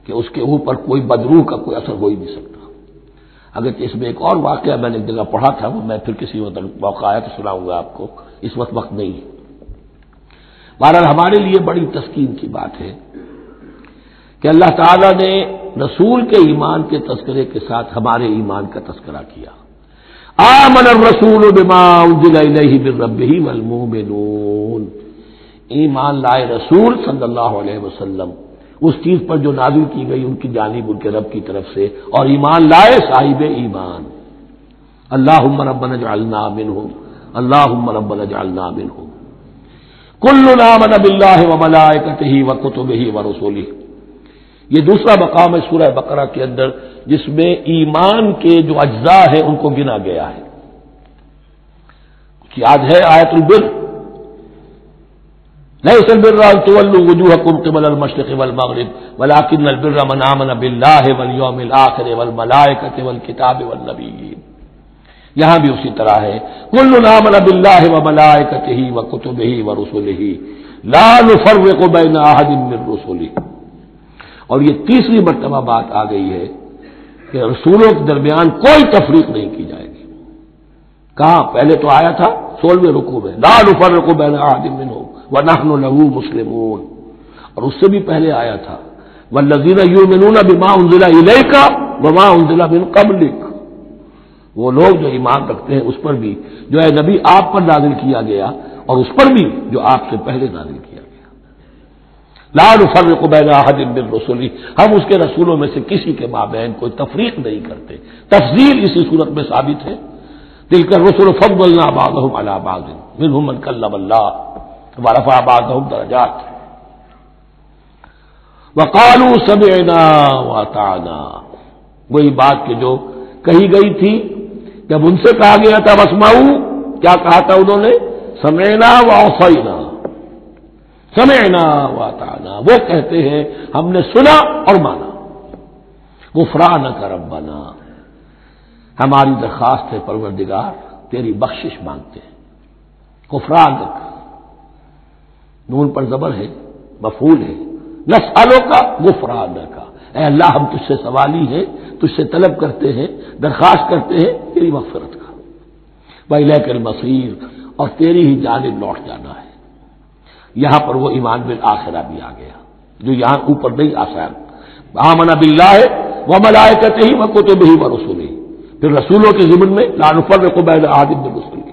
S2: کہ اس کے اوپر کوئی بدروح کا کوئی اثر ہو ہی نہیں سکتا. اگرچہ اس میں ایک اور واقعہ میں نے ایک جگہ پڑھا تھا، وہ میں پھر کسی وقت موقع آیا تو سناؤں گا آپ کو، اس وقت نہیں ہے. بہرحال ہمارے لیے بڑی تسکین کی بات ہے کہ اللہ تعالیٰ نے رسول کے ایمان کے تذکرے کے ساتھ ہمارے ایمان کا تذکرہ کیا. آمن الرسول بما انزل الیہ من ربہ والمؤمنون، ایمان لائے رسول صلی اللہ علیہ وسلم اس چیز پر جو نازل کی گئی ان کی جانب ان کے رب کی طرف سے، اور ایمان لائے صاحب ایمان. اللہم ربنا اجعلنا منہم، اللہم ربنا اجعلنا منہم. کل آمن باللہ وملائکتہ وکتبہ ورسلہ، یہ دوسرا مقام ہے سورہ بقرہ کے اندر جس میں ایمان کے جو اجزاء ہیں ان کو گنا گیا ہے. یاد ہے آیت البر، لیس البر ان تولوا وجوہکم قبل المشرق والمغرب ولکن البر من آمن باللہ والیوم الآخر والملائکۃ والکتاب والنبیین. یہاں بھی اسی طرح ہے، کل آمن باللہ وملائکتہ وکتبہ ورسلہ لا نفرق بین احد من رسلہ. اور یہ تیسری مرتبہ بات آ گئی ہے کہ رسولوں کے درمیان کوئی تفریق نہیں کی جائے گی. کہاں؟ پہلے تو آیا تھا 16ویں رکوع میں، لا نفرق بین احد منہم ونحن له مسلمون، اور اس سے بھی پہلے آیا تھا والذین یؤمنون بما انزل الیک وما انزل من قبلک، وہ لوگ جو ایمان رکھتے ہیں اس پر بھی جو ہے نبی آپ پر نازل کیا گیا اور اس پر بھی جو آپ سے پہلے نازل کیا گیا. لا نفرق بین احد من رسلہ، ہم اس کے رسولوں میں سے کسی کے مابین کوئی تفریق نہیں کرتے. تفضیل اسی صورت میں ثابت ہے، تلک الرسل فضلنا بعضهم علی بعض منهم من کلم اللہ ورفع بعضهم درجات وقالوا سمعنا واطعنا. وہی بات کہ جو کہی گئی تھی جب ان سے کہا گیا تھا واسمعوا، کیا کہا تھا انہوں نے؟ سمعنا واطعنا، سمعنا واطعنا. وہ کہتے ہیں ہم نے سنا اور مانا. غفرانک ربنا، ہماری درخواست ہے پروردگار تیری بخشش مانگتے ہیں. غفرانک، نون پر زبر ہے، مفعول ہے. نسألو کا غفرانک، اے اللہ ہم تجھ سے سوالی ہیں، تجھ سے طلب کرتے ہیں، درخواست کرتے ہیں تیری مغفرت کا. وإلیک المصیر، اور تیری ہی جانب لوٹ جانا ہے. یہاں پر وہ ایمان بالآخرہ بھی آ گیا جو یہاں اوپر نہیں آسان. آمن باللہ وملائکتہ وکتبہ ورسلہ، پھر رسولوں کے ضمن میں لا نفرق بین احد من رسلہ،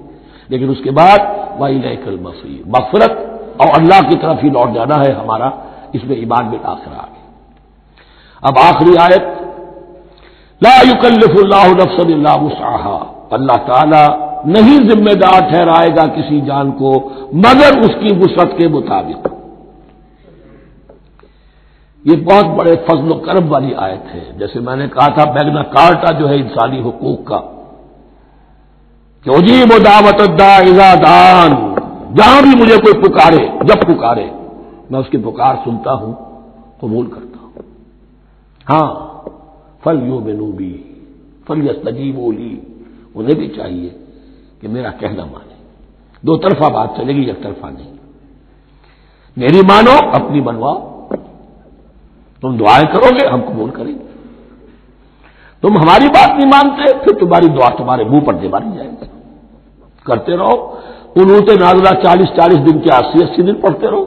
S2: لیکن اس کے بعد وإلیک المصیر، مغفرت اور اللہ کی طرف ہی لوٹ جانا ہے ہمارا. اس میں ایمان بالآخرہ آ گیا. اب آخری آیت، لا یکلف اللہ نفسا الا وسعها، اللہ تعالی نہیں ذمہ دار ٹھہرائے گا کسی جان کو مگر اس کی وسعت کے مطابق. یہ بہت بڑے فضل و کرم والی آیت ہے. جیسے میں نے کہا تھا میگنا کارٹا جو ہے انسانی حقوق کا، کہ اجیب دعوت الداع اذا دعان، جہاں بھی مجھے کوئی پکارے، جب پکارے میں اس کی پکار سنتا ہوں، قبول کرتا ہوں. ہاں فلیؤمنوا بی فلیستجیبوا لی، انہیں بھی چاہیے کہ میرا کہنا مانے. دو طرفہ بات چلے گی، یک طرفہ نہیں. میری مانو، اپنی منواؤ. تم دعائیں کرو گے ہم قبول کریں گے. تم ہماری بات نہیں مانتے پھر تمہاری دعا تمہارے منہ پر دے ماری جائے گی. کرتے رہو قنوت نازلہ 40 دن کے 80 دن پڑھتے رہو.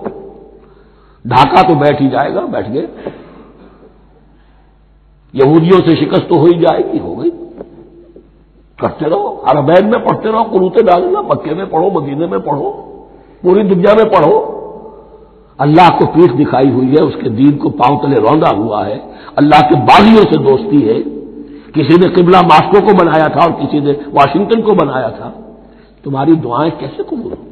S2: ڈھاکہ تو بیٹھ ہی جائے گا، بیٹھ گئے. یہودیوں سے شکست تو ہو ہی جائے گی، ہو گئی. کرتے رہو، حرمین میں پڑھتے رہو قنوت نازلہ، مکے میں پڑھو، مدینے میں پڑھو، پوری دنیا میں پڑھو. اللہ کو پیٹھ دکھائی ہوئی ہے، اس کے دین کو پاؤں تلے روندا ہوا ہے. اللہ کے باغیوں سے دوستی ہے. کسی نے قبلہ ماسکو کو بنایا تھا اور کسی نے واشنگٹن کو بنایا تھا. تمہاری دعائیں کیسے قبول ہوں؟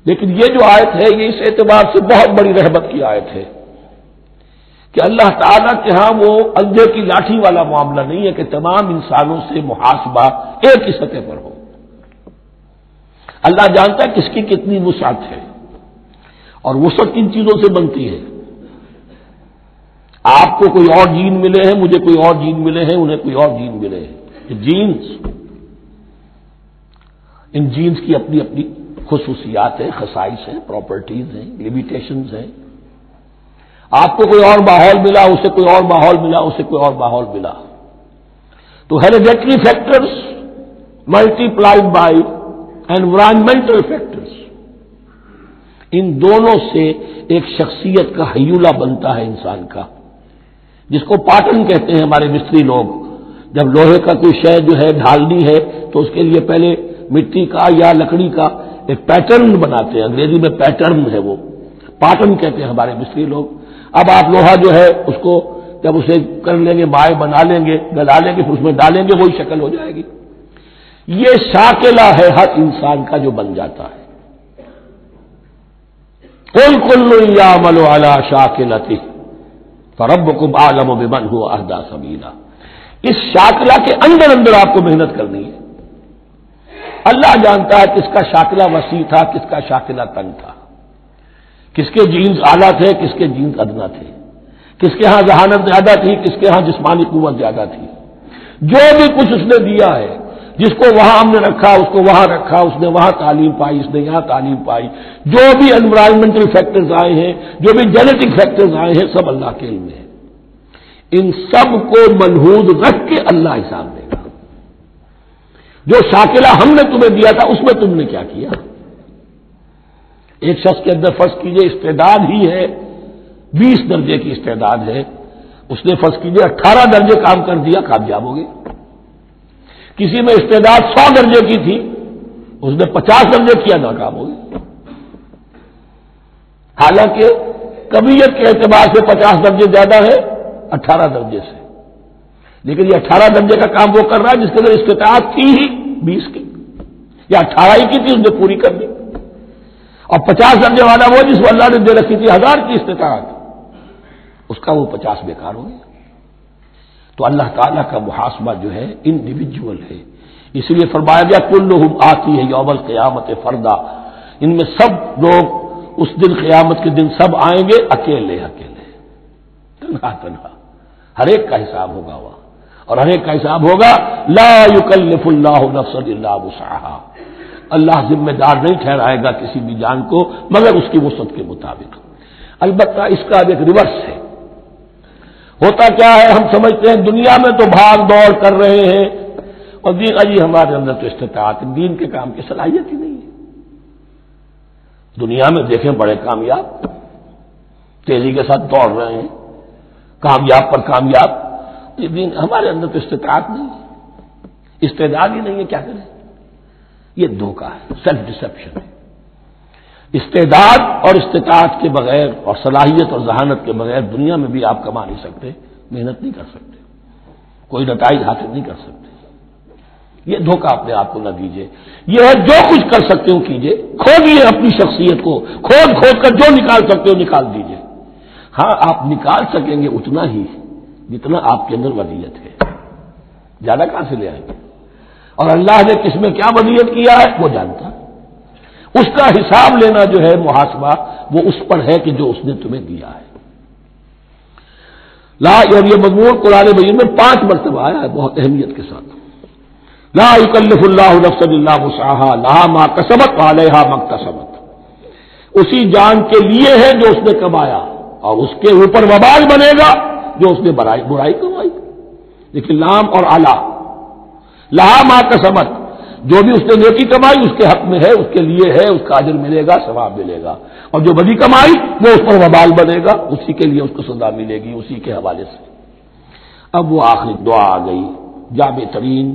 S2: لیکن یہ جو آیت ہے یہ اس اعتبار سے بہت بڑی رحمت کی آیت ہے کہ اللہ تعالیٰ کے ہاں وہ اندھے کی لاٹھی والا معاملہ نہیں ہے کہ تمام انسانوں سے محاسبہ ایک ہی سطح پر ہو. اللہ جانتا ہے کس کی کتنی وسعت ہے، اور وسعت کن چیزوں سے بنتی ہے. آپ کو کوئی اور جین ملے ہیں، مجھے کوئی اور جین ملے ہیں، انہیں کوئی اور جین ملے ہیں. یہ جینز، ان جینز کی اپنی اپنی خصوصیات ہیں، خصائص ہیں، پراپرٹیز ہیں، لمیٹیشنز ہیں. آپ کو کوئی اور ماحول ملا، اسے کوئی اور ماحول ملا، اسے کوئی اور ماحول ملا. تو hereditary factors multiplied by environmental factors, ان دونوں سے ایک شخصیت کا ہیولہ بنتا ہے انسان کا، جس کو پاٹن کہتے ہیں ہمارے مستری لوگ۔ جب لوہے کا کوئی شے جو ہے ڈھالنی ہے تو اس کے لیے پہلے مٹی کا یا لکڑی کا ایک پیٹرن بناتے ہیں، انگریزی میں پیٹرن ہے، وہ پاٹن کہتے ہیں ہمارے مستری لوگ۔ اب آپ لوہا جو ہے اس کو جب اسے کر لیں گے، مائع بنا لیں گے، گلا لیں گے، پھر اس میں ڈالیں گے، وہی شکل ہو جائے گی۔ یہ شاکلہ ہے ہر انسان کا جو بن جاتا ہے۔ قل کل یعمل علی شاکلتہ فربکم اعلم بمن هو اہدی سبیلا۔ اس شاکلہ کے اندر اندر آپ کو محنت کرنی ہے۔ اللہ جانتا ہے کس کا شاکلہ وسیع تھا، کس کا شاکلہ تنگ تھا، کس کے جینز اعلیٰ تھے، کس کے جینز ادنا تھے، کس کے ہاں ذہانت زیادہ تھی، کس کے ہاں جسمانی قوت زیادہ تھی۔ جو بھی کچھ اس نے دیا ہے، جس کو وہاں ہم نے رکھا اس کو وہاں رکھا، اس نے وہاں تعلیم پائی، اس نے یہاں تعلیم پائی، جو بھی انوائرمنٹل فیکٹرز آئے ہیں، جو بھی جینیٹک فیکٹرز آئے ہیں، سب اللہ کے علم میں ہے۔ ان سب کو ملحوظ رکھ کے اللہ حساب دے گا۔ جو شاکلہ ہم نے تمہیں دیا تھا اس میں تم نے کیا کیا؟ ایک شخص کے اندر فرض کیجئے استعداد ہی ہے 20 درجے کی استعداد ہے، اس نے فرض کیجئے 18 درجے کام کر دیا، کامیاب ہو گئے۔ کسی میں استعداد 100 درجے کی تھی، اس نے 50 درجے کیا، ناکام ہو گئی۔ حالانکہ کمیت کے اعتبار سے 50 درجے زیادہ ہے 18 درجے سے، لیکن یہ 18 درجے کا کام وہ کر رہا ہے جس کے اندر استطاعت تھی ہی 20 کی، یا 18 ہی کی تھی، اس نے پوری کر دی۔ اور 50 درجے والا وہ جس کو اللہ نے دے رکھی تھی 1000 کی استطاعت، اس کا وہ 50 بیکار ہو گیا۔ تو اللہ تعالیٰ کا محاسبہ جو ہے انڈیویجول ہے، اس لیے فرمایا گیا کلہم آتی ہے یوم القیامت فردا، ان میں سب لوگ اس دن قیامت کے دن سب آئیں گے اکیلے اکیلے، تنہا تنہا، ہر ایک کا حساب ہوگا وہاں، اور ہر ایک کا حساب ہوگا لا یکلف اللہ نفسا الا وسعها، اللہ ذمہ دار نہیں ٹھہرائے گا کسی بھی جان کو مگر اس کی وسعت کے مطابق۔ البتہ اس کا ایک ریورس ہے، ہوتا کیا ہے ہم سمجھتے ہیں دنیا میں تو بھاگ دوڑ کر رہے ہیں اور دین اجی ہمارے اندر تو استطاعت دین کے کام کی صلاحیت ہی نہیں ہے۔ دنیا میں دیکھیں بڑے کامیاب تیزی کے ساتھ دوڑ رہے ہیں، کامیاب پر کامیاب، یہ دین ہمارے اندر تو استطاعت نہیں ہے، استعداد ہی نہیں ہے، کیا کریں؟ یہ دھوکہ ہے، سیلف ڈسپشن ہے۔ استعداد اور استطاعت کے بغیر اور صلاحیت اور ذہانت کے بغیر دنیا میں بھی آپ کما نہیں سکتے، محنت نہیں کر سکتے، کوئی نتائج حاصل نہیں کر سکتے۔ یہ دھوکہ اپنے آپ کو نہ دیجیے، یہ ہے جو کچھ کر سکتے ہو کیجیے، کھودیے اپنی شخصیت کو، کھود کر جو نکال سکتے ہو نکال دیجیے۔ ہاں آپ نکال سکیں گے اتنا ہی جتنا آپ کے اندر وضعیت ہے، زیادہ کہاں سے لے آئیں گے؟ اور اللہ نے کس میں کیا وضعیت کیا ہے وہ جانتا ہے، اس کا حساب لینا جو ہے محاسبہ وہ اس پر ہے کہ جو اس نے تمہیں دیا ہے۔ لا، اور یہ مضمون قرآن مجید میں 5 مرتبہ آیا ہے بہت اہمیت کے ساتھ۔ لا یکلف اللہ نفسا الا وسعها لها ما کسبت وعلیہا ما اکتسبت، اسی جان کے لیے ہے جو اس نے کمایا اور اس کے اوپر وبال بنے گا جو اس نے برائی کمائی۔ لیکن لام اور اعلی، لہا ما کسبت، جو بھی اس نے نیکی کمائی اس کے حق میں ہے، اس کے لیے ہے، اس کا اجر ملے گا، ثواب ملے گا، اور جو بدی کمائی وہ اس پر وبال بنے گا، اسی کے لیے اس کو سزا ملے گی، اسی کے حوالے سے۔ اب وہ آخری دعا آ گئی، جامع ترین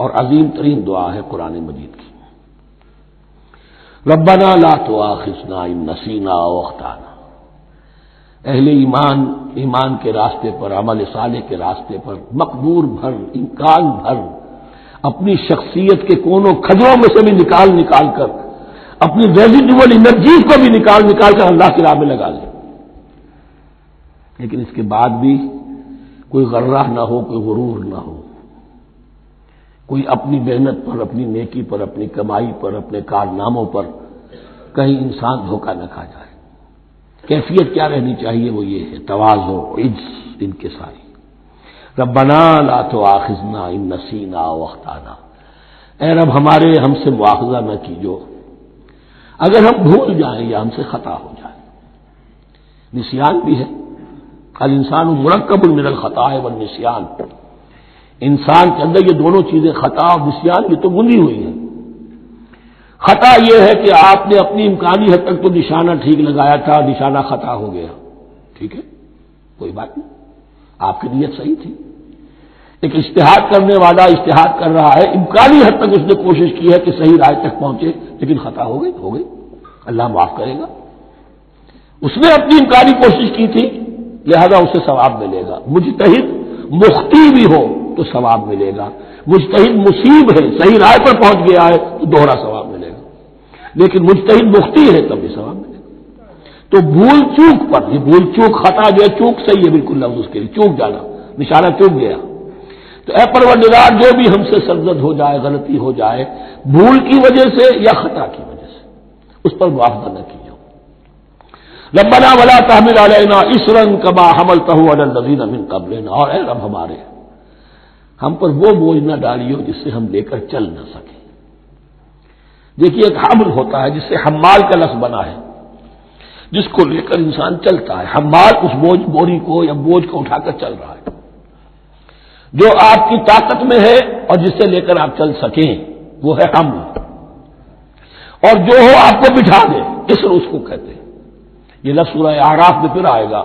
S2: اور عظیم ترین دعا ہے قرآن مجید کی، ربنا لا تؤاخذنا ان نسینا او اخطانا۔ اہل ایمان کے راستے پر، عمل صالح کے راستے پر مقدور بھر، امکان بھر اپنی شخصیت کے کونوں کھجروں میں سے بھی نکال کر، اپنی ریزیڈول انرجیز کو بھی نکال کر اللہ کی راہ میں لگا لیں، لیکن اس کے بعد بھی کوئی غرہ نہ ہو، کوئی غرور نہ ہو، کوئی اپنی محنت پر، اپنی نیکی پر، اپنی کمائی پر، اپنے کارناموں پر کہیں انسان دھوکہ نہ کھا جائے۔ کیفیت کیا رہنی چاہیے؟ وہ یہ ہے تواضع، عجز، انکساری۔ ربنا لا تؤاخذنا ان نسینا او اخطانا، اے رب ہم سے مواخذہ نہ کیجو اگر ہم بھول جائیں یا ہم سے خطا ہو جائے۔ نسیان بھی ہے، الانسان مرکب من الخطاء والنسیان، انسان کے اندر یہ دونوں چیزیں خطا اور نسیان یہ تو گندی ہوئی ہیں۔ خطا یہ ہے کہ آپ نے اپنی امکانی حد تک تو نشانہ ٹھیک لگایا تھا، نشانہ خطا ہو گیا، ٹھیک ہے، کوئی بات نہیں، آپ کی نیت صحیح تھی۔ ایک اجتہاد کرنے والا اجتہاد کر رہا ہے، امکانی حد تک اس نے کوشش کی ہے کہ صحیح رائے تک پہنچے، لیکن خطا ہو گئی، اللہ معاف کرے گا۔ اس نے اپنی امکانی کوشش کی تھی، لہذا اسے ثواب ملے گا۔ مجتہد مخطی بھی ہو تو ثواب ملے گا، مجتہد مصیب ہے، صحیح رائے پر پہنچ گیا ہے تو دوہرا ثواب ملے گا، لیکن مجتہد مخطی ہے تب بھی ثواب ملے گا۔ تو بھول چوک پر، یہ بھول چوک خطا جو ہے، چوک صحیح ہے بالکل لفظ اس کے لیے، چوک جانا، نشانہ چوک گیا، تو اے پروردگار جو بھی ہم سے سرزد ہو جائے، غلطی ہو جائے، بھول کی وجہ سے یا خطا کی وجہ سے، اس پر معاوضہ نہ کیجیے۔ ربنا ولا تحمل علینا اصرا کما حملتہ علی الذین من قبلنا، اور اے رب ہمارے، ہم پر وہ بوجھ نہ ڈالیو جس سے ہم لے کر چل نہ سکیں۔ دیکھیے ایک حمل ہوتا ہے جس سے حمال کا لفظ بنا ہے، جس کو لے کر انسان چلتا ہے، حمال اس بوری کو یا بوجھ کو اٹھا کر چل رہا ہے، جو آپ کی طاقت میں ہے اور جس سے لے کر آپ چل سکیں وہ ہے حمل، اور جو ہو آپ کو بٹھا دے، اسر اس کو کہتے ہیں۔ یہ لفظ سورہ اعراف میں پھر آئے گا،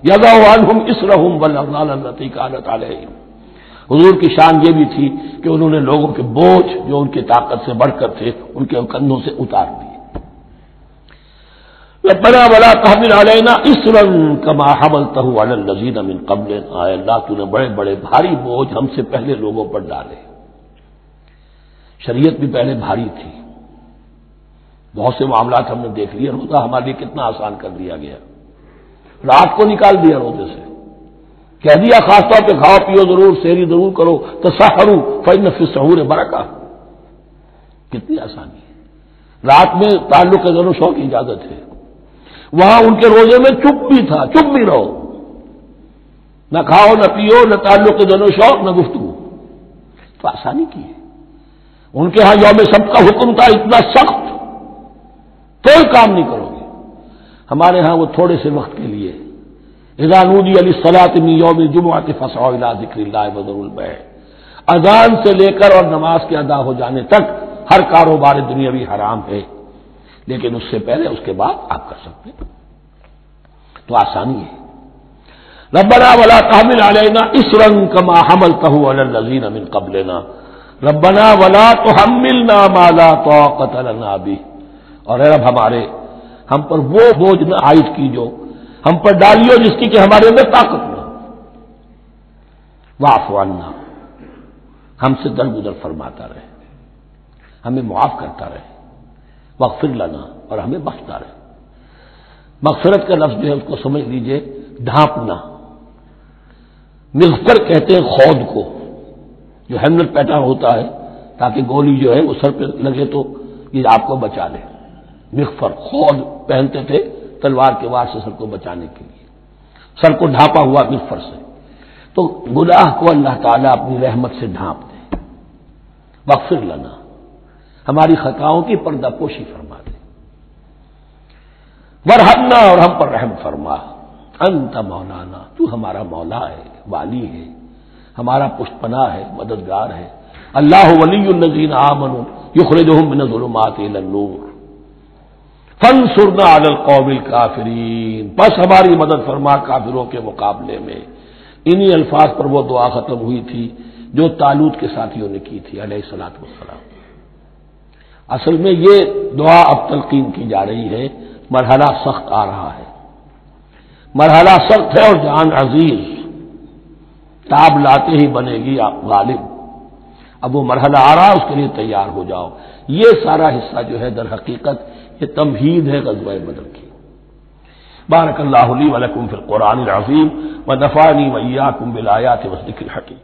S2: یضع عنہم اسرہم والاغلال التی کانت علیہم۔ حضور کی شان یہ بھی تھی کہ انہوں نے لوگوں کے بوجھ جو ان کی طاقت سے بڑھ کر تھے ان کے کندھوں سے اتار دیے۔ ربنا ولا تحمل علینا اصرا کما حملتہ علی الذین من قبلنا، اے اللہ تو نے بڑے بڑے بھاری بوجھ ہم سے پہلے لوگوں پر ڈالے۔ شریعت بھی پہلے بھاری تھی، بہت سے معاملات ہم نے دیکھ لیے، روزہ ہمارے لیے کتنا آسان کر دیا گیا، رات کو نکال دیا روزے سے، کہہ دیا خاص طور پہ کھاؤ پیو ضرور، سحری ضرور کرو، تسحروا فإن فی السحور برکہ، کتنی آسانی ہے۔ رات میں تعلق زن و شو کی اجازت ہے، وہاں ان کے روزے میں چپ بھی تھا، چپ بھی رہو، نہ کھاؤ نہ پیو، نہ تعلق زن و شو، نہ گفتگو، تو آسانی کی ہے۔ ان کے ہاں یوم سبت کا حکم تھا اتنا سخت، کوئی کام نہیں کرو گے، ہمارے ہاں وہ تھوڑے سے وقت کے لیے، اذا نودی للصلاۃ من یوم الجمعۃ فاسعوا الی ذکر اللہ وذروا البیع، اذان سے لے کر اور نماز کے ادا ہو جانے تک ہر کاروبار دنیاوی حرام ہے، لیکن اس سے پہلے اس کے بعد آپ کر سکتے ہیں، تو آسانی ہے۔ ربنا ولا تحمل علینا اصرا کما حملتہ علی الذین من قبلنا ربنا ولا تحملنا ما لا طاقۃ لنا بہ، اور اے رب ہمارے، ہم پر وہ بوجھ نہ عائد کیجو، ہم پر ڈالیو جس کی کہ ہمارے اندر طاقت نہ، واعف عنا، ہم سے درگزر فرماتا رہے، ہمیں معاف کرتا رہے، واغفر لنا، اور ہمیں بخشتا رہے۔ مغفرت کا لفظ جو ہے اس کو سمجھ لیجئے ڈھانپنا، مغفر کہتے ہیں خود کو، جو ہیملٹ پیٹرن ہوتا ہے تاکہ گولی جو ہے وہ سر پہ لگے تو یہ آپ کو بچا لے، مغفر خود پہنتے تھے تلوار کے وار سے سر کو بچانے کے لیے، سر کو ڈھانپا ہوا مغفر سے، تو گناہ کو اللہ تعالیٰ اپنی رحمت سے ڈھانپ دے، واغفر لنا، ہماری خطاؤں کی پردہ پوشی فرما دے، ورحمنا، اور ہم پر رحم فرما، انت مولانا، تو ہمارا مولا ہے، والی ہے، ہمارا پشت پناہ ہے، مددگار ہے۔ اللہ ولی الذین آمنوا یخرجہم من الظلمات الی النور فانصرنا علی القوم الکافرین، بس ہماری مدد فرما کافروں کے مقابلے میں۔ انہی الفاظ پر وہ دعا ختم ہوئی تھی جو طالوت کے ساتھیوں نے کی تھی علیہ الصلوۃ والسلام۔ اصل میں یہ دعا اب تلقین کی جا رہی ہے، مرحلہ سخت آ رہا ہے، مرحلہ سخت ہے اور جان عزیز، تاب لاتے ہی بنے گی آپ غالب، اب وہ مرحلہ آ رہا ہے، اس کے لیے تیار ہو جاؤ۔ یہ سارا حصہ جو ہے در حقیقت یہ تمہید ہے غزوہ بدر کی۔ بارک اللہ لی ولکم فی القرآن العظیم ونفعنی وإیاکم بالآیات والذکر الحکیم۔